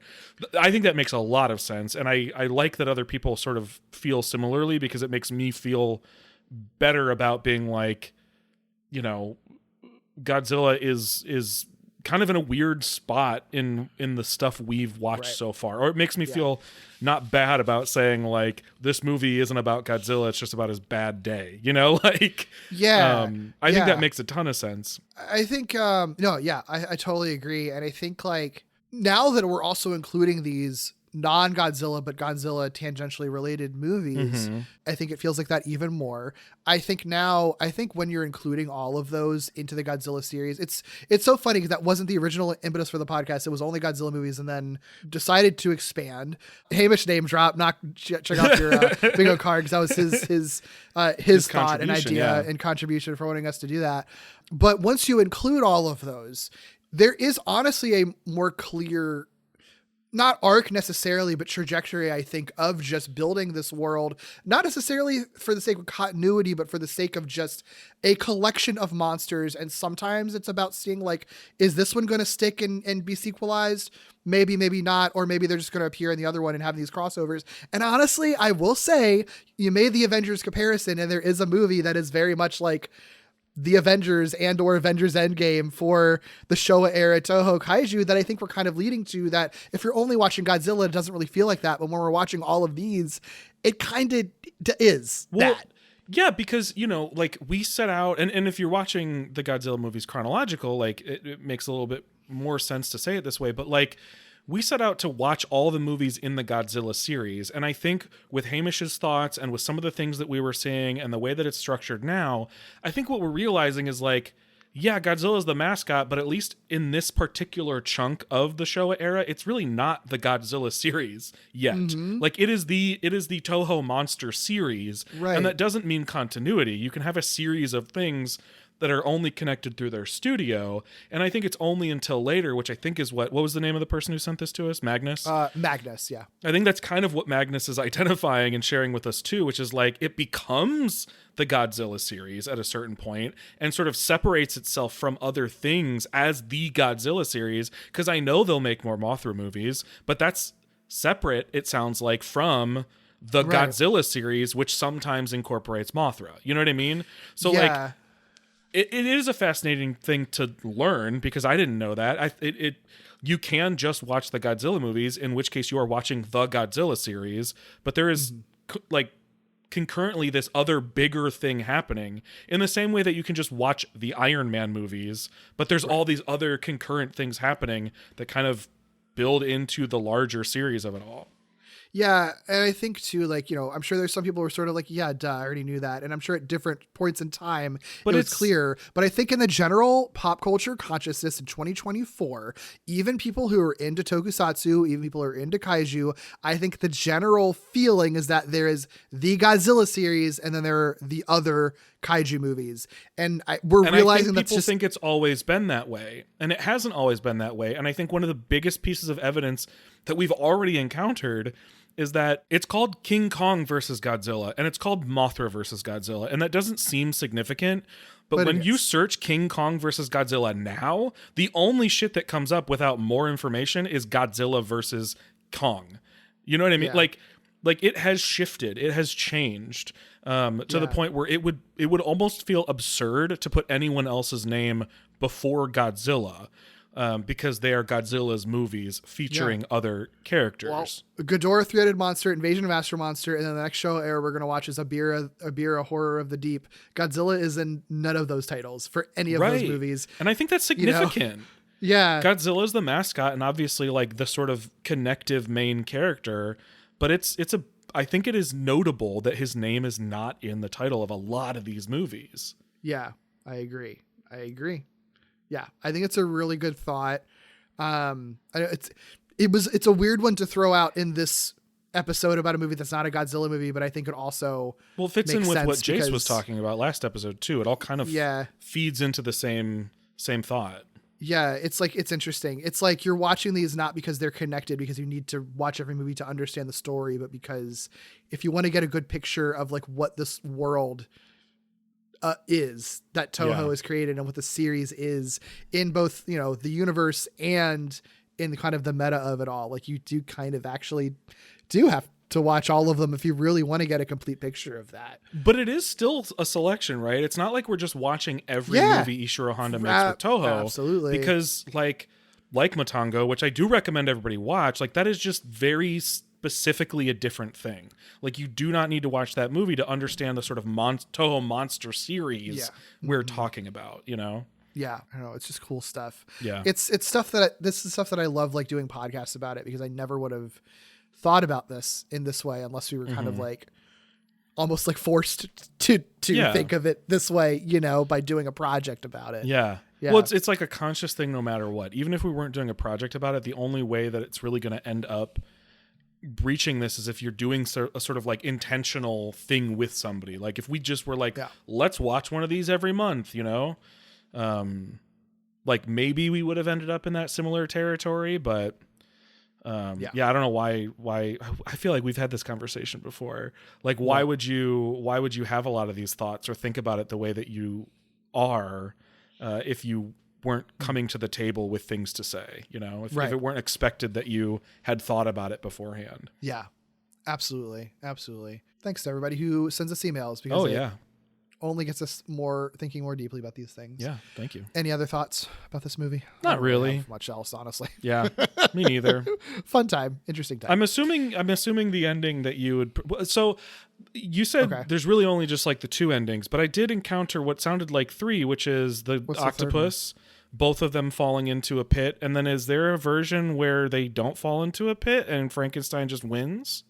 I think that makes a lot of sense, and I like that other people sort of feel similarly, because it makes me feel better about being like, you know, Godzilla is kind of in a weird spot in the stuff we've watched so far. Or it makes me feel not bad about saying like, this movie isn't about Godzilla, it's just about his bad day, you know? Like, I think that makes a ton of sense. I think, I totally agree. And I think like now that we're also including these non-Godzilla but Godzilla tangentially related movies, I think it feels like that even more. I think when you're including all of those into the Godzilla series, it's so funny because that wasn't the original impetus for the podcast. It was only Godzilla movies, and then decided to expand. Hamish name drop, check out your bingo card, because that was his thought and idea and contribution for wanting us to do that. But once you include all of those, there is honestly a more clear, not arc necessarily, but trajectory, I think, of just building this world, not necessarily for the sake of continuity, but for the sake of just a collection of monsters. And sometimes it's about seeing like, is this one going to stick and be sequelized? Maybe, maybe not. Or maybe they're just going to appear in the other one and have these crossovers. And honestly, I will say, you made the Avengers comparison, and there is a movie that is very much like the Avengers and or Avengers Endgame for the Showa era Toho Kaiju, that I think we're kind of leading to, that if you're only watching Godzilla, it doesn't really feel like that. But when we're watching all of these, it kind of is that. Yeah, because, you know, like we set out, and if you're watching the Godzilla movies chronological, like it makes a little bit more sense to say it this way, but like we set out to watch all the movies in the Godzilla series. And I think with Hamish's thoughts and with some of the things that we were seeing and the way that it's structured now, I think what we're realizing is like, yeah, Godzilla is the mascot, but at least in this particular chunk of the Showa era, it's really not the Godzilla series yet. Like it is the Toho monster series. Right. And that doesn't mean continuity. You can have a series of things that are only connected through their studio. And I think it's only until later, which I think is what was the name of the person who sent this to us? Magnus? Magnus, yeah. I think that's kind of what Magnus is identifying and sharing with us too, which is like, it becomes the Godzilla series at a certain point and sort of separates itself from other things as the Godzilla series. Cause I know they'll make more Mothra movies, but that's separate, it sounds like, from the Godzilla series, which sometimes incorporates Mothra. You know what I mean? So like, it is a fascinating thing to learn, because I didn't know that. You can just watch the Godzilla movies, in which case you are watching the Godzilla series, but there is like concurrently this other bigger thing happening, in the same way that you can just watch the Iron Man movies, but there's all these other concurrent things happening that kind of build into the larger series of it all. Yeah, and I think too, like, you know, I'm sure there's some people who are sort of like, yeah, duh, I already knew that. And I'm sure at different points in time, but it's clear. But I think in the general pop culture consciousness in 2024, even people who are into tokusatsu, even people who are into kaiju, I think the general feeling is that there is the Godzilla series and then there are the other kaiju movies. And we're realizing that people think it's always been that way. And it hasn't always been that way. And I think one of the biggest pieces of evidence that we've already encountered is that it's called King Kong versus Godzilla, and it's called Mothra versus Godzilla, and that doesn't seem significant, But when you search King Kong versus Godzilla now, the only shit that comes up without more information is Godzilla versus Kong. You know what I mean? Yeah. Like it has shifted. It has changed to the point where it would almost feel absurd to put anyone else's name before Godzilla. Because they are Godzilla's movies featuring other characters. Well, Ghidorah, Three-Headed Monster, Invasion of Astro Monster, and then the next show we're going to watch is Abira, Horror of the Deep. Godzilla is in none of those titles for any of those movies. And I think that's significant. Yeah. Godzilla's the mascot and obviously like the sort of connective main character, but I think it is notable that his name is not in the title of a lot of these movies. Yeah, I agree. Yeah, I think it's a really good thought. It's a weird one to throw out in this episode about a movie that's not a Godzilla movie, but I think it also fits in with what Jace was talking about last episode too. It all kind of feeds into the same thought. Yeah, it's like, it's interesting. It's like you're watching these not because they're connected, because you need to watch every movie to understand the story, but because if you want to get a good picture of like what this world is that Toho has created and what the series is in both, you know, the universe and in the kind of the meta of it all, like you do kind of actually do have to watch all of them if you really want to get a complete picture of that. But it is still a selection, right? It's not like we're just watching every movie Ishirō Honda makes with Toho. Absolutely. Because like Matango, which I do recommend everybody watch, like that is just very specifically a different thing. Like you do not need to watch that movie to understand the sort of Toho monster series we're talking about, you know? Yeah, I know, it's just cool stuff. Yeah. It's stuff this is stuff that I love, like doing podcasts about it, because I never would have thought about this in this way unless we were kind of like almost like forced to think of it this way, you know, by doing a project about it. Yeah. Well, it's like a conscious thing no matter what. Even if we weren't doing a project about it, the only way that it's really going to end up breaching this is if you're doing a sort of like intentional thing with somebody. Like if we just were like, let's watch one of these every month, you know, like maybe we would have ended up in that similar territory, but I don't know why I feel like we've had this conversation before. Like, why would you have a lot of these thoughts or think about it the way that you are, if you weren't coming to the table with things to say, you know, if it weren't expected that you had thought about it beforehand. Yeah, absolutely. Thanks to everybody who sends us emails, because it only gets us thinking more deeply about these things. Yeah, thank you. Any other thoughts about this movie? Not really. Have much else, honestly. Yeah, me neither. Fun time, interesting time. I'm assuming the ending that you would. So you said there's really only just like the two endings, but I did encounter what sounded like three, which is the octopus. Both of them falling into a pit, and then is there a version where they don't fall into a pit and Frankenstein just wins?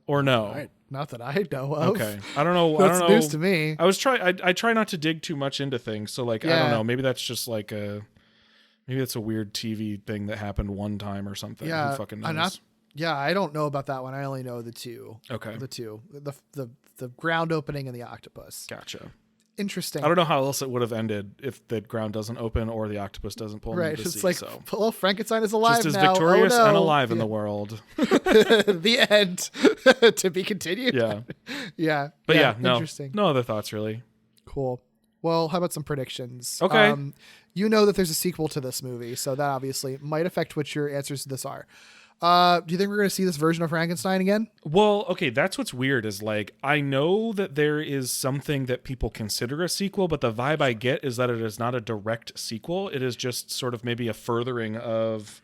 Or no? Not that I know of. Okay, I don't know. That's news to me. I try not to dig too much into things, so like I don't know. Maybe that's just like maybe that's a weird TV thing that happened one time or something. Yeah, who fucking knows? I don't know about that one. I only know the two. Okay, the ground opening and the octopus. Gotcha. Interesting. I don't know how else it would have ended if the ground doesn't open or the octopus doesn't pull into the sea. It's like, well, Frankenstein is alive now. Just as victorious and alive in the world. The end. To be continued. Yeah. But no. Interesting. No other thoughts, really. Cool. Well, how about some predictions? Okay. You know that there's a sequel to this movie, so that obviously might affect what your answers to this are. Do you think we're going to see this version of Frankenstein again? Well, okay, that's what's weird is like, I know that there is something that people consider a sequel, but the vibe I get is that it is not a direct sequel. It is just sort of maybe a furthering of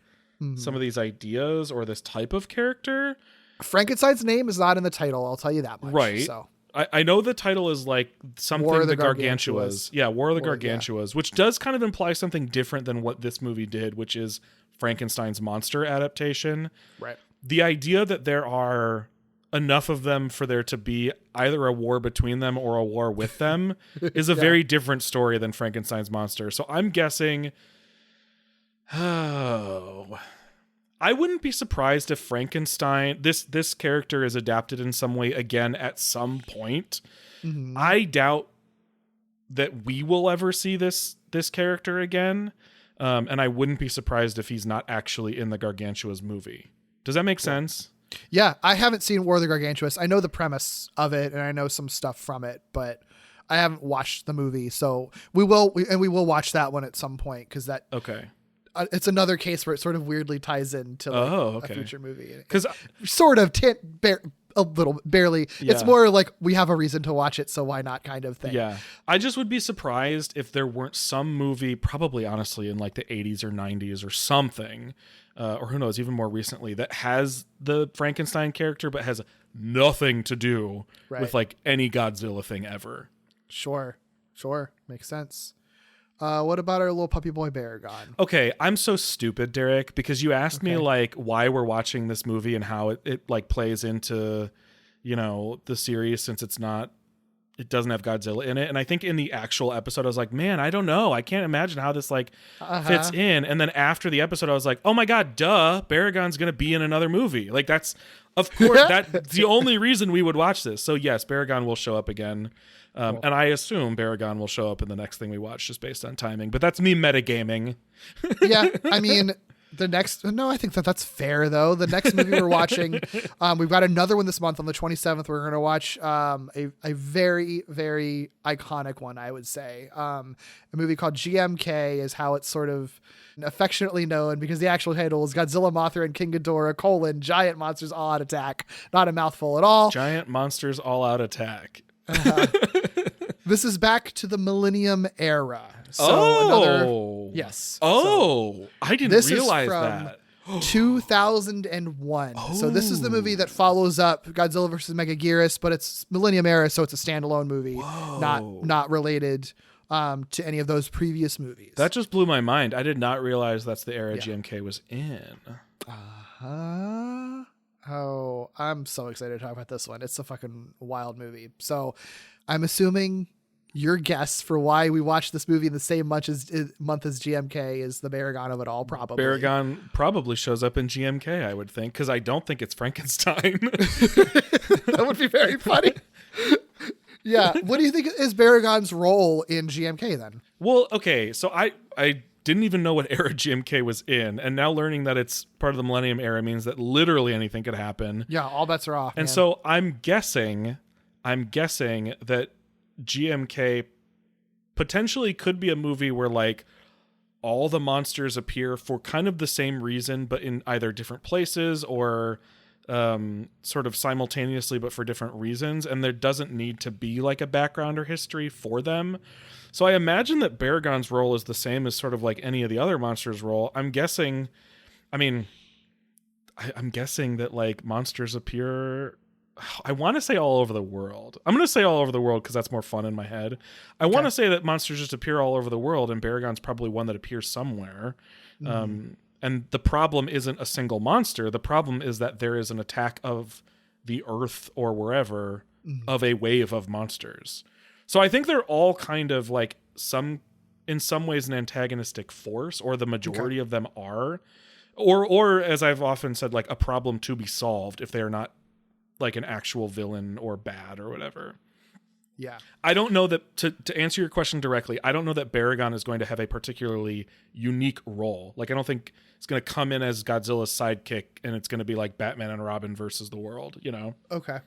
some of these ideas or this type of character. Frankenstein's name is not in the title, I'll tell you that much. Right. So I know the title is like something War of the Gargantuas. Yeah, War of the Gargantuas, which does kind of imply something different than what this movie did, which is Frankenstein's monster adaptation. Right. The idea that there are enough of them for there to be either a war between them or a war with them is a very different story than Frankenstein's monster. So I'm guessing, I wouldn't be surprised if Frankenstein, this character is adapted in some way again at some point. Mm-hmm. I doubt that we will ever see this character again. And I wouldn't be surprised if he's not actually in the Gargantuas movie. Does that make sense? Yeah, I haven't seen War of the Gargantuas. I know the premise of it, and I know some stuff from it, but I haven't watched the movie, so we will watch that one at some point because that it's another case where it sort of weirdly ties into a future movie. Because sort of a little barely. Yeah. It's more like we have a reason to watch it, so why not kind of thing. Yeah. I just would be surprised if there weren't some movie, probably honestly in like the 80s or 90s or something, or who knows, even more recently, that has the Frankenstein character but has nothing to do with like any Godzilla thing ever. Sure. Makes sense. What about our little puppy boy Baragon? Okay, I'm so stupid, Derek, because you asked me like why we're watching this movie and how it like plays into, you know, the series since it doesn't have Godzilla in it. And I think in the actual episode, I was like, man, I don't know. I can't imagine how this like fits in. And then after the episode, I was like, oh my God, duh, Baragon's going to be in another movie. Like that's, of course, that's the only reason we would watch this. So yes, Baragon will show up again. Cool. And I assume Baragon will show up in the next thing we watch just based on timing, but that's me metagaming. Yeah. I mean, I think that's fair though. The next movie we're watching, we've got another one this month on the 27th. We're going to watch a very, very iconic one, I would say. A movie called GMK is how it's sort of affectionately known because the actual title is Godzilla, Mothra, and King Ghidorah, Giant Monsters All Out Attack. Not a mouthful at all. Giant Monsters All Out Attack. This is back to the Millennium Era. So yes. Oh, I didn't realize that. 2001. Oh. So this is the movie that follows up Godzilla vs. Megaguirus, but it's Millennium Era, so it's a standalone movie, not related to any of those previous movies. That just blew my mind. I did not realize that's the era GMK was in. Oh, I'm so excited to talk about this one. It's a fucking wild movie. So I'm assuming your guess for why we watched this movie in the same month as GMK is the Baragon of it all, probably. Baragon probably shows up in GMK, I would think, because I don't think it's Frankenstein. That would be very funny. Yeah. What do you think is Baragon's role in GMK then? Well, okay, so I didn't even know what era GMK was in, and now learning that it's part of the Millennium Era means that literally anything could happen. Yeah, all bets are off. And so I'm guessing that GMK potentially could be a movie where like all the monsters appear for kind of the same reason, but in either different places or sort of simultaneously, but for different reasons. And there doesn't need to be like a background or history for them. So I imagine that Baragon's role is the same as sort of like any of the other monsters' role. I'm guessing that like monsters appear, I want to say all over the world. I'm going to say all over the world because that's more fun in my head. I want to say that monsters just appear all over the world, and Baragon's probably one that appears somewhere. Mm-hmm. And the problem isn't a single monster. The problem is that there is an attack of the earth or wherever of a wave of monsters. So I think they're all kind of like in some ways an antagonistic force, or the majority of them are, or as I've often said, like a problem to be solved if they're not like an actual villain or bad or whatever. Yeah. I don't know that, to answer your question directly, I don't know that Baragon is going to have a particularly unique role. Like, I don't think it's going to come in as Godzilla's sidekick and it's going to be like Batman and Robin versus the world, you know? Okay.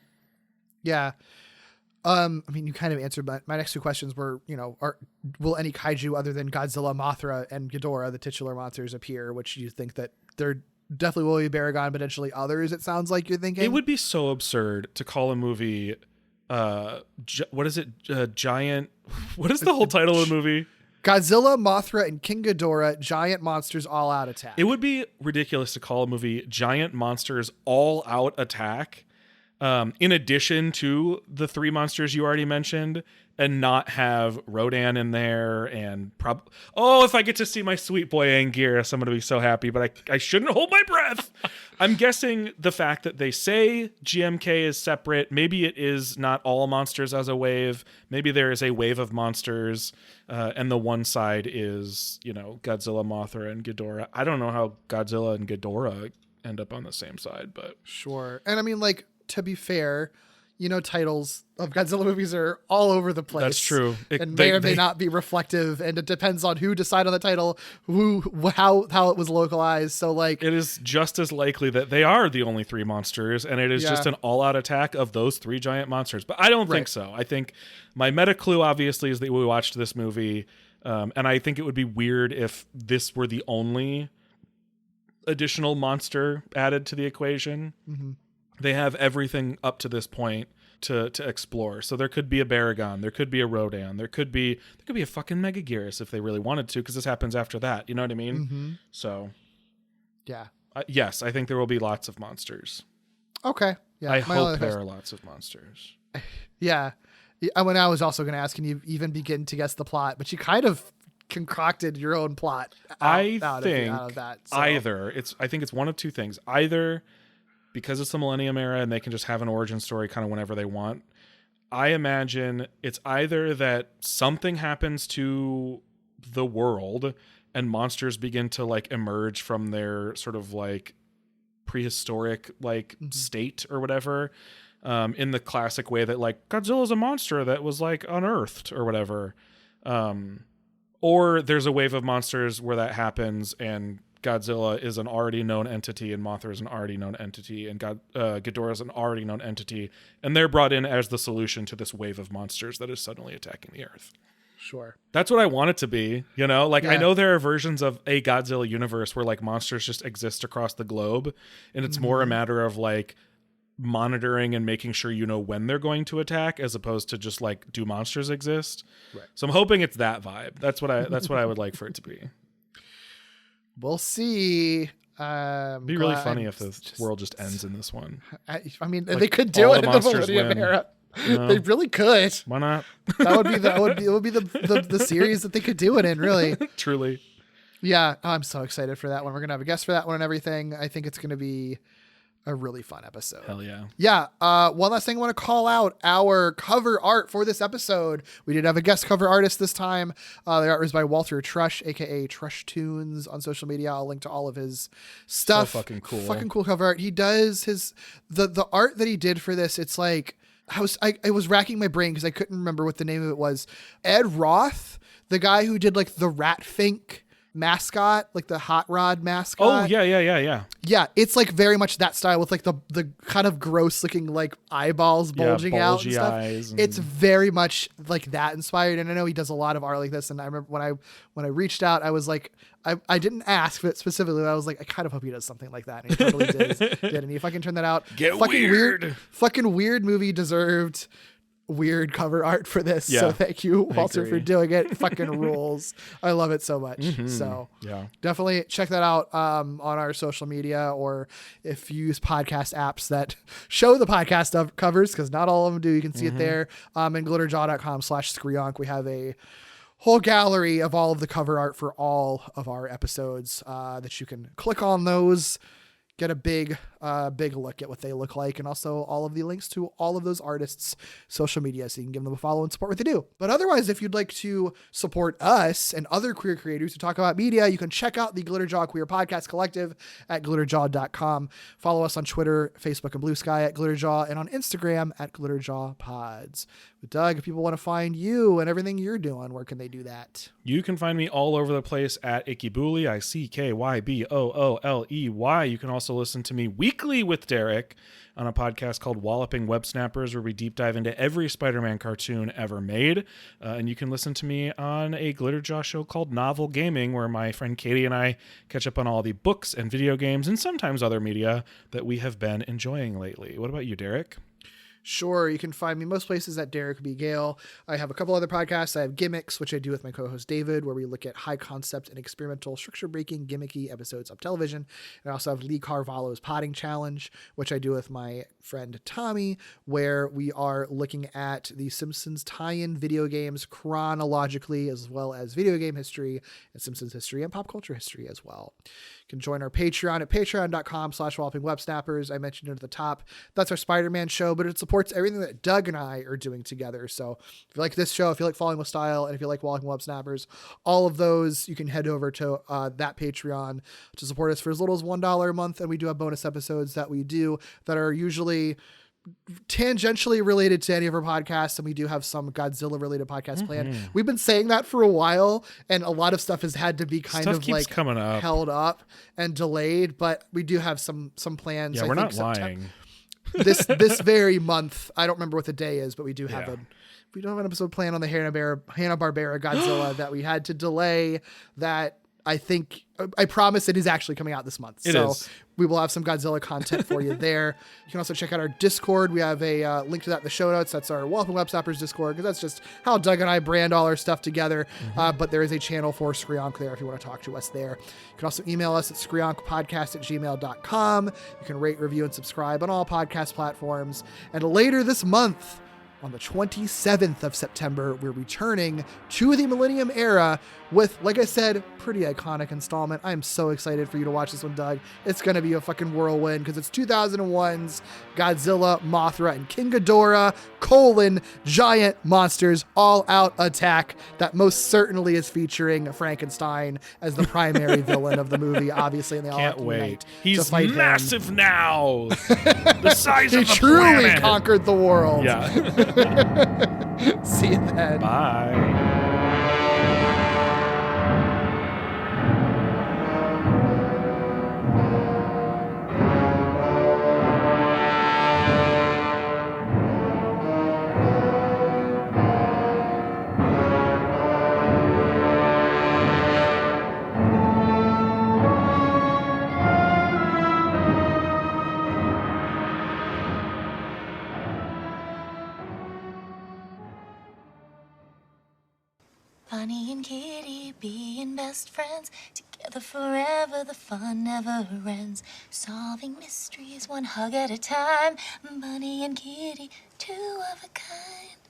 Yeah. I mean, you kind of answered my next two questions were, you know, will any kaiju other than Godzilla, Mothra, and Ghidorah, the titular monsters, appear? Which you think that there definitely will be Baragon, potentially others, it sounds like you're thinking? It would be so absurd to call a movie... what is it? Giant. What is the whole title of the movie? Godzilla, Mothra, and King Ghidorah, Giant Monsters All Out Attack. It would be ridiculous to call a movie Giant Monsters All Out Attack, in addition to the three monsters you already mentioned, and not have Rodan in there. And if I get to see my sweet boy Anguirus, I'm going to be so happy, but I shouldn't hold my breath. I'm guessing the fact that they say GMK is separate, maybe it is not all monsters as a wave. Maybe there is a wave of monsters, and the one side is, you know, Godzilla, Mothra, and Ghidorah. I don't know how Godzilla and Ghidorah end up on the same side, but sure. And I mean, like, to be fair, titles of Godzilla movies are all over the place. That's true. And may or may not be reflective, and it depends on who decided on the title, how it was localized. So like, it is just as likely that they are the only three monsters, and it is just an all-out attack of those three giant monsters. But I don't think so. I think my meta clue obviously is that we watched this movie, and I think it would be weird if this were the only additional monster added to the equation. Mm-hmm. They have everything up to this point to explore. So there could be a Baragon, there could be a Rodan, there could be a fucking Megaguirus if they really wanted to, because this happens after that. You know what I mean? Mm-hmm. So, yeah. Yes, I think there will be lots of monsters. Okay. Yeah. I hope there are lots of monsters. Yeah. When I was also going to ask, can you even begin to guess the plot? But you kind of concocted your own plot. I think out of that. So. Either I think it's one of two things. Either because it's the Millennium Era and they can just have an origin story kind of whenever they want. I imagine it's either that something happens to the world and monsters begin to like emerge from their sort of like prehistoric like state or whatever, in the classic way that like Godzilla's a monster that was like unearthed or whatever. Or there's a wave of monsters where that happens and Godzilla is an already known entity and Mothra is an already known entity and Ghidorah is an already known entity, and they're brought in as the solution to this wave of monsters that is suddenly attacking the Earth. Sure. That's what I want it to be, Like, I know there are versions of a Godzilla universe where like monsters just exist across the globe, and it's more a matter of like monitoring and making sure when they're going to attack, as opposed to just like, do monsters exist? Right. So I'm hoping it's that vibe. That's what I would like for it to be. We'll see. It'd be really funny if the world just ends in this one. I mean, like, they could do it in the Millennium Era. They really could. Why not? It would be the series that they could do it in, really. Truly. Yeah, I'm so excited for that one. We're gonna have a guest for that one and everything. I think it's gonna be a really fun episode. Hell yeah. Yeah. One last thing I want to call out: our cover art for this episode. We did have a guest cover artist this time. The art was by Walter Trush, aka TrushToons, on social media. I'll link to all of his stuff. So fucking cool. Fucking cool cover art. He does the art that he did for this. It's like, I was racking my brain because I couldn't remember what the name of it was. Ed Roth, the guy who did like the Rat Fink mascot, like the hot rod mascot. Oh yeah. Yeah, it's like very much that style with like the kind of gross looking like eyeballs bulging out and stuff. It's very much like that inspired, and I know he does a lot of art like this. And I remember when I reached out, I was like, I didn't ask, but specifically I was like, I kind of hope he does something like that, and he totally did, and he fucking turned that out. Get fucking weird. Fucking weird movie deserved weird cover art for this. Yeah, so thank you, Walter, for doing it. Fucking rules. I love it so much. So yeah, definitely check that out on our social media, or if you use podcast apps that show the podcast of covers, because not all of them do. You can see it there. And glitterjaw.com/Skrionk. We have a whole gallery of all of the cover art for all of our episodes that you can click on those, get a big look at what they look like, and also all of the links to all of those artists' social media, so you can give them a follow and support what they do. But otherwise, if you'd like to support us and other queer creators who talk about media, you can check out the Glitterjaw Queer Podcast Collective at glitterjaw.com. Follow us on Twitter, Facebook, and Blue Sky at Glitterjaw, and on Instagram at GlitterjawPods. But Doug, if people want to find you and everything you're doing, where can they do that? You can find me all over the place at Ikkybooley, ICKYBOOLEY. You can also listen to me weekly with Derek on a podcast called Walloping Web Snappers, where we deep dive into every Spider-Man cartoon ever made. And you can listen to me on a Glitterjaw show called Novel Gaming, where my friend Katie and I catch up on all the books and video games and sometimes other media that we have been enjoying lately. What about you, Derek? Sure, you can find me most places at Derek B. Gale. I have a couple other podcasts. I have Gimmicks, which I do with my co-host David, where we look at high concept and experimental structure-breaking, gimmicky episodes of television. And I also have Lee Carvalho's Potting Challenge, which I do with my friend Tommy, where we are looking at the Simpsons tie-in video games chronologically, as well as video game history and Simpsons history and pop culture history as well. You can join our Patreon at patreon.com/wallopingwebsnappers. I mentioned it at the top. That's our Spider-Man show, but it supports everything that Doug and I are doing together. So if you like this show, if you like Falling with Style, and if you like Walloping Web Snappers, all of those, you can head over to that Patreon to support us for as little as $1 a month. And we do have bonus episodes that we do that are usually tangentially related to any of our podcasts, and we do have some Godzilla related podcasts planned. We've been saying that for a while, and a lot of stuff has had to be kind of like coming up, held up and delayed, but we do have some plans. Yeah, we're not lying. This very month, I don't remember what the day is, but we do have we don't have an episode planned on the Hanna-Barbera Godzilla that we had to delay. That I promise it is actually coming out this month. It is. We will have some Godzilla content for you there. You can also check out our Discord. We have a link to that in the show notes. That's our Walloping Web Snappers Discord, because that's just how Doug and I brand all our stuff together. But there is a channel for Skrionk there if you want to talk to us there. You can also email us at skrionkpodcast@gmail.com. You can rate, review, and subscribe on all podcast platforms. And later this month, on the 27th of September, we're returning to the Millennium Era with, like I said, pretty iconic installment. I'm so excited for you to watch this one, Doug. It's going to be a fucking whirlwind, because it's 2001's Godzilla, Mothra, and King Ghidorah, giant monsters all-out attack that most certainly is featuring Frankenstein as the primary villain of the movie, obviously. And they all Can't have to wait. unite He's to fight massive him. now. The size of He the truly planet. conquered the world. Yeah. See you then. Bye. Bonnie and Kitty being best friends, together forever, the fun never ends. Solving mysteries one hug at a time. Bonnie and Kitty, two of a kind.